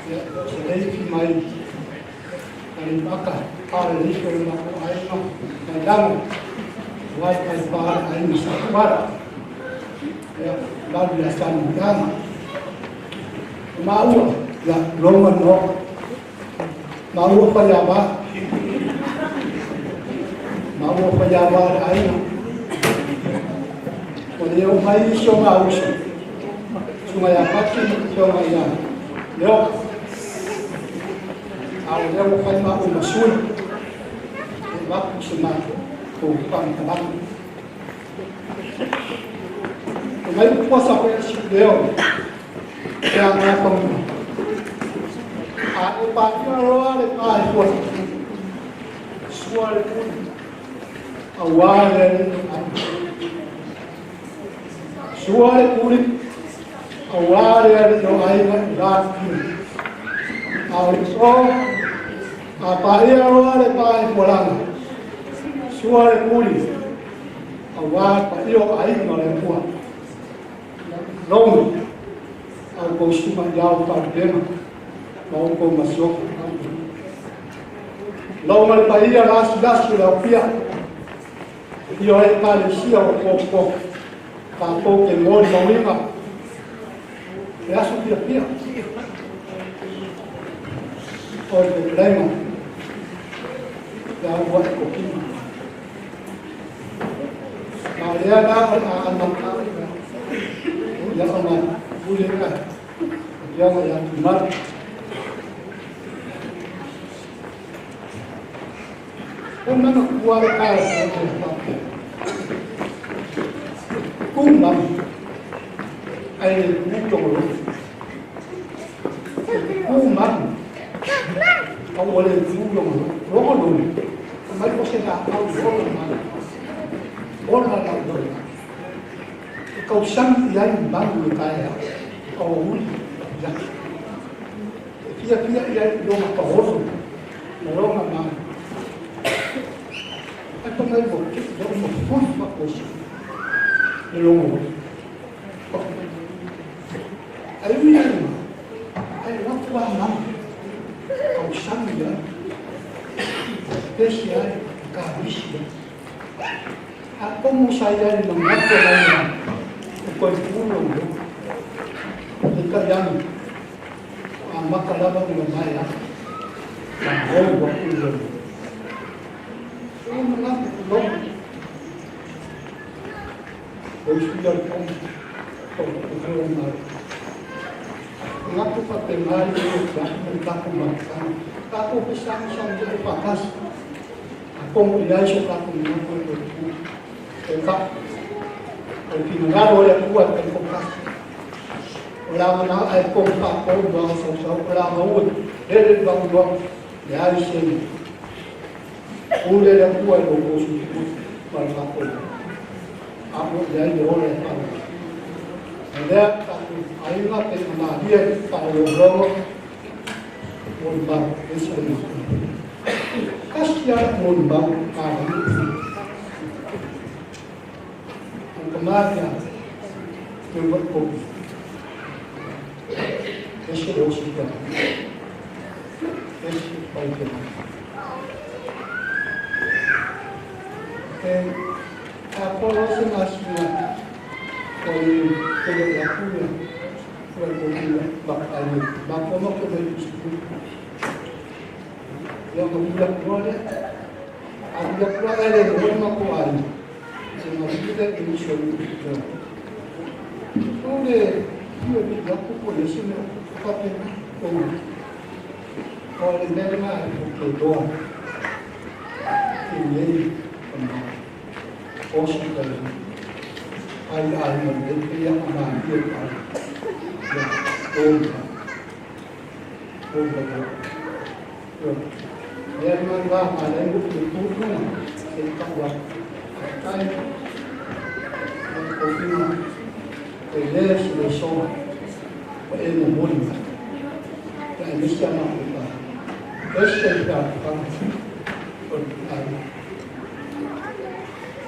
ya le fi mai ani maka para ni ko na ko ai no dalam white as bar ai ni sa para ya lalu ya san dama mau ya roman no mau pajaba ai no Kalau mai songa usu sungai apa sih songa ya yoเอาแล้วค่อยมาอุมาช่วยรับสมาถูกต้องตามไม่พอสักวันสิเดียวอย่างนั้นตรงอาอุปาที่เราเลยไปคนช่วยคนเอาไว้เลยช่วยคนเอาไว้เลยเราไอ้กันรักเอาโซ่apa ia awal pai pulang suara kuli awal pai yo air nolai puang long aku cuma jauh pada mau kau masuk long mal pai ia las sudah pia yo ai pai sia pok kapo ke mon mau lima ya sudah pia oleh lema yang buat kopi. Maria nak anak yang aman boleh kan? Yang cuma pun nak buat air kumam air muncul kumam kau boleh muncul roman mai ko se ta au ko ma ora la do ko sam ya bang lu ka ya o un ya pia ya do ma ko ho no ma ma a to mai bo ki do mo fo ma ko si lo mo ai mi ai wa kwa ma ko sam ya Spesial kabisnya. Aku mau saya mengaku lain, bukan pulau. Jika yang amat kalau dengan saya, mau buat pulau. Saya mengaku pulau. Spesial pulau mana? Mengaku pakai mari juga mengaku makan. Aku pisang-pisang jadi pakas. Aku mau suka aku mengaku itu. Tetap. Kalau pindah oleh kuat dan pakas. Orang nak aku tak tahu bahasa orang mau dari bangsa ya sini. Oleh yang kuat logo suku bangsa aku. Aku jadi oleh aku. Ada aku ayat yang dia tahu logo. Mon bang, es un Kastia mon bang, kemana membuat kopi. Eso lo suka. Eso baik. Apa rasa masnya kalau aku ya kalau kopi bakal mau ke yang kemudian keluarnya ada keluarga dari rumah kuat. Semua kita ini sudah oleh dia tidak boleh semua pakai kopi. Kalau memang itu doa ini hospital ada yang aman dia yang memang ada yang berkumpul kita buat kain kopi teles besok pada umum dan bisa kita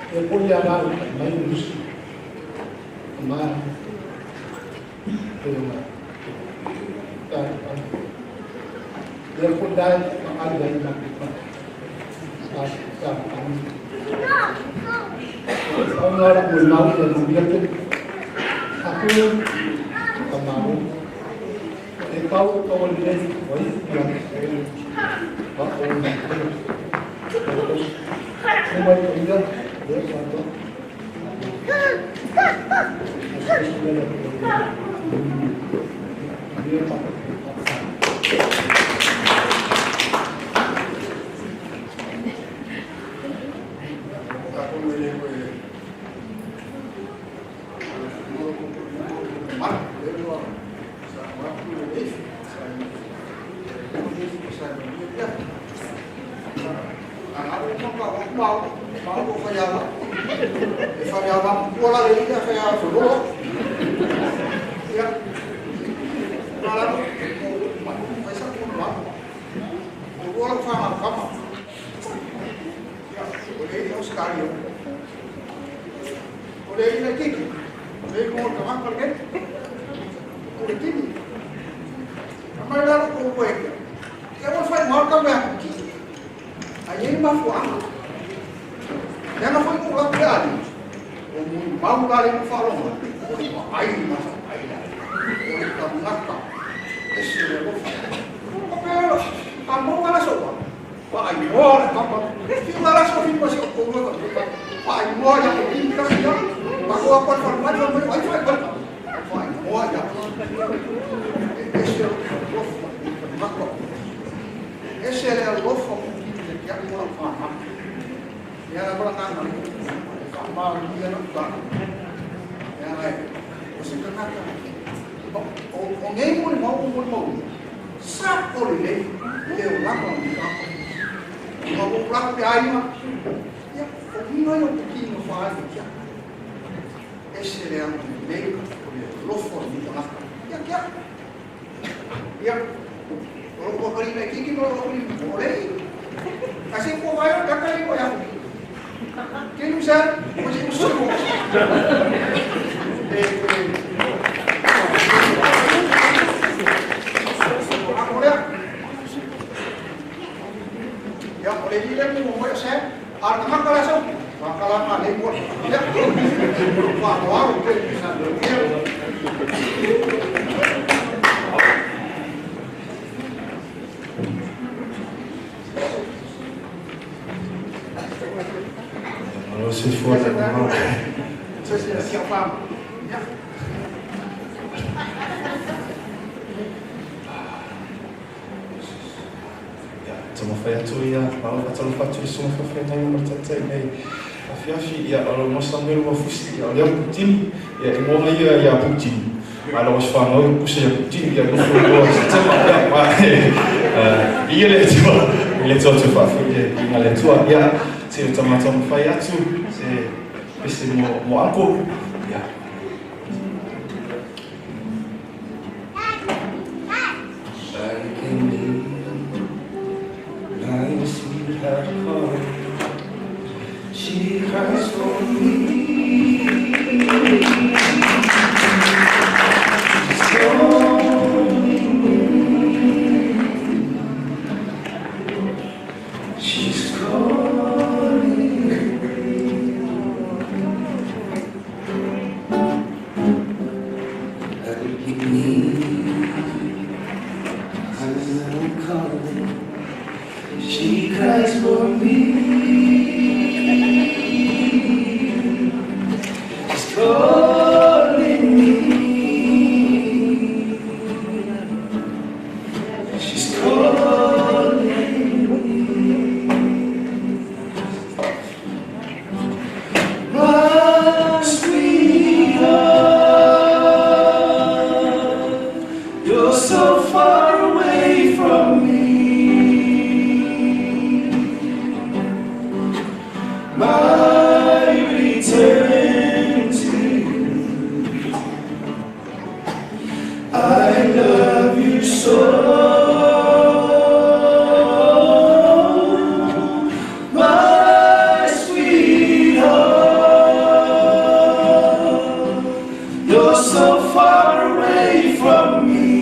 dia punya hal manusia kemana dia pun dah ada yang lakukan orang mau dan membiarkan aku mau tahu kawan dia yang semua itu dia satu Thanking She cries for me. She's calling me. She's calling me. My sweetheart, you're so far away from me. My return to you. I love you so. My sweetheart, you're so far away from me.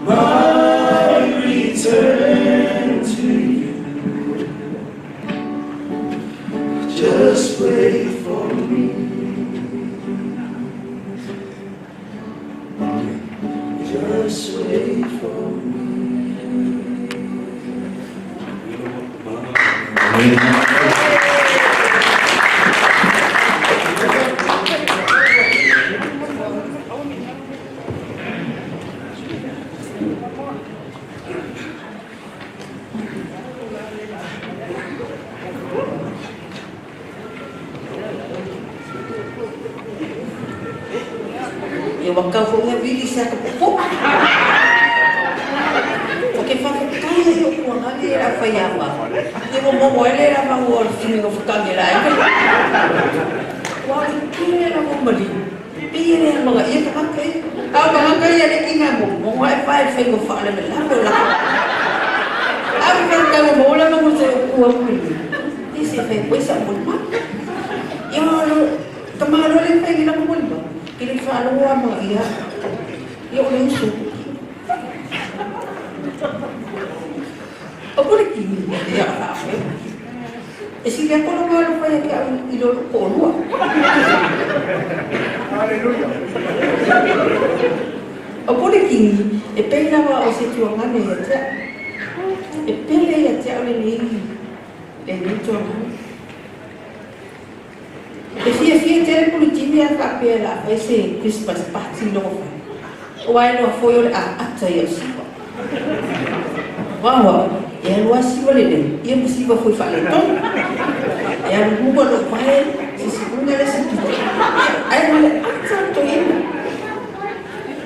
My return to you. Just wait for me. Just wait for me. E waka fo nga vili sa kapupo. Porque fa kaya yo ko nga ni ra fa yama. Ni mo mo ele ra ma wo fini ngo fuka ni lai. Wa ki ra mo mali. Pire mga iya ka kay. Mga kaya ni kinga mo. Mo wa fa fa ngo fa la la la. Abi ka mo la mo se ko ko. Ni se fa ko sa mo ma. Yo kamalo rin fa ngina mo ba. Kinifalo mo ang mga iya. Yung ulit yung suko. Ako na kini. Iya ka namin. Eh sige ako na nga lang kaya kaya ilolo ko ano. Hallelujah. Ako na kini. E pena wa o situangan ya tia. E pele ya tia ole ni. E nito na. Kasi Scriptural Puletini ang kapela kasi Christmas party no fa. Why no for your ataya sipa. Wow, yan wasi wala din. Yan sipa foi fale to. Yan buba no pai si segunda la sipa. Ay wala atsa to yan.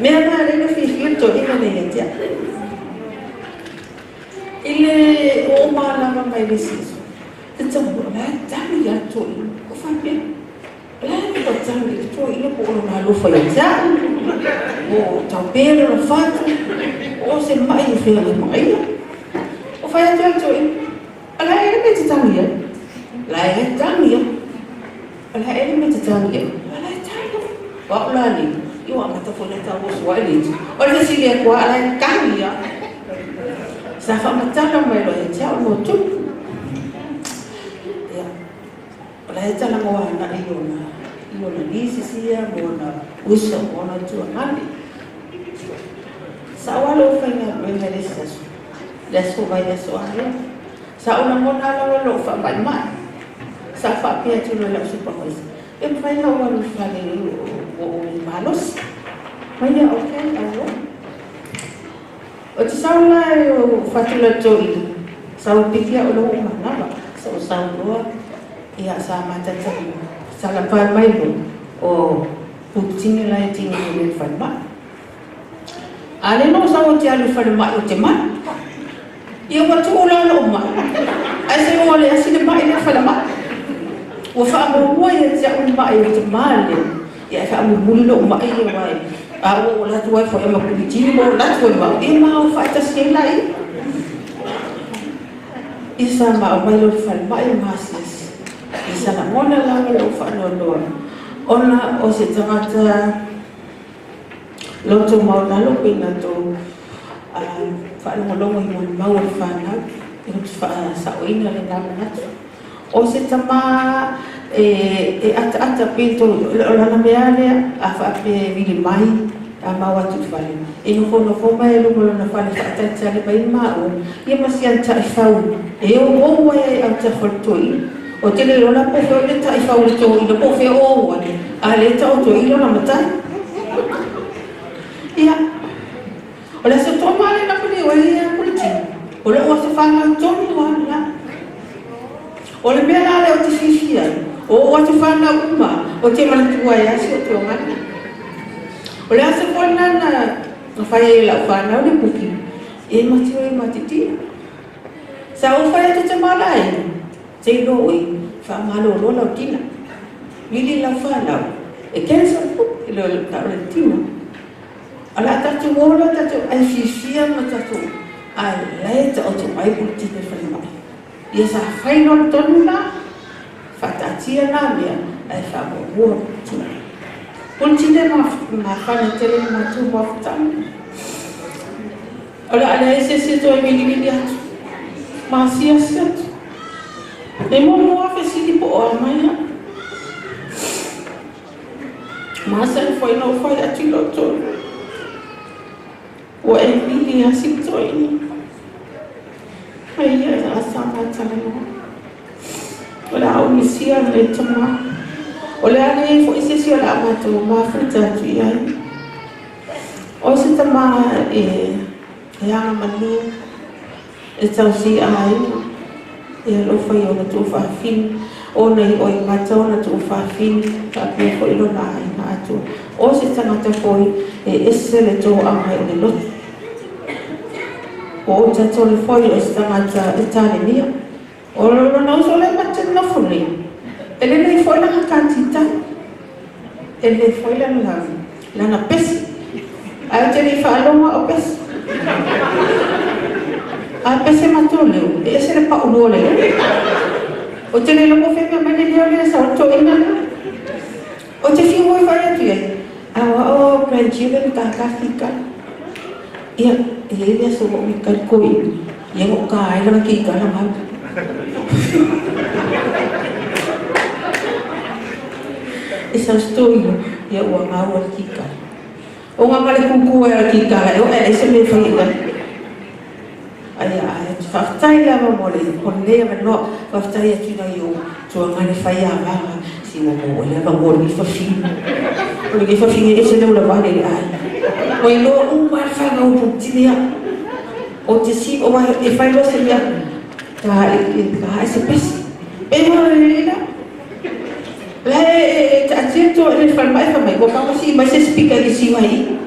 Meron na rin fish to ina na yan. Ile o mala may besis. Ito mo na dami yan to. Ko fa Lalu macam itu ini pun malu fayza, oh tampil rafat, oh semai film mai, oh fayza tu ini, alah ini macam tanya, lain tanya, alah ini macam tanya, alah tanya, apa ni, iwa mata pun tahu soal ini, orang sini aku alah tanya, siapa macam ramai orang jauh macam, ya, alah jangan orang nak iona. Mona disisia, mona usa, mona tua mandi. Sa walo fa nga mengeresas. Leso vai leso ale. Sa una mona la lo fa mai. Sa fa pia tu la su pa kois. E fa nga walo fa le o malos. Maya okay, awo. O ti sa la fa tu la to i. Sa pitia o lo mana ba. Sa lo ia sa mata tsa. Salah faham itu, oh, buktinya lain tinggal di farma. Ada no sama tiada farma itu teman. Ia waktu ulang umma. Asal orang yang sini main farma. Wafaham orang yang tiada umma itu teman. Ya faham bulu umma itu main. Aku lah tuai faham aku begini, aku lah tuai bang. Dia mau fakta sekali lain. Isa mau main farma itu masih. Isa na mona lang lo fa no no. Ona o se tangata loto mau na lo pina to fa no lo mo mau fa na fa sa oina le na na. O se tama ata pinto la na meale a fa pe vili mai mau atu whale. E no mai lungo na whale whakatale mai mao. Ia masian tai whau. E o wai au ta whaltoi. O tele lona po feo le tai whau le tō ina po feo o wane. A le ta o tō ilo na matai. Ia. O le se tō male na kone o ia Puletini. O le o se whanga tōni wana. O le mea la le o te fifia. O te whanga uma. O te manatua e asi o te o ngana. O le asa kua nana na whai e lau whana o le puki. E mati o e mati tia. Sa o whai atu te mala e. Te ilo oi whamalo lo lau tina. Mili lau whanau. E kensa puki ilo lau le tina. Ala tatu wola tatu ai fifia ma tatu. Ai lei ta o te mai Puletini whanau. Ia sa whaino tonu la. Whatatia na mea ai whamau tina. Puletini ma whana tele ma tu ma whatani. Ola ala e se to e mili atu. Ma sia atu. E momo afe sili po o mai ha. Ma sa foi no foi ati lo tonu. O e mili asi toini. Ai ia asa ma tano. Ola au misia le tama. Ola ale foi se si ola ma to ma fruta tu ai. O se tama e anga manu. E tau si ai. E lo foi o na tu fa fin. O nei o i mata o na tu fa fin. Ka pe foi lo na ai na tu. O se tangata foi e ese le to anga o le lotu. O tato le foi o se tangata e tale mia. O lo na uso le mata na funi. Ele nei foi na hakatita. Ele foi la na pesi. Ai te ni fa alonga o pesi. A pese matoleu. E se le pa ulo le. O te le longo fe me ne leo le sa o to ina. O te fi moi fa atu e. O grandchildren ka fika. Ia, ia so mi ka koi. Ia o ka ai la ki ka la ma. Esa story ia o nga o ki ka. O nga male kuku e ki ka. O e se me fa ina. Ai whaftai la mamole, honea mano, whaftai atu na iu, tua ngane whai a maha, si momo o lea mamole i whawhinga. O le whawhinga e se leu la vane le ai. O i loa umar whanga o Puletini a. O te si, o mai e whai loa se mea, ka se pesi. E hoa le la. La e atia toa le whalmai whamai, o kama si mai se speaker i si mai.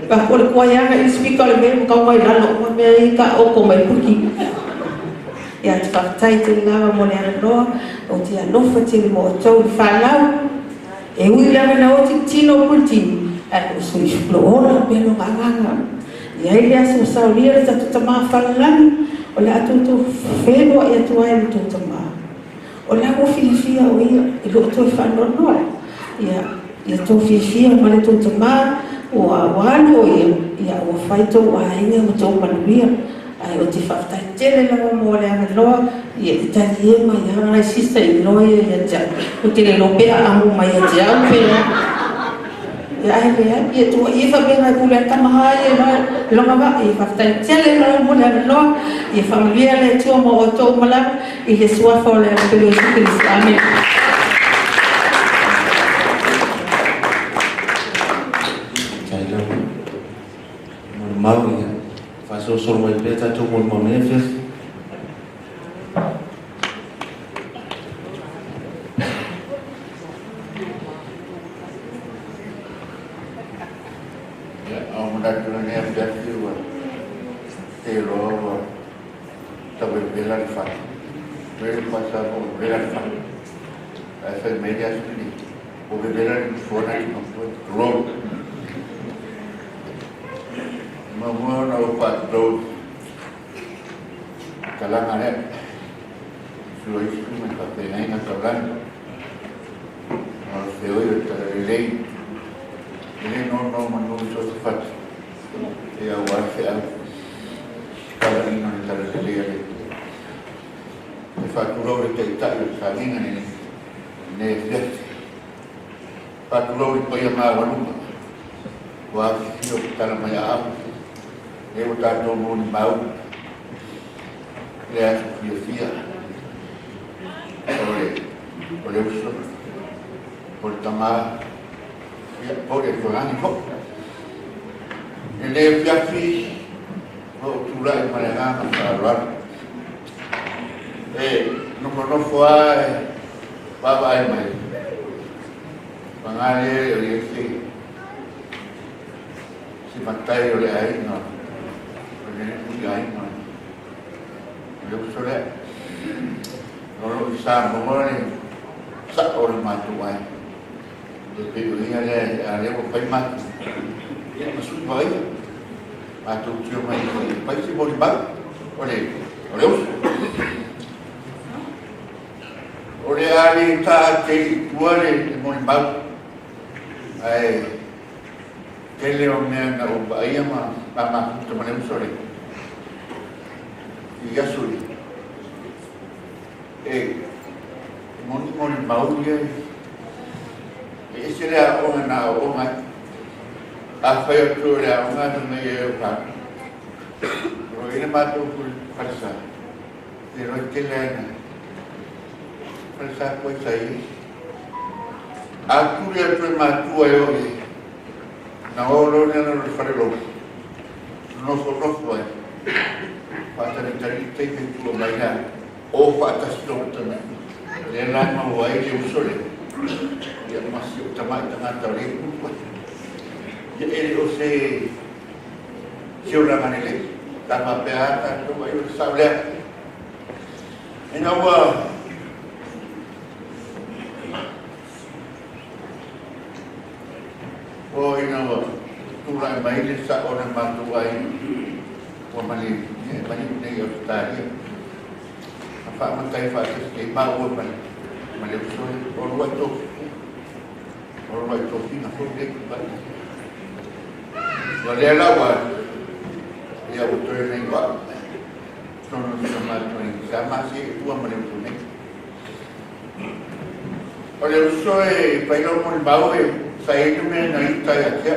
Ka kore kua yanga i speaker le mea mkau mai lalo o mea i ka oko mai puki. Ia te whaktai te lawa mo le anoa o te anofa te mo o tau i whanau. E ui lawa na o te tino Puletini. A o sui shuklo ona pelo nganganga. Ia i lea sa sao lia le tatu tamaa whalalani. O le atu tu whenua i atu ai le tu tamaa. O le ako whiwhia o ia i lo to i whanonoa. Ia to whiwhia ma le tu tamaa. O a wano ia o whaito o a inga mo tō manuia. Ai o te whaftai tele lawa mo le anga loa. Ia i tani e mai hana i sista i loa ia tia. O te le lopea amu mai a te au pera. Ia ai mea, ia tua i whapenga i pule a tamaha i e longa wa. Ia whaftai tele lawa mo le anga loa. Ia whamalia le tua mo o tō malawa. I le suafa o le anga pelo i Scriptural. Amen. Mau ia faso solo mai peta to mo memphis ya au muda tu ne am da tu te lo ta bela di fa bela pasa o bela fa essa media studi o bela di fora di no Mamua na upat do kalangan eh suai itu macam tenai nak kalan seoi terlei ini no manu sosfat ya warfia kalan ini terlei ada fakuro itu tak saling ini ne fakuro itu yang mahu Wa fio tala mai a. E o tato mo ni mau. Le a fia. Ole uso. Por tama. Ya por el programa fo. Le fiafi. O tulai mananga para no conozco a Baba Emma. Pangale o yesi. Si matai o le ai no. Le ai no. Le usole. No lo sa mongone sa o le matuai. Le pedoria le ale o pai mat. Ya masu bai. Matu tio mai pai si boli ba. Ole us. Ole ali ta te tuale mo ba. Ai tele o me na o ba ia ma te mane usole. Ia suri. Moni maulia. Ese era ona a fai tu era una me eu pa. Pero ele matou por falsa. Pero aquele falsa coisa aí. A tu ia tu matou eu. Na hora não farelo. Não foi. Pata de tarite que tu vai ou pata stop também. Ele não vai de usole. Dia masih utama tengah tarik. Ele você se o lamanele tama peata tu vai saber. Então não tu lá mais sa orang mantu ai mali ni eu tadi apa mantai fazes que mau mali Leulua'iotofiga Puletini Wale lawa ia utoi nei wa tono sama toni sama si tua male tuni ole usoi pailo mon baue sai tu me na ita ya kia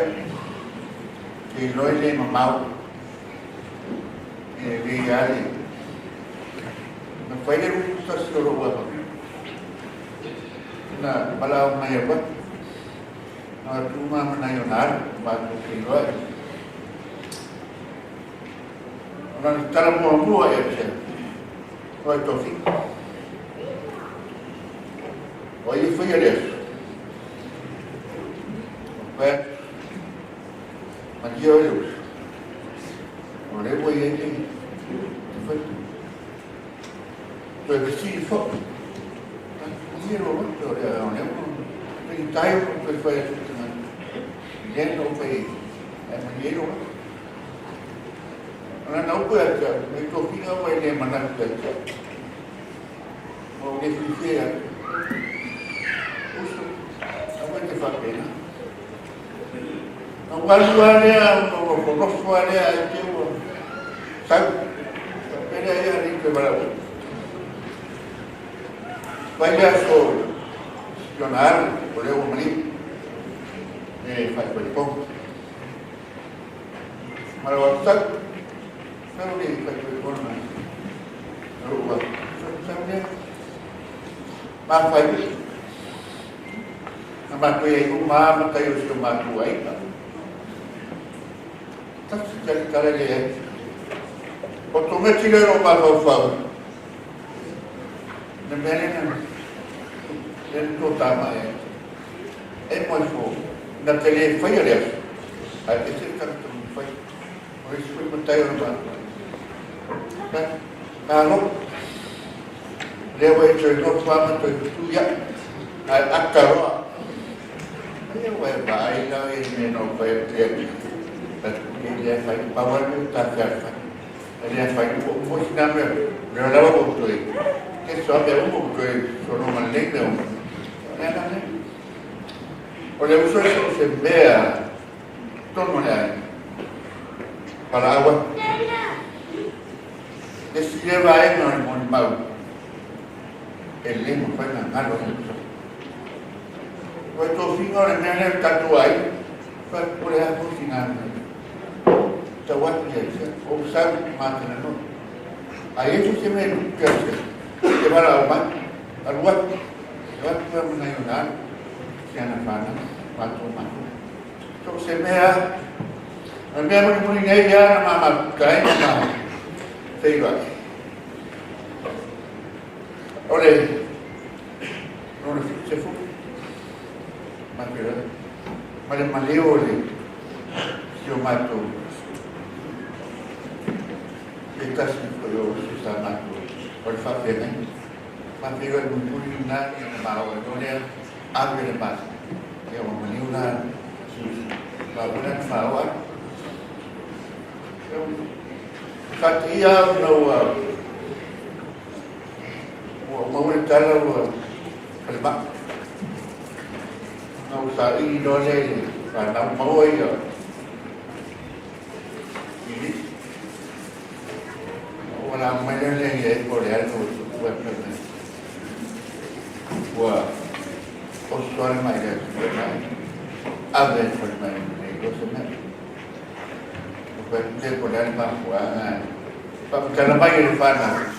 ki loile mamau e vi ali na paile ruta solo wa na bala mai wa na tu mama na yonar ba tu ki loe Orang cara mua ya saya. Oi tofi. Oi foi ele. Vai. Mas eu. Olha vou ele. Foi. Foi assim foi. Dinheiro olha tem taio foi dinheiro foi é dinheiro não pode ser, me toquinha vai nem manar pode ou que fizer, isso não vai te fazer, não vai luar não fora que eu sabe, pera aí ali que vai já só jogar, olha o mani, faz pão, mas o sabe Kalau dia pakai korban, lupa. Sebenarnya, apa itu? Nama tu yang rumah, mata yang rumah tu aja. Tak sejak kali dia, otomatis dia rumah kau. Namanya dan utama ya. Emosi, nak telefon dia. Ada cerita telefon. Oleh sebab mentai rumah. Kalau dia boleh cerita selama tu ya, akar. Dia boleh baik lah ini nak baik dia. Tapi dia fai power tu tak ada. Dia fai pos nama. Dia lawa betul. Kesal dia betul. Sono maleng dia. Nah. Oleh usaha sebea, tuan mana? Para awak. Dia baik non mau. Ele não faz nada. Vai to fingo na minha tatuai. Boleh aku sinar. Tawat dia, observ mata no. Ayat tu semen kerja. Kemana awak? Awak menayunan siapa mana matu. So semea, memang punya ya nama kain nama. Sehingga, oleh non sefu, macam mana maleo oleh siapa matu. Kita sendiri susah matu. Kalau fakirnya, fakirnya punya yang bawa dunia ambil lepas. Yang meniunan, bawa bawa. Katia no mau kalau kelak mau sari dole karena mau ya ini orang mana yang boleh tu buat apa wah orang mana ada orang mana itu sebenarnya dia boleh bahawa kalau bagi fana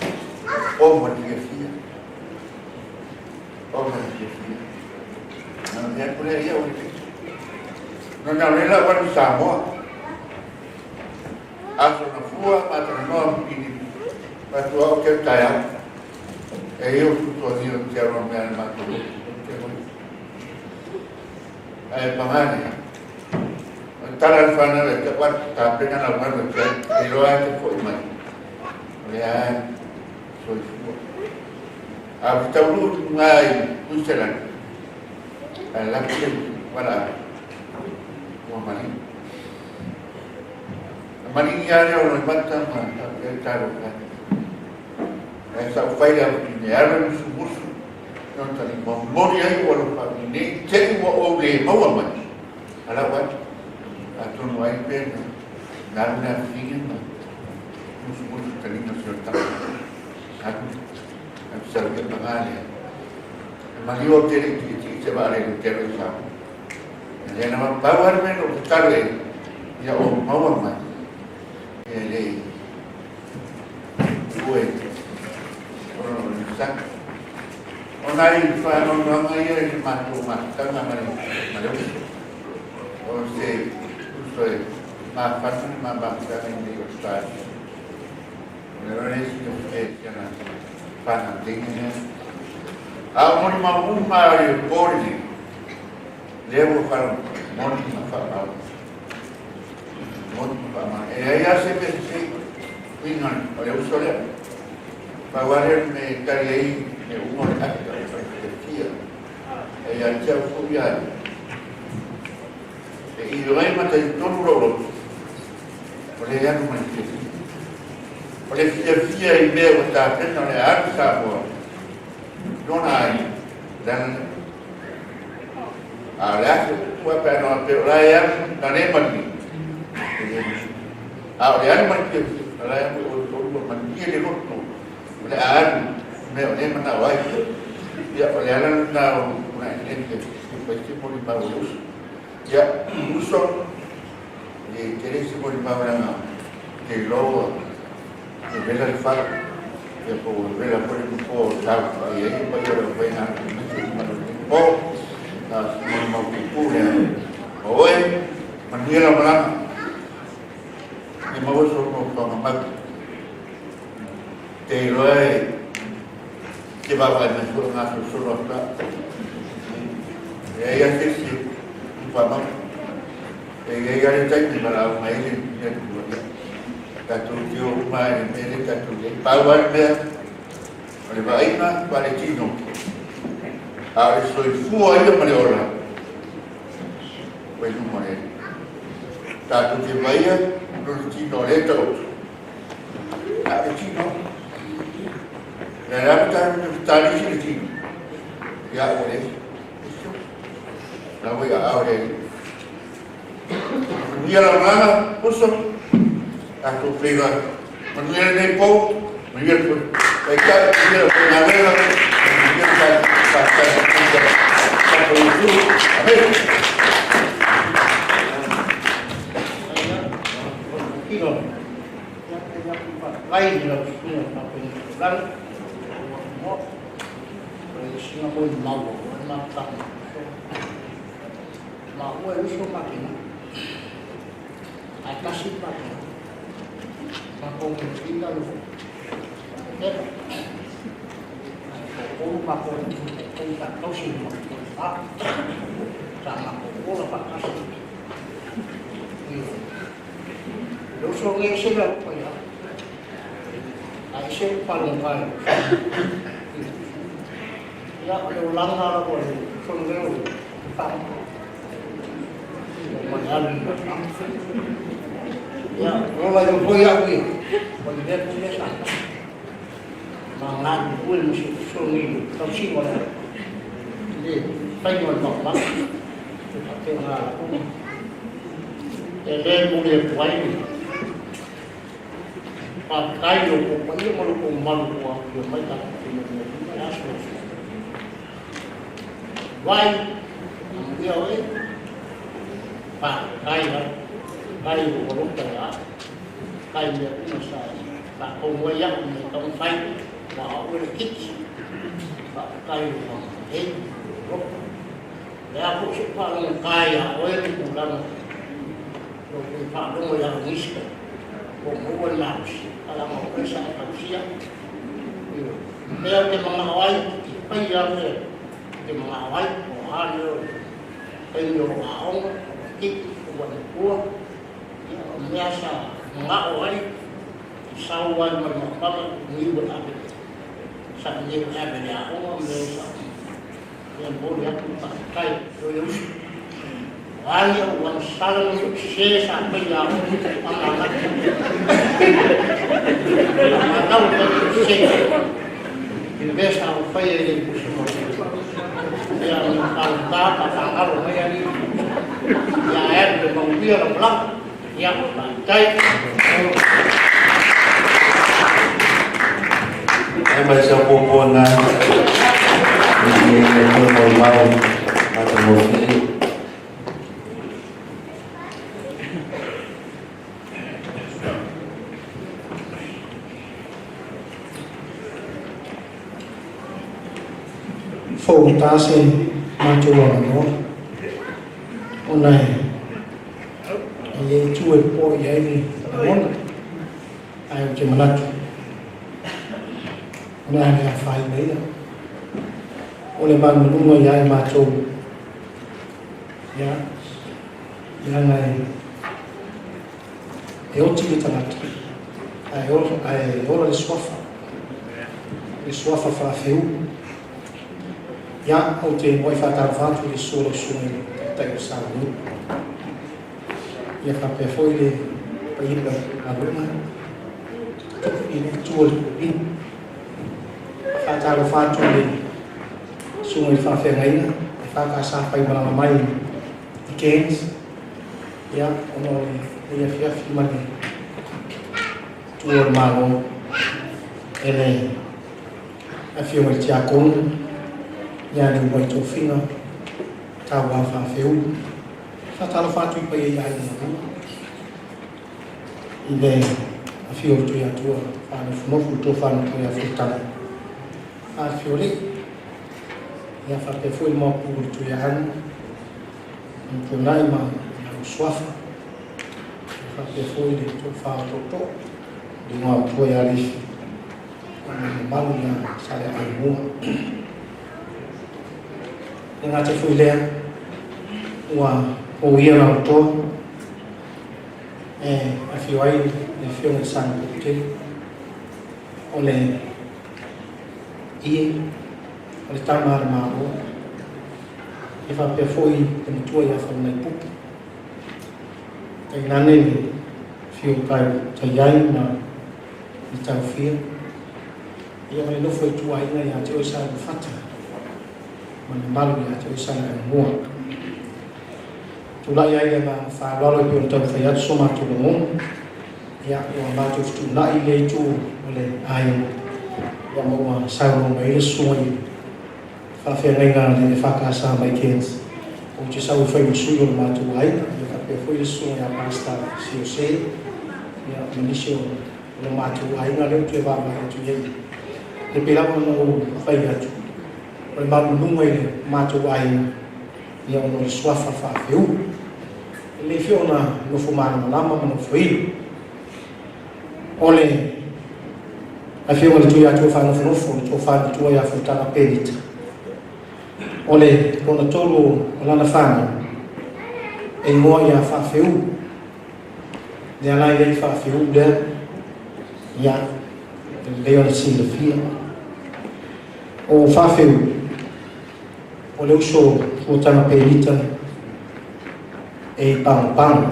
manusia dia boleh ya nona wan samo aso na fua matronom ini patua que taya eu tudo dia quero me armar tudo pamani taran fana le kuat tapi kan awal macam iroan tu mai ya so after lu ngai usalan ala wala mani ya orang macam mana taruh kan esa faida ni ada subur non tadi memoria walau ini jadi mau oleh mau amat ala kan atau nuai pen nana fingin subur tadi nasi otak aku serba pengalia Mario tiene que llevar el terrorismo. Ya no va a haber menos que tarde. Ya o mau más. Ele fue. Onai fa no ngai el mato mata ngamari. Mario. O se usoi ma pasan ma bangsa ni ustai. Pero es que ya pana tingene. Moni ma bordi levo para moni ma ya se pensé pingan oleh usola paware me tari me umor akta perspektif ya jauh fuya e doi mata todo loro oleh ya no manche oleh fia e me ta pena oleh akta bo non hai dan ala apa no pelaya dan mati yang mati pelaya untuk mati di rotu pelaan me menawai ya pelayanan tahu nah ini pasti mau dibawa ya usok di jadi semua dibawa di lower di bela far ya por ver a por y ahí para yo voy a mau pura hoy manila malam ni mau suruh pengamat teroy kebawah dan suruh ngasuh suruh tak ya sih paham ya cek di malam ini dia Katuliu mai ini katuliu power dia oleh baiklah Valentino harus fuwa itu melihat baju mana katuliu bayar Valentino leto Valentino dan apa tadi sini ya boleh lalu ya boleh dia lama usung aku pegang mengenai depo mengenai mereka dia penawar mengenai pasal itu habis kilo. Lain dalam semua apa yang bulan. Semua pun mau, nak mau itu makin. Atas itu makin. Aku mungkin kalau aku tak tahu sih apa sama aku lepas kasih. Dosa ni sila apa ya? Aisyah paling kaya. Ya kalau langgar aku sungguh tak. Macam ya kalau yang boleh aku, boleh dia punya sana. Mangan pun mesti sungguh tak sih boleh. Jadi pengen makan, tapi nggak. Ele boleh buat ini. Pakai lo, pakai malu buat dia macam ini. Why? Dia ni, pakai lo kalau tak, pakai dia pun saya. Tak kau yang ni kau fight, bawa boleh kick. Pakai lo, dia aku suka orang kaya, orang pulang. Rồi phạm đúng rồi là nghĩ sự của mỗi quân làm là một cái xã hội xia theo cái mga away bây giờ cái mga away của hai người cái nhiều áo cái quần cua nghe sao mga away sau quay mình một bác nhiều bữa ăn sẵn nhiều em về nhà cũng nghe sao nên bố đẹp cũng tay rồi yếu Wali orang salam saya sampai yang amat tahu saya biasa apa yang semua yang kalau yang ada mobil belak yang pantai. Em baca buku na ini mau atau mau Phổ ta sẽ mà chùa nó hôm nay ai chui bội ai đi muốn ai chỉ mà lật hôm nay là phải đấy rồi hôm nay bạn đúng người ai mà chùa ya yang này yếu chỉ cho lật ai yếu là swafa pha phiếu ya au te moi fa ta fa tu di solo suni ta yo sa ni ya fa pe foi le pa ina a roma tu ina tuol in fa ta lo fa tu le suni fa fe ngai na fa ka sa pa ina ma mai ikens ya ono le ya fia fi mani tuol ma lo ele a fi mo ti a kon nhà đường quay chỗ phim tàu vào phá phiếu phát tao phát truy bây giờ nữa về phiếu truy à tua và nó phụ trô phần truy à phụ tàu phát phiếu đi nhà phát cái phiếu mọc phụ truy à ăn chỗ này mà xóa phát cái phiếu để cho phá chỗ đi ngoài truy à đi bao nhiêu sai lại ăn mua dengan cefu dia, wah, uia orang tua, afiwai, afiwai sang putih, oleh oleh tamar mahu, ifa pefoi pentua ya famai pup, cái nane phiêu cài thầy mà đi chào phía, giờ này nó phải chuối này à chơi sao phát triển mình malu ya chơi sang ăn mua tu lại ai mà phải lo được chuyện phải ăn số mà tu đúng ya mà tu lại lấy tu lấy ai ya mà sao mà mấy cái suy phải phải ngay ngàn để phải cả sao mấy kiện cũng chỉ sao phải suy mà tu lại ya phải phải suy ya basta siu se ia manisio o mātou ainga leo tue wāmai atu iei. He pēlawa no whai atu. O le maununga i le mātou ainga ia ono le swafa whawhiu. Le whiona no fumana malama ma no whainu. O le a whionga le tui atu whanofo le tō whani tua ia futana pērita. O le kona tolu o lana whana e moa ia whawhiu. Le alai rei whawhiu lea ia leo na sila fia. O whawhiu o le uso futana pērita e pang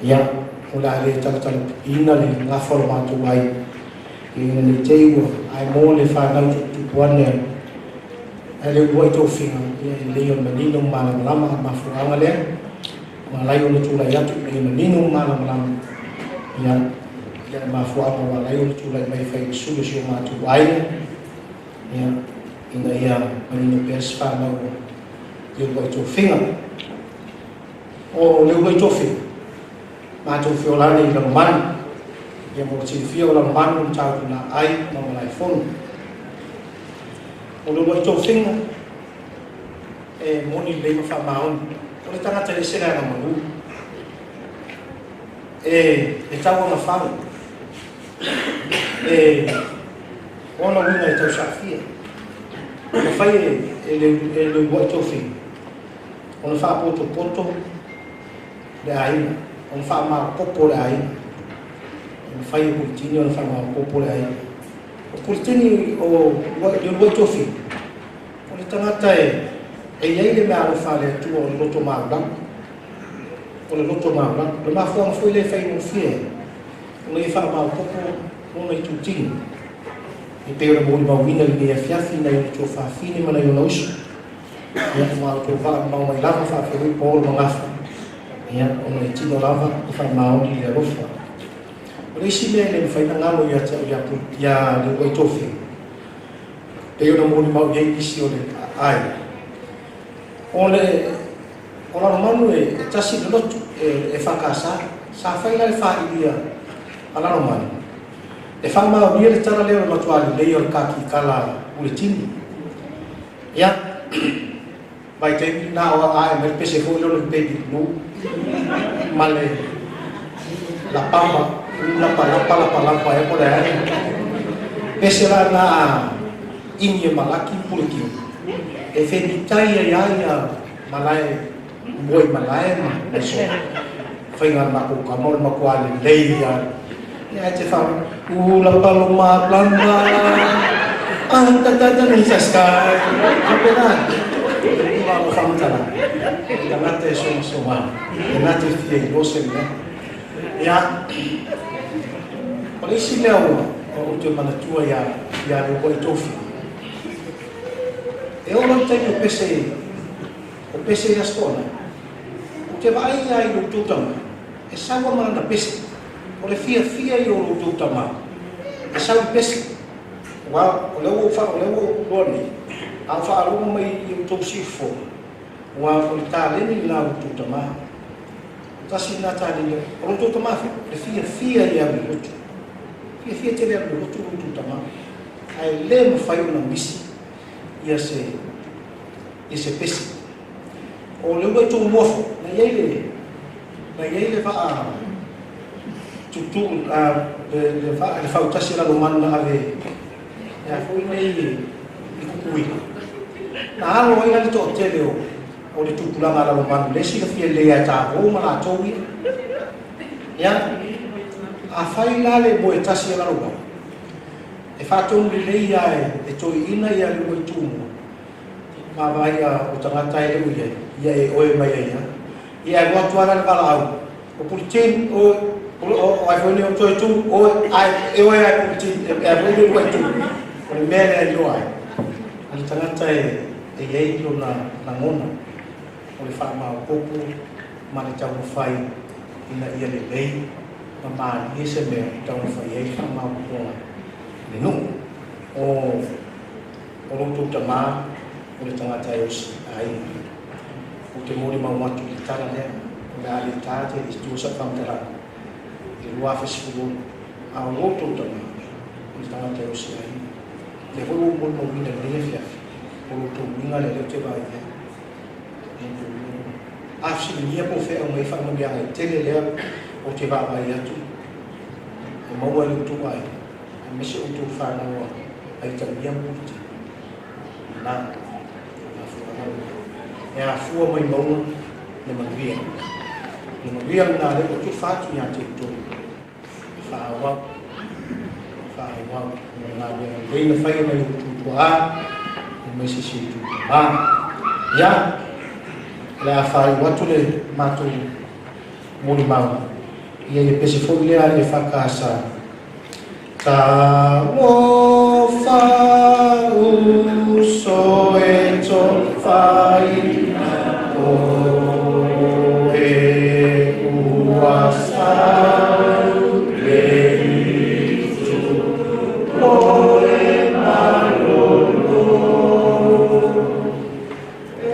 ia o la le talatala ina le ngawhalo mātou ai i le teiwa ai mō le whanau tupuane e le Leulua'iotofiga ia i leo manino malamalama mafuanga lea ma lai o le tulai atu i manino malamalama ia ia mafuanga wa lai o le tulai mai whai sulu si o mātou ai ia ina ia manino pēs whanau Leulua'iotofiga o Leulua'iotofiga mātou whiolane i lalo manu ia mo tilifia o lalo manu o tau kuna ai ma malai fonu o Leulua'iotofiga e moni lei ma whamaoni o le tangata le sega na maru e tau ona whau ona winga e tau safia o whai e Leulua'iotofiga o le whaapoto le aina o le whaamapopo le aina o le whai o Puletini o le whaamapopo le aina o Puletini o Leulua'iotofiga o le tangata e iei le mea alofa le atua o le loto maulanga o le loto maulanga le mafuanga foi le whainofia o le whaamapopo o le tutini i peo le mōli mauina i mea fiafi na i le tō whaafine mana i o nausu ia o tō wha mai lava whaafehui po o le mangafa ia o le tino lava i whaamaoni i le rofa o le isi mea le mwhaina ngalo ia Leulua'iotofiga peo na mōli mau iei isi o le ai o lalo manu e tasi le lotu e whakasa sa whaila le whailia a lalo manu e whamauria le tara leo matuari lei o le kaki kala Puletini ia mai te na o a me pese fo lo le baby no male la pamba la pala e por aí pese la na inye malaki Puletini e fenitai ia malai boi malai ma so foi ngar ma ko kamol ma ko ale lei ia te fa la paloma blanca anta ni saskai apena vamos a montar la mate son soma la mate fie no se ne ya por isso leo o te manatua ya Leulua'iotofiga eu não tenho o PC da escola o te vai ai no tutama e sawa mana PC o le fia i o tutama e sawa PC wa o leo loni a whaaronga mai i o tau sifo wa o le tāleni la o tutama tasi na tāleni o tutama le fia i a mi lotu fia te lea mi lotu o tutama ai le mawhai o na misi ia se pesi o Leulua'iotofiga mofo na iei le wha tutu le whautasi la lomanu na ave ia fui nei i kukui na alo ai le to tele o le tupulanga la lomanu le si fia le ia tāpou ma la tōwi ia a whai la le mo e tasi la lomanu e whātonu le lei ia e toi ina ia Leulua'iotofiga ma vai o tangata e uia ia e oe mai ia e watu ana le walau o Puletini o ai foi o toi tu o ai e oe ai Puletini e foi Leulua'iotofiga o le mea lea ilo ai o tangata e iei lo na ngona o le whaamapopo ma le tau whai ina ia le lei ma maani se mea tau whai ei whaamapopo le nu o lotu tama o le tangata e osi ai o te mori mau matu i tara lea o le ali tāte i tu sa whamtara i lua festival a woto tama o tanga te o sia i le ko mo mo mina le fia o to minga le te ba ia a si ni po fe o mai fa mo dia tele le o te ba ba ia tu o mo wa tu ba a me se o tu fa na wa ai ta ia mo na ya fu mai mo le mavia na le o tu fa tu ya te tu fa wa na le na fa mai tu a me se se tu a ya la fa wa tu le ma tu mo ni ma ia le pese fo le ale fa casa ta mo fa u so e to fa i o e u asa le tu o e ma lo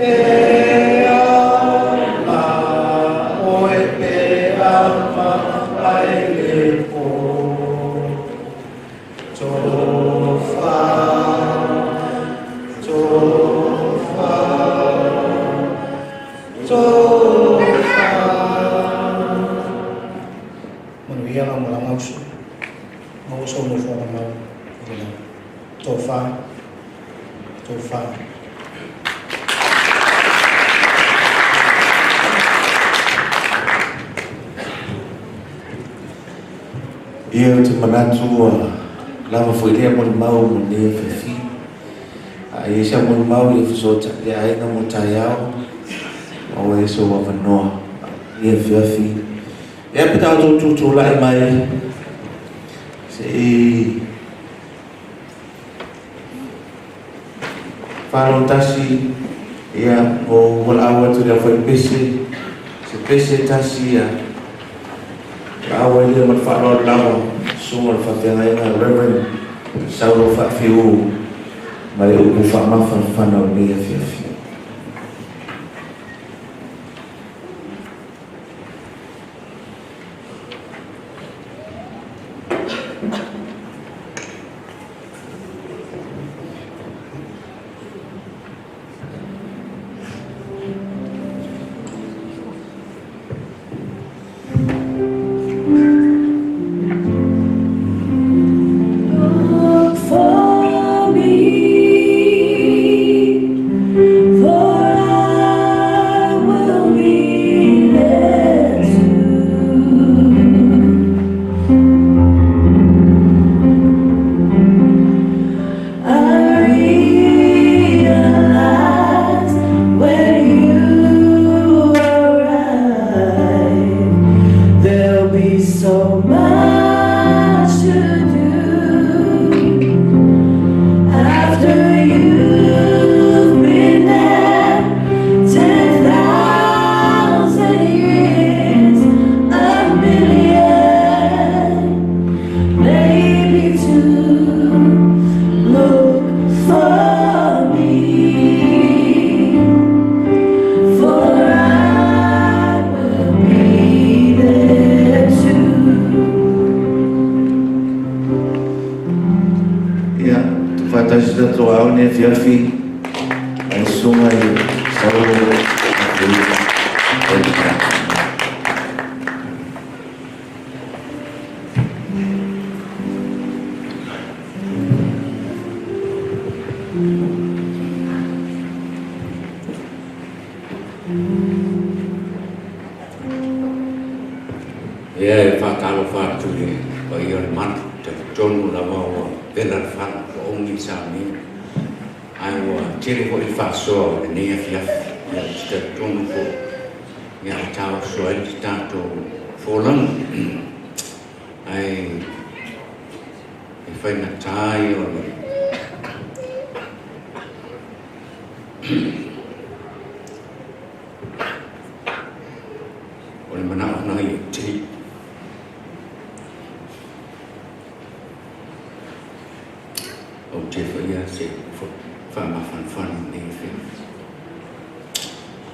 e ama o e pe ama ai le po Ia te manatu lama foi lea mo mau mo ne fefi a ia sa mo mau ia fiso ta ia ai na mo tai ao o e so wa no ia fefi ia pita tu lai mai se falo tasi ia mo wala awa tu ia foi pese se pese tasi ia awa ia mo falo lawa semua fatihai na Reverend Saulo Fafiu mai o fa ma fa na ni fefi Fiafi ai sunga i Saulo ia e whakalo whāturi o i ora matu te tonu la maua vela whana o ongi sāmi ai wa tiri ko i whasoa o nea fiafi ia te tonu ko ia tau soa i tātou wholang ai i whaina tāi o le o le manao nai i te o te whaia se whamawhanwhanu nei whia.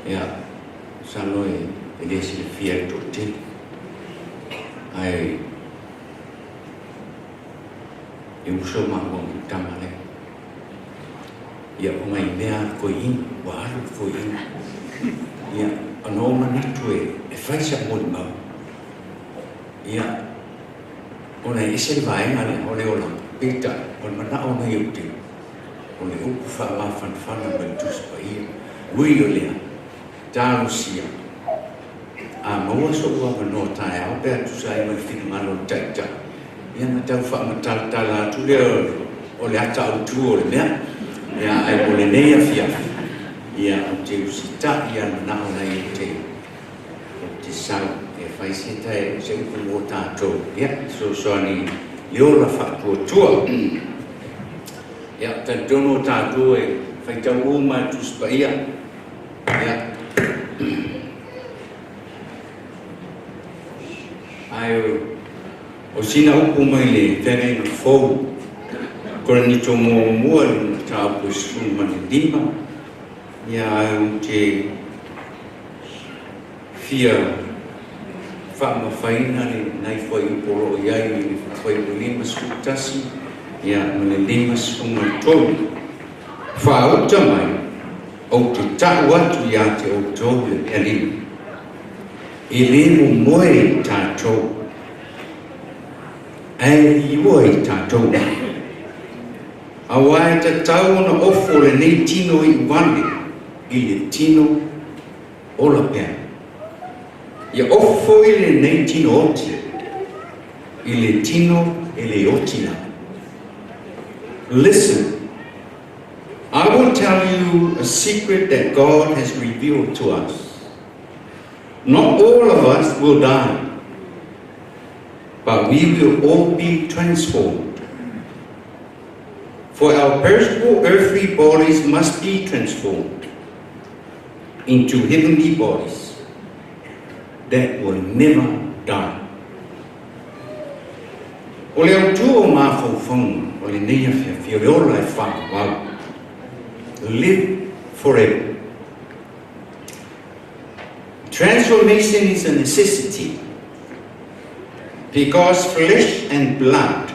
Ia, salo e lesi le whia to te. Ai, e uso mako tamale ia o mai mea ko in wa alu ko in ia ano manatu e faisa mo ma ia ona ese vai ngale ole ola pita on mana o mai uti ole u fa ma fan fan na tus pa ia ui ole ta sia a mo so wa no ta au pe tu sai mai fi malo ta ia na tau fa ma ta la tu le ole ata u tu ole mea ia ai ole nei afia ia o te usita ia na ona i te te sau e fai sita e se upu o tātou ia so ni leola whakatua ia ta dono tātou e fai tau uma tuspa ia ia ai o sina upu mai le tene na fou kora ni tō mua ni tāpu e sunu mani lima ia au te fia whaama whaina nei whai uporo o iai ni whai o lima skutasi ia mani lima skunga tōu whaauta mai o te tau atu ia te o tōu e lima e lemo moe tātou ai iua i tātou awai ta tau na ofo le nei tino i wande i le tino o la pēr. Ia ofo i le nei tino oti i le tino e le otina. Listen, I will tell you a secret that God has revealed to us. Not all of us will die, but we will all be transformed. For our perishable earthly bodies must be transformed into heavenly bodies that will never die. O le au tū o māwhauwhaunga, o le neia whiawhia, o lai whakawau. Live forever. Transformation is a necessity because flesh and blood,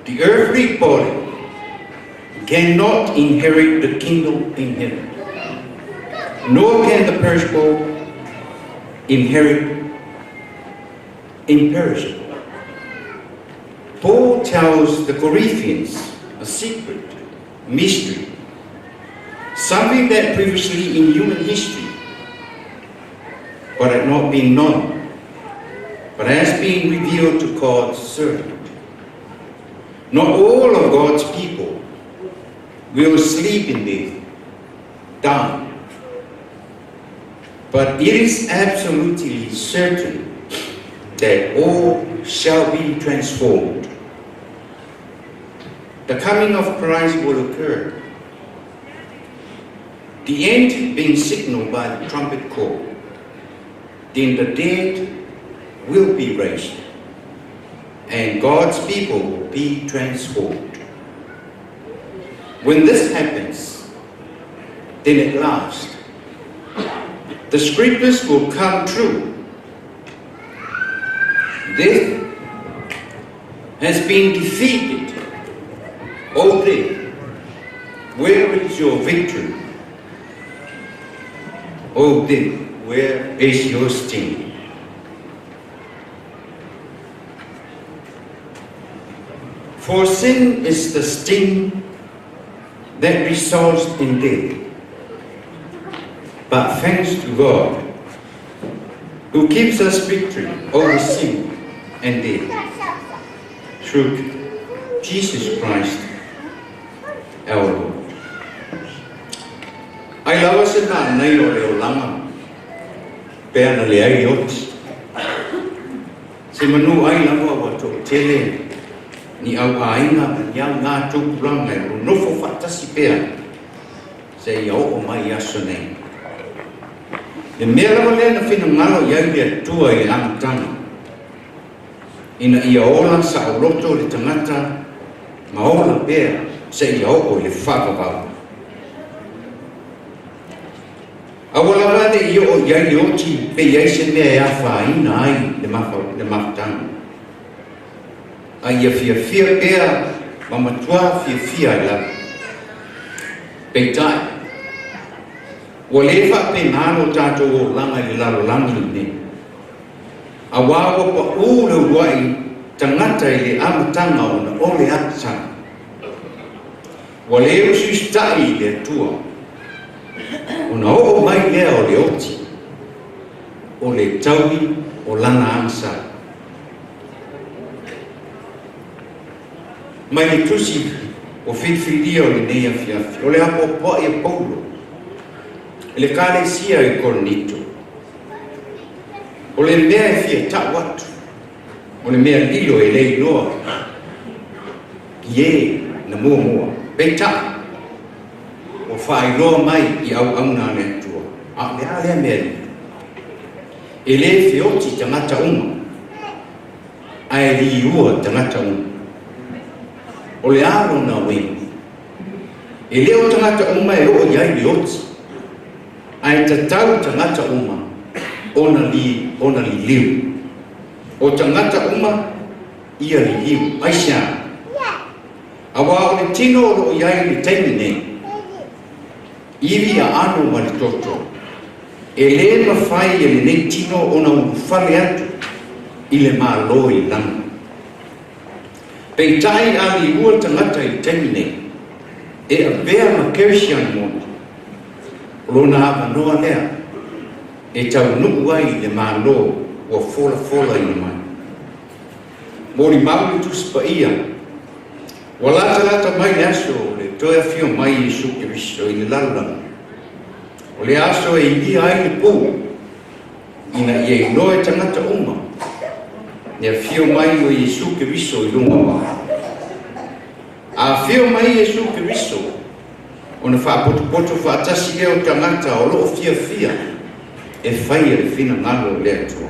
the earthly body, cannot inherit the kingdom in heaven, nor can the perishable inherit imperishable. Paul tells the Corinthians a secret, mystery, something that previously in human history but had not been known, but has been revealed to God's servant. Not all of God's people will sleep in death, die. But it is absolutely certain that all shall be transformed. The coming of Christ will occur. The end being signaled by the trumpet call. Then the dead will be raised, and God's people will be transformed. When this happens, then at last, the scriptures will come true. Death has been defeated. O death, where is your victory? O death, where is your sting? For sin is the sting that results in death. But thanks to God, who gives us victory over sin and death, through Jesus Christ our Lord. Ai lawa se na nei o leo langa, pēr na le ai oti. Se manu ai lawa wa tō tele, ni au aina niau ngā tūpuranga e o nofo whatasi pēr, se i au o mai aso nei. E mea lawa lea na whina ngalo iau lea tua i angatanga. Ina ia ola sa o roto le tangata, ma ola pēr, se i au o le whakawau. Awala wate i o iai oti pe iai se mea e awha ina ai le mafatanga. a ia fia pea ma matua fia la peitai o le fa penano tatou langa i lalo langi ne a wawa pa ule wai tangata i le amatanga o na ole atsa o le usi stai le tua o na o mai lea o le oti o le taui o lana ansa mai le tusi o fitfilia o le neia fiafi o le apo po e paulo le kale sia i kornito o le mea e fia ta watu o le mea lilo e lei loa ie na mua beita o fai loa mai i au na ne tua a le ale mea e le fioti tangata uma a e li ua tangata uma o le aro na wei e leo tangata uma e o iai li oti ai tatau tangata uma ona li liu o tangata uma ia li liu aisha awa o le tino o iai li taimine iri a ano ma li toto e le mawhai e le nei tino ona ufale atu i le malo i langa peitai a li ua tangata i taimine e a vea ma kersian mona lona avanoa lea e tau nuku ai le malo ua fola i mai mori mauli tuspa ia ua lata mai le aso le toe fio mai i Yesu Keristo i le lalala o le aso e ilia ai le pū ina ia i noe tangata uma nea fio mai o Yesu Keristo i lunga wa a fio mai Yesu Keristo ona whaapoto whaatasi leo tangata o loo fia e whai e whina ngalo lea tua.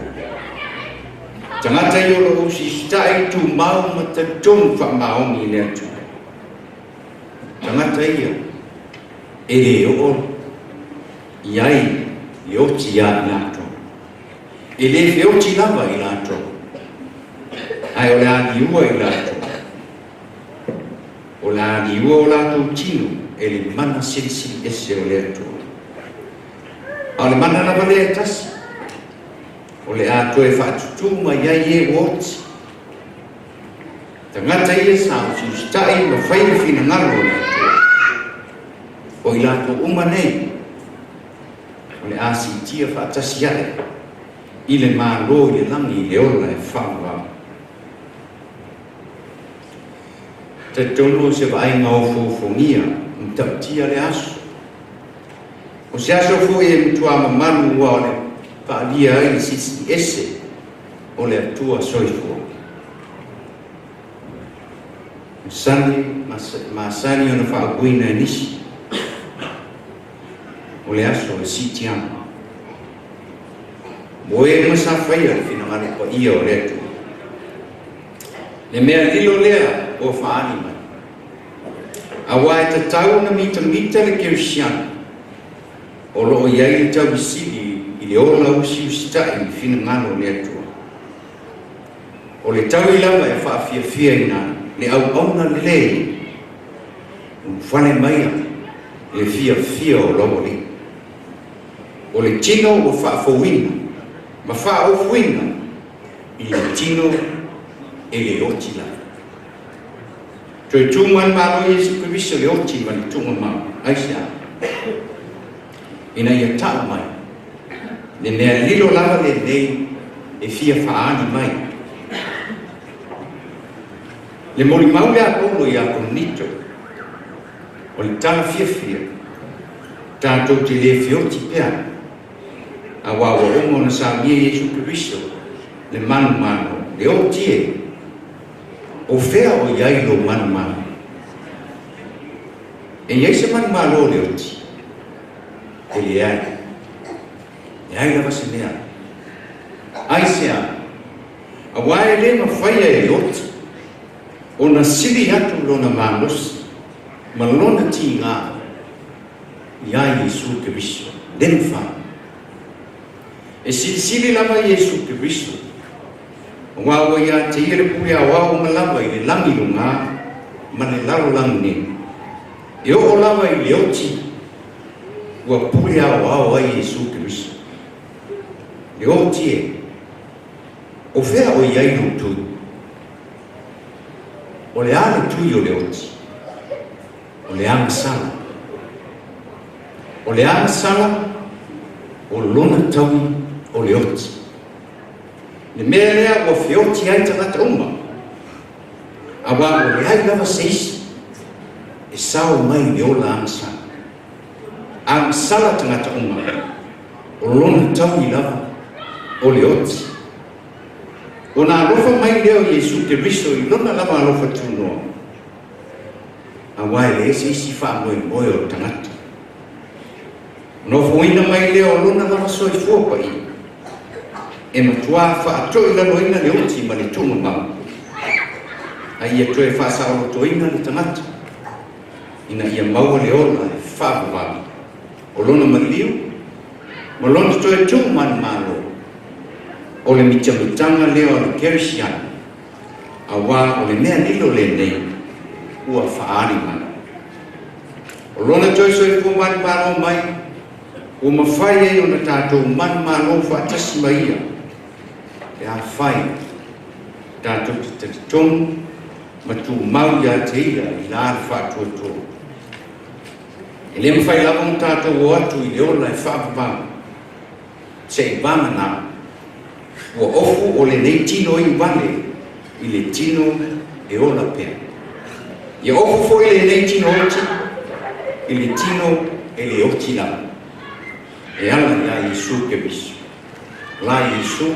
Tangata i oro usi stai tu mau ma ta tonu wha maongi lea tua. Tangata ia e le o iai i oti ia i la tua. E le fi oti lava i la tua. Ai o le ani ua i la tua. O le ani ua o la tu tino e le mana sisi ese o lea tua. A le mana lava lea tasi. O le ato e whaatutu ma iai e woti. Tangata ia sa o si ustai ma whaile fina ngaro lea tua. O i lato uma nei. O le asi tia whaatasi ae. I le mālo i le langi i le ola e whawa. Te tono se vai ngā ofofongia. Mtautia le aso. O se aso fu e mtua mamanu ua o le paalia ai sisi ese o le atua soifua. Masani ona whaaguina nisi o le aso e sitiama. Mo e masa whaia le whinangane pa ia o le atua. Le mea lilo lea o whaani mai. Awa e ta tau na mita le Kirisiana. O loo iai le tau isili i le ola usi ustai i fina ngano le atua. O le tau i lava e whaafia i nana, le au auna le lei, whane maia, le fia o lomo li. O le tino o whaafowina, ma whaofwina, i le tino e le oti la. Toi tūman mālo Yesu Keristo le oti ma le tūman mālo, aisia. Ina ia tau mai. Le mea lilo lava le nei e fia whaani mai. Le mori maule a polo i a konito. O le tala fia. Tātou te le fioti pea. A wawa omo na sa mie Yesu Keristo. Le manu. Le o tie. O fea o iai lo manu. E iai se manu le o tie. E le ai lava se mea. Ai sea. A wae le ma whaia e oti. O na sili atu lona manos. Ma lona ti ngā. Iai Yesu Keristo. Den wha. E sili lava Yesu Keristo. Wa wa ia te ire puia wa o malava i le langi lunga ma le lalo langi e o lava i le oti ua puia o ai Iesu Kiriso le oti e o fea o iai no tui o le ana tui o le oti o le ana sala o lona taui o le oti le mea lea ua feoti ai tagata uma awa o le ai lava seisi e sao mai le ola ana sala tagata uma o lona taui lava o le oti ona alofa mai leo Iesu Kiriso i lona lava alofa tunoa awa e le seisi fa'amoemoe o tagata no foina mai leo lona lava soifua pa'i e matua whaatoi laloina le oti ma le tunga mau. Ai e toe whaasaurotoina le tangata. Ina ia maua le ola e whaapawami. O lona mariu, ma lona toe tunga mani malo. O le mitamitanga leo le kerisiana. Awa o le mea nilo le nei, ua whaari mana. O lona toe soifua mani malo mai, ua mawhai e o na tātou mani malo whaatasi mai ia. E a whai, tātou te tonu, ma tū mau ia te ia i nāra whātua tō. E le mwhai lawang tātou o atu i le ola e whāpapau. Se i banga nā, ua ofu o le nei tino i wale, i le tino e ola pēr. Ia ofu fo i le nei tino oti, i le tino e le oti la. E ala ia Iesu Kiriso. La Iesu,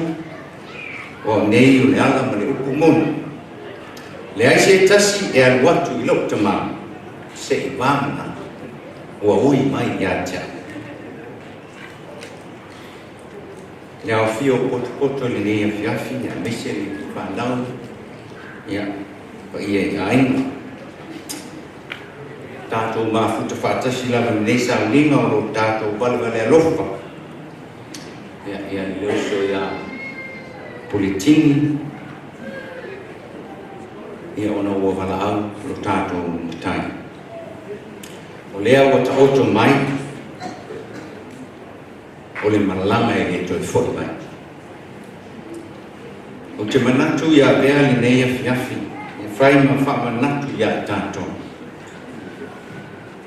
o nei o le ala ma le upu monu. Le ai se tasi e al watu i lopta maa, se i wāmana, ua ui mai i atia. Le au fio poto le nei a fiafi, a mese le whanau, ia, pa ia i aina. Tātou maa futa whātasi lava nei sa linga o lo tātou walwale alofa. Ia i leuso ia Puletini, ia ona ua walaau lo tātou mutai. O lea ua ta oto mai, o le malanga e le toi fōi mai. O te manatu ia bea le nei a fiafi, e whai ma wha manatu ia tātou.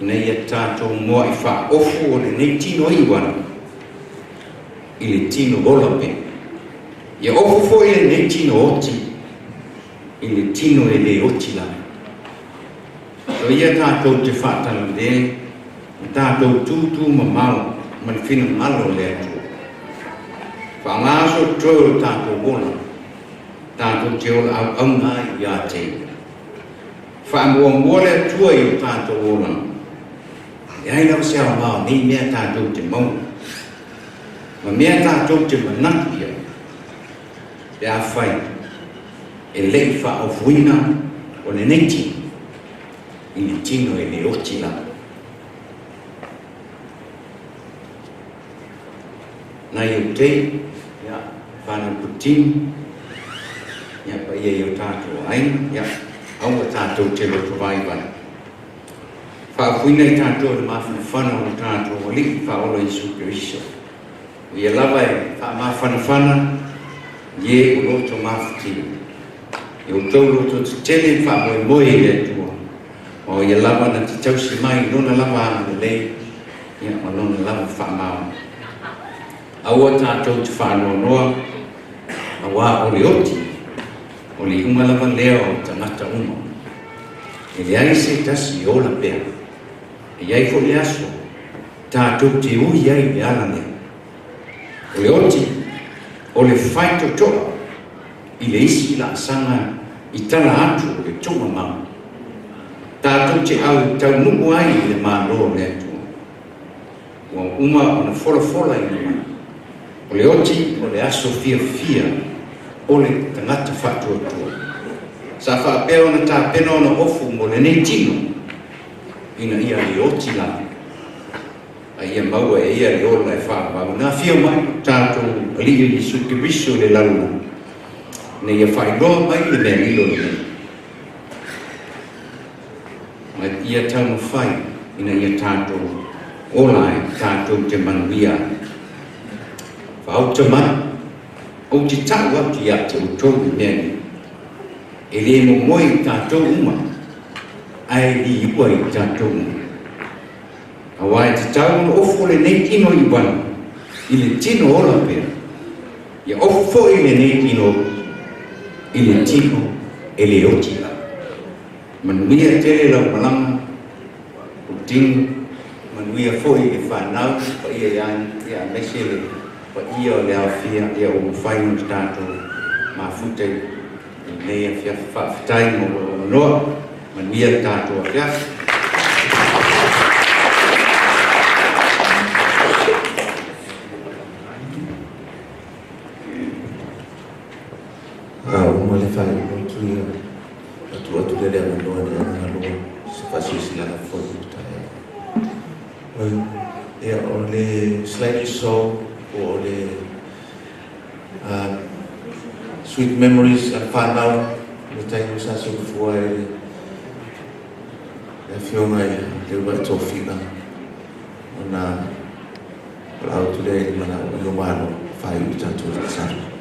Nei a tātou mua i wha ofu o le nei tino iwana, i le tino ola pe. Ia ofu fo e le tino oti, i le tino e le oti la. So ia tātou te whātala le, tātou tūtū ma mau, ma le whina malo le atu. Whaangāso tō tātou ona, tātou te ola au aunga i a te. Whaamua mua le atua i o tātou ona. E aina o sea mau, ni mea tātou te mau. Ma mea tātou te manatu ia. E a whai, e lei wha o fuina o le neiti, i le tino e le oti la. Nai o te, ia, whana Puletini, ia pa ia i o tātou aina, ia, aua tātou te loto vai vai. Wha o fuina i tātou le mawhana whana o tātou o liki wha ola Iesu Kiriso. Ia lava e wha mawhana whana, ye o loto mawhitini. E o tau loto te tele wha moe moe e atua. O ia lava na te tausi mai, nona lava ana lei, ia ma nona lava wha mau. Aua tātou te whanoa noa, awa o le oti, o le unga lava leo o tangata uma. E le ai se tasi o la pea. E iai fo le aso, tātou te ui ai le ala lea. O le oti, o le whaito toa, i le isi la sanga i tala atu o le tunga mau. Tātou te au tau nuku ai i le mālo le atua. Ua uma o na fola i le mai. O le oti, o le aso fia, o le tangata whatu atua. Sa whaapea ona tā pena ona ofu mo le nei tino, ina ia le oti la. A ia maua e ia le ola e whaapau. Nā fia mai tātou alii Iesu Kiriso le laluna. ne ia whaingoa mai le mea ilo le mea. Mai ia taunu whai, ina ia tātou olai, tātou te manuia. Whao te mai, o te tau ati a te utou le mea ni. E le mo moi tātou uma, ai li ua i tātou uma. Awai te tau no ofo le nei tino i wanu, i le tino ola pera. Ia ofo i le nei tino, i le tino e le oti la. Manuia tele lau malanga, o tino, manuia fo i le whanau, pa ia ia mese le, pa ia o le awhia, ia o mwhainu te tātou, ma futei, nei a fia whawhitai mo noa, manuia tātou a fia. Uma le fai muito ia atu le le no na lo se faz isso lá na foto tá é o le slightly so o le sweet memories and fun now le tai no sa so foi le filma Leulua'iotofiga na lá tu le mana o mano fai o tanto sabe.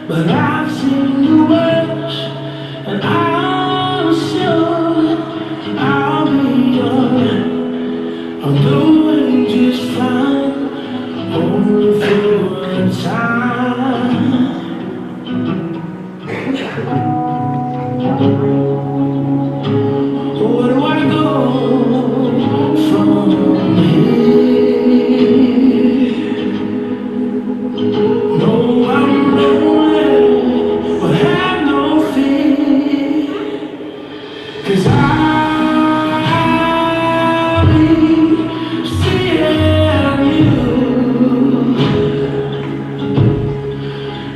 But I've seen the worst, and I'm sure I'll be alright. I'm doing just fine, only for a time. Where do I go from here? No, I'm lonely, but have no fear, 'cause I'll be seeing you,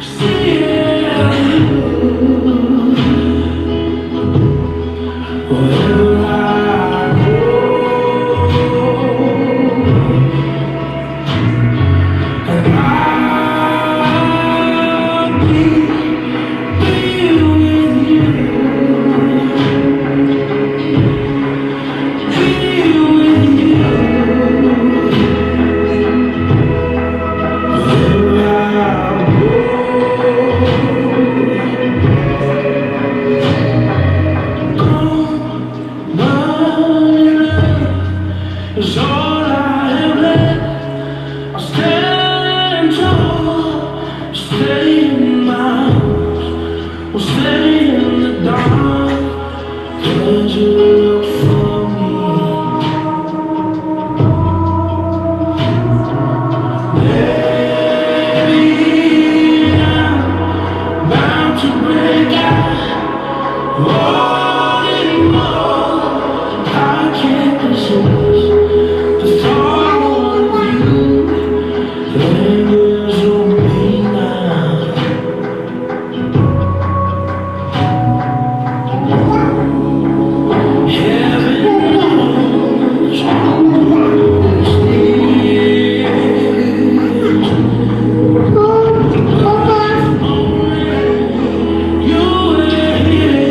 seeing you, wherever I go, and I'll be with is all I have left. I'll stand tall, stay in my house, will stay in the dark. Could you look for me? Maybe I'm bound to break out, wanting more. I can't resist the thought of you. Lingers on me now. Heaven knows what is near. You were here.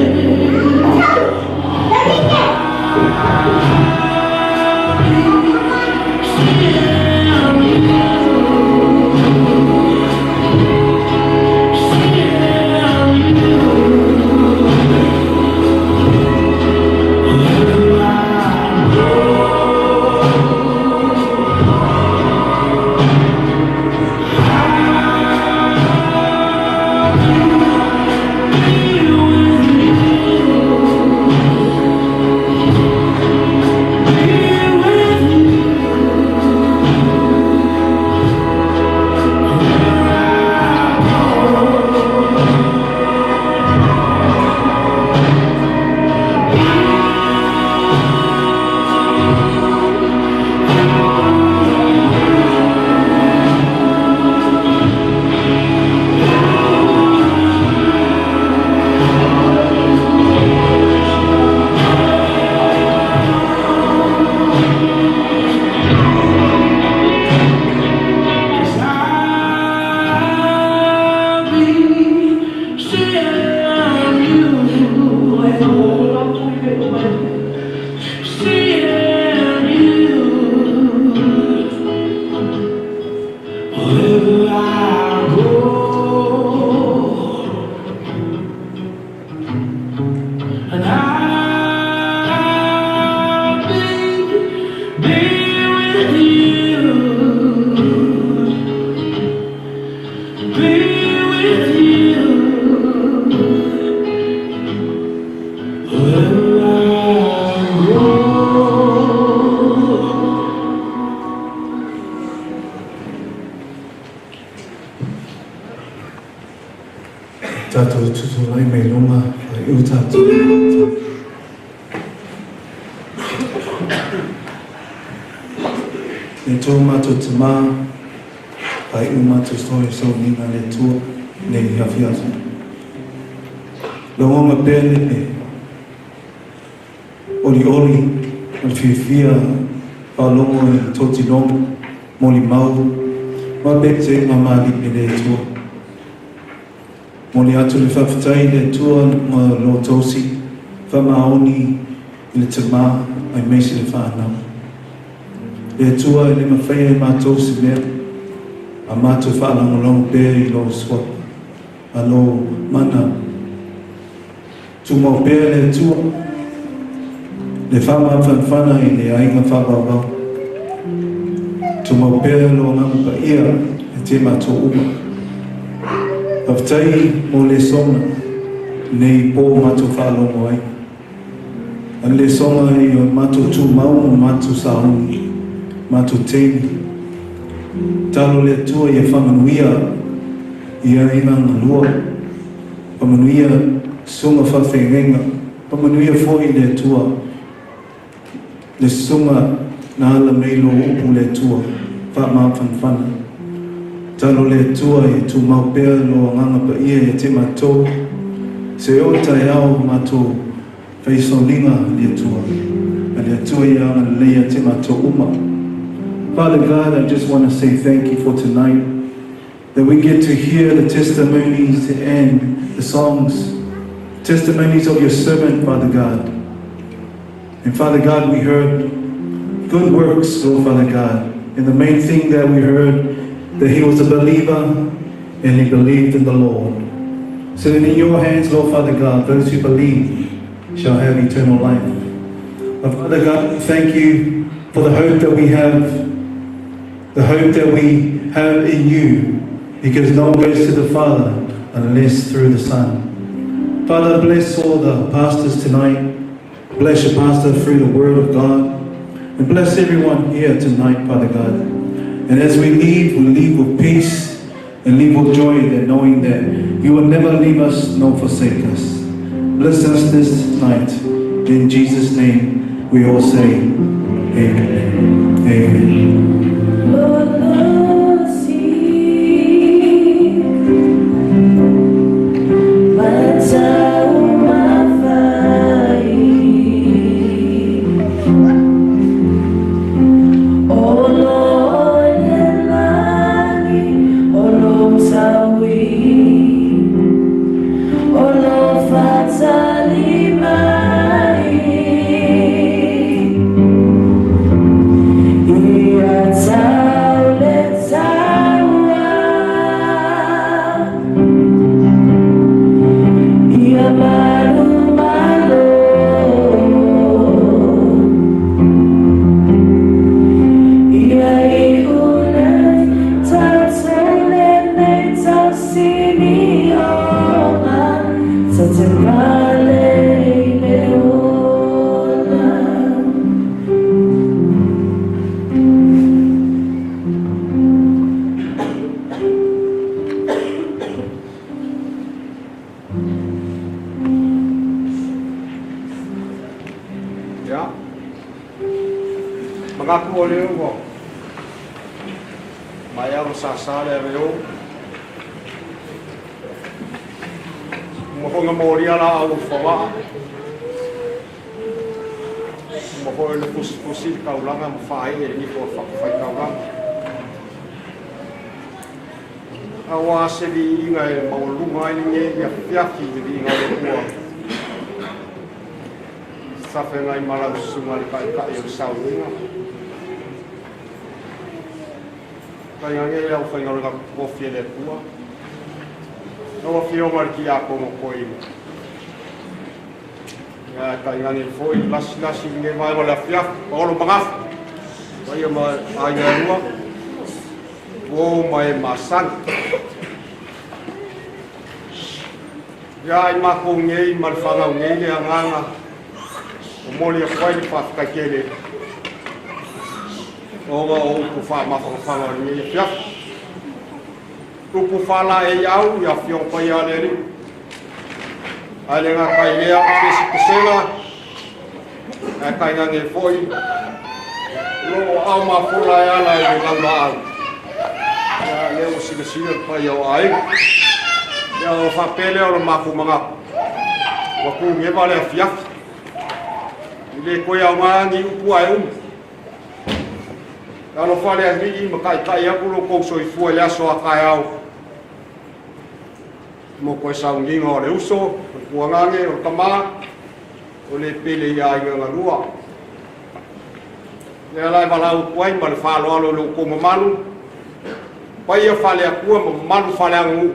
Wherever I go, and I'll be with you, be with you, wherever I go. Tātou tutu lai mei longa, ai u tātou. Ne tō mātou te mā, ai u mātou stoi sau nina le tua, ne i hawhi atu. Longonga pele oli al fia palongo i toti long moli mau ma bete mama di pele tua moli atu le whawhitai le tua ma lo tosi whamaoni i le tama ai meisi le whanau le tua i le mawhai ai mātosi mea a mātou whaalangolongo pē i lo swap a lo mana tu mau pē le tua le whama whanwhana i le ainga whabawau tu mau pē lo ngamu pa ia e te mātou uma Pawtai mo le songa nei pō mātou whaalongo ai an le songa i o mātou tū mau o mātou sauni mātou teini talo le tua i a whamanuia i a ina ngalua whamanuia sunga whawhengenga whamanuia fōi le tua le sunga na ala meilo upu le tua whaama whanwhana talo le tua i tu mau pēr lo nganga pa ia i te mātou se o tai au mātou whaisoninga le tua a le tua i anga leia te mātou uma. Father God, I just want to say thank you for tonight, that we get to hear the testimonies and the songs, testimonies of your servant, Father God. And Father God, we heard good works, oh Father God. And the main thing that we heard, that he was a believer and he believed in the Lord. So that in your hands, Lord Father God, those who believe shall have eternal life. But Father God, we thank you for the hope that we have, the hope that we have in you, because no one goes to the Father unless through the Son. Father, bless all the pastors tonight. Bless your pastor through the word of God. And bless everyone here tonight, Father God. And as we leave with peace and leave with joy, that knowing that you will never leave us nor forsake us. Bless us this night. In Jesus' name we all say, Amen. Amen. Nasi nge mai wala fia, olo mangaf. Mai ma aya rua. Wo mai masan. Ya ai ma ko ngei mal fanga ngei le nganga. O moli kwai fa ka kele. O ku fa ma fa ngei fia. Ku fa la e au ya fio pa ya le ri. Ale nga kai le a pesela. Kai ngange foi lo au ma fula ya la i ngamba au ya le o sile pa yo ai ya o fa pele o ma fu manga Wa ku nge vale a fiafi. Ile koe au ngangi upua e umu. Kalo fale a ngi makai kai aku lo kou soi fua le aso a kai au. Mo koe sau nginga o le uso, kua ngange o kama, o le pele ia i ngā rua. Le alai walau kuai ma le whalo alo lo ko mamalu. Pai ia whale a kua mamalu whale angu.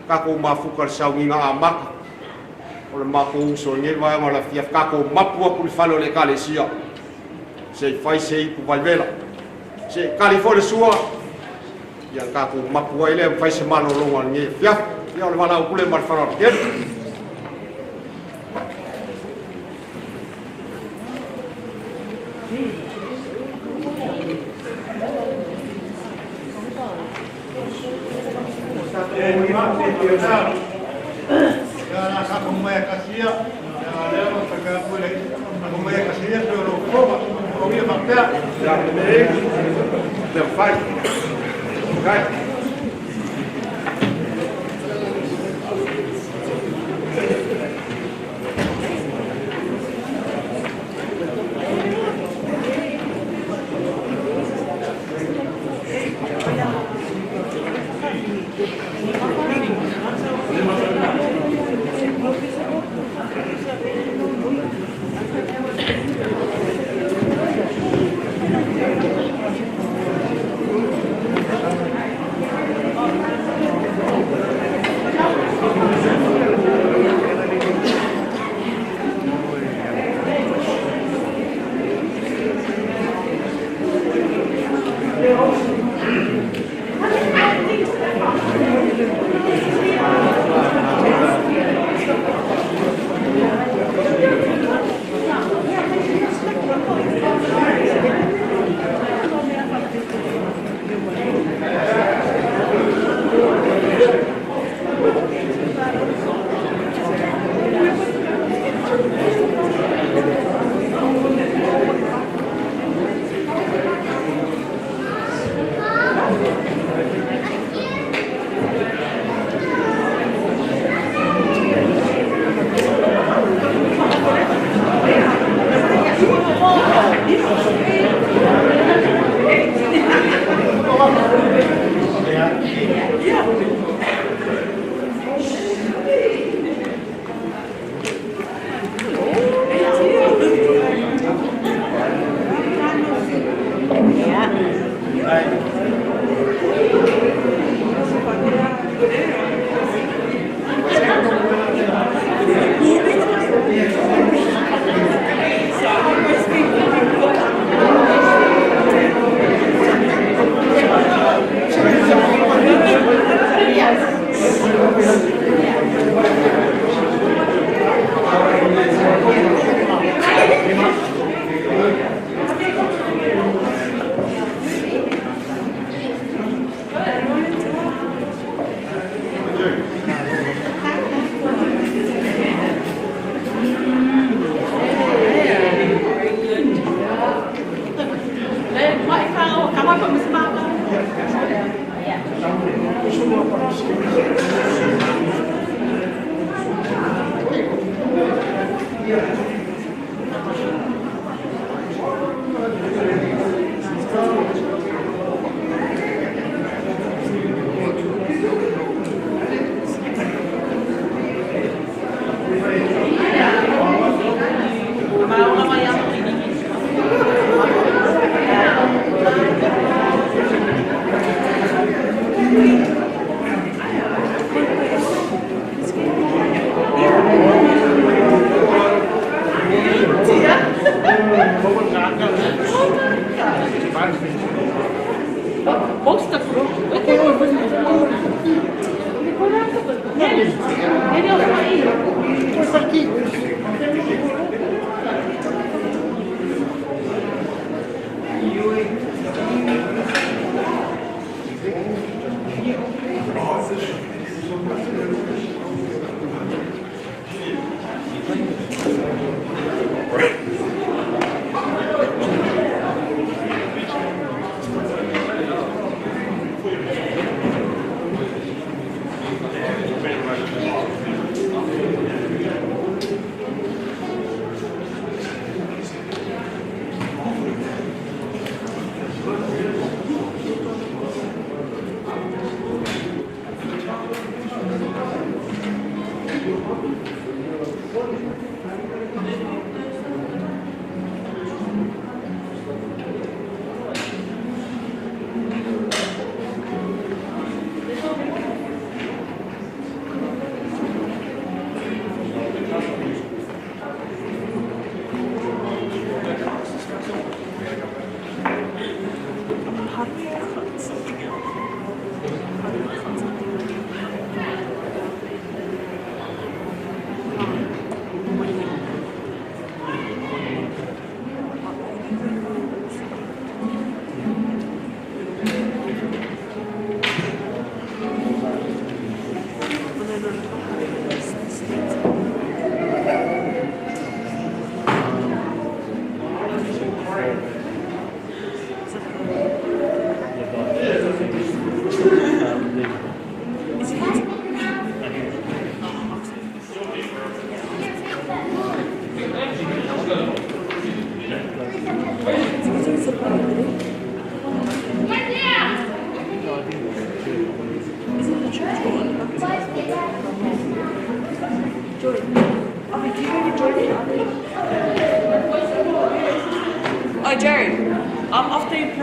Kako mafuka le sau nginga a maka. O le mako uso nge vai ma la fiaf kako mapua ku le whalo le kalesia. Se fai se ipu valvela. Se kalifole sua. Ia kako mapua ile fai se malo longa nge fiaf. Ia o le walau kule ma le whalo ke.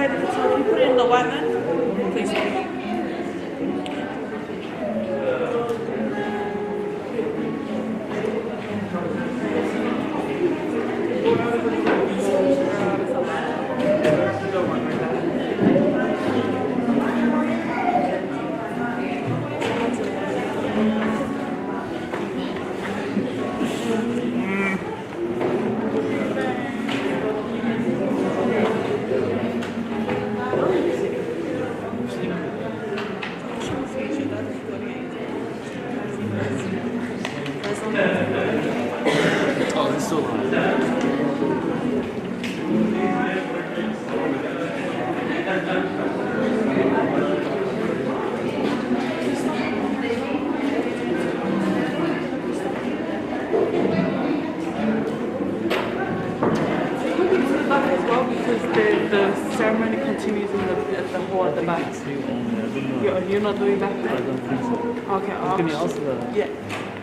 ready to talk. You put it in the white man, please. Oh, it's still back as well because the ceremony continues in at the hall at the back. You're not doing back? I don't think so. Okay. Can you ask the... Yeah.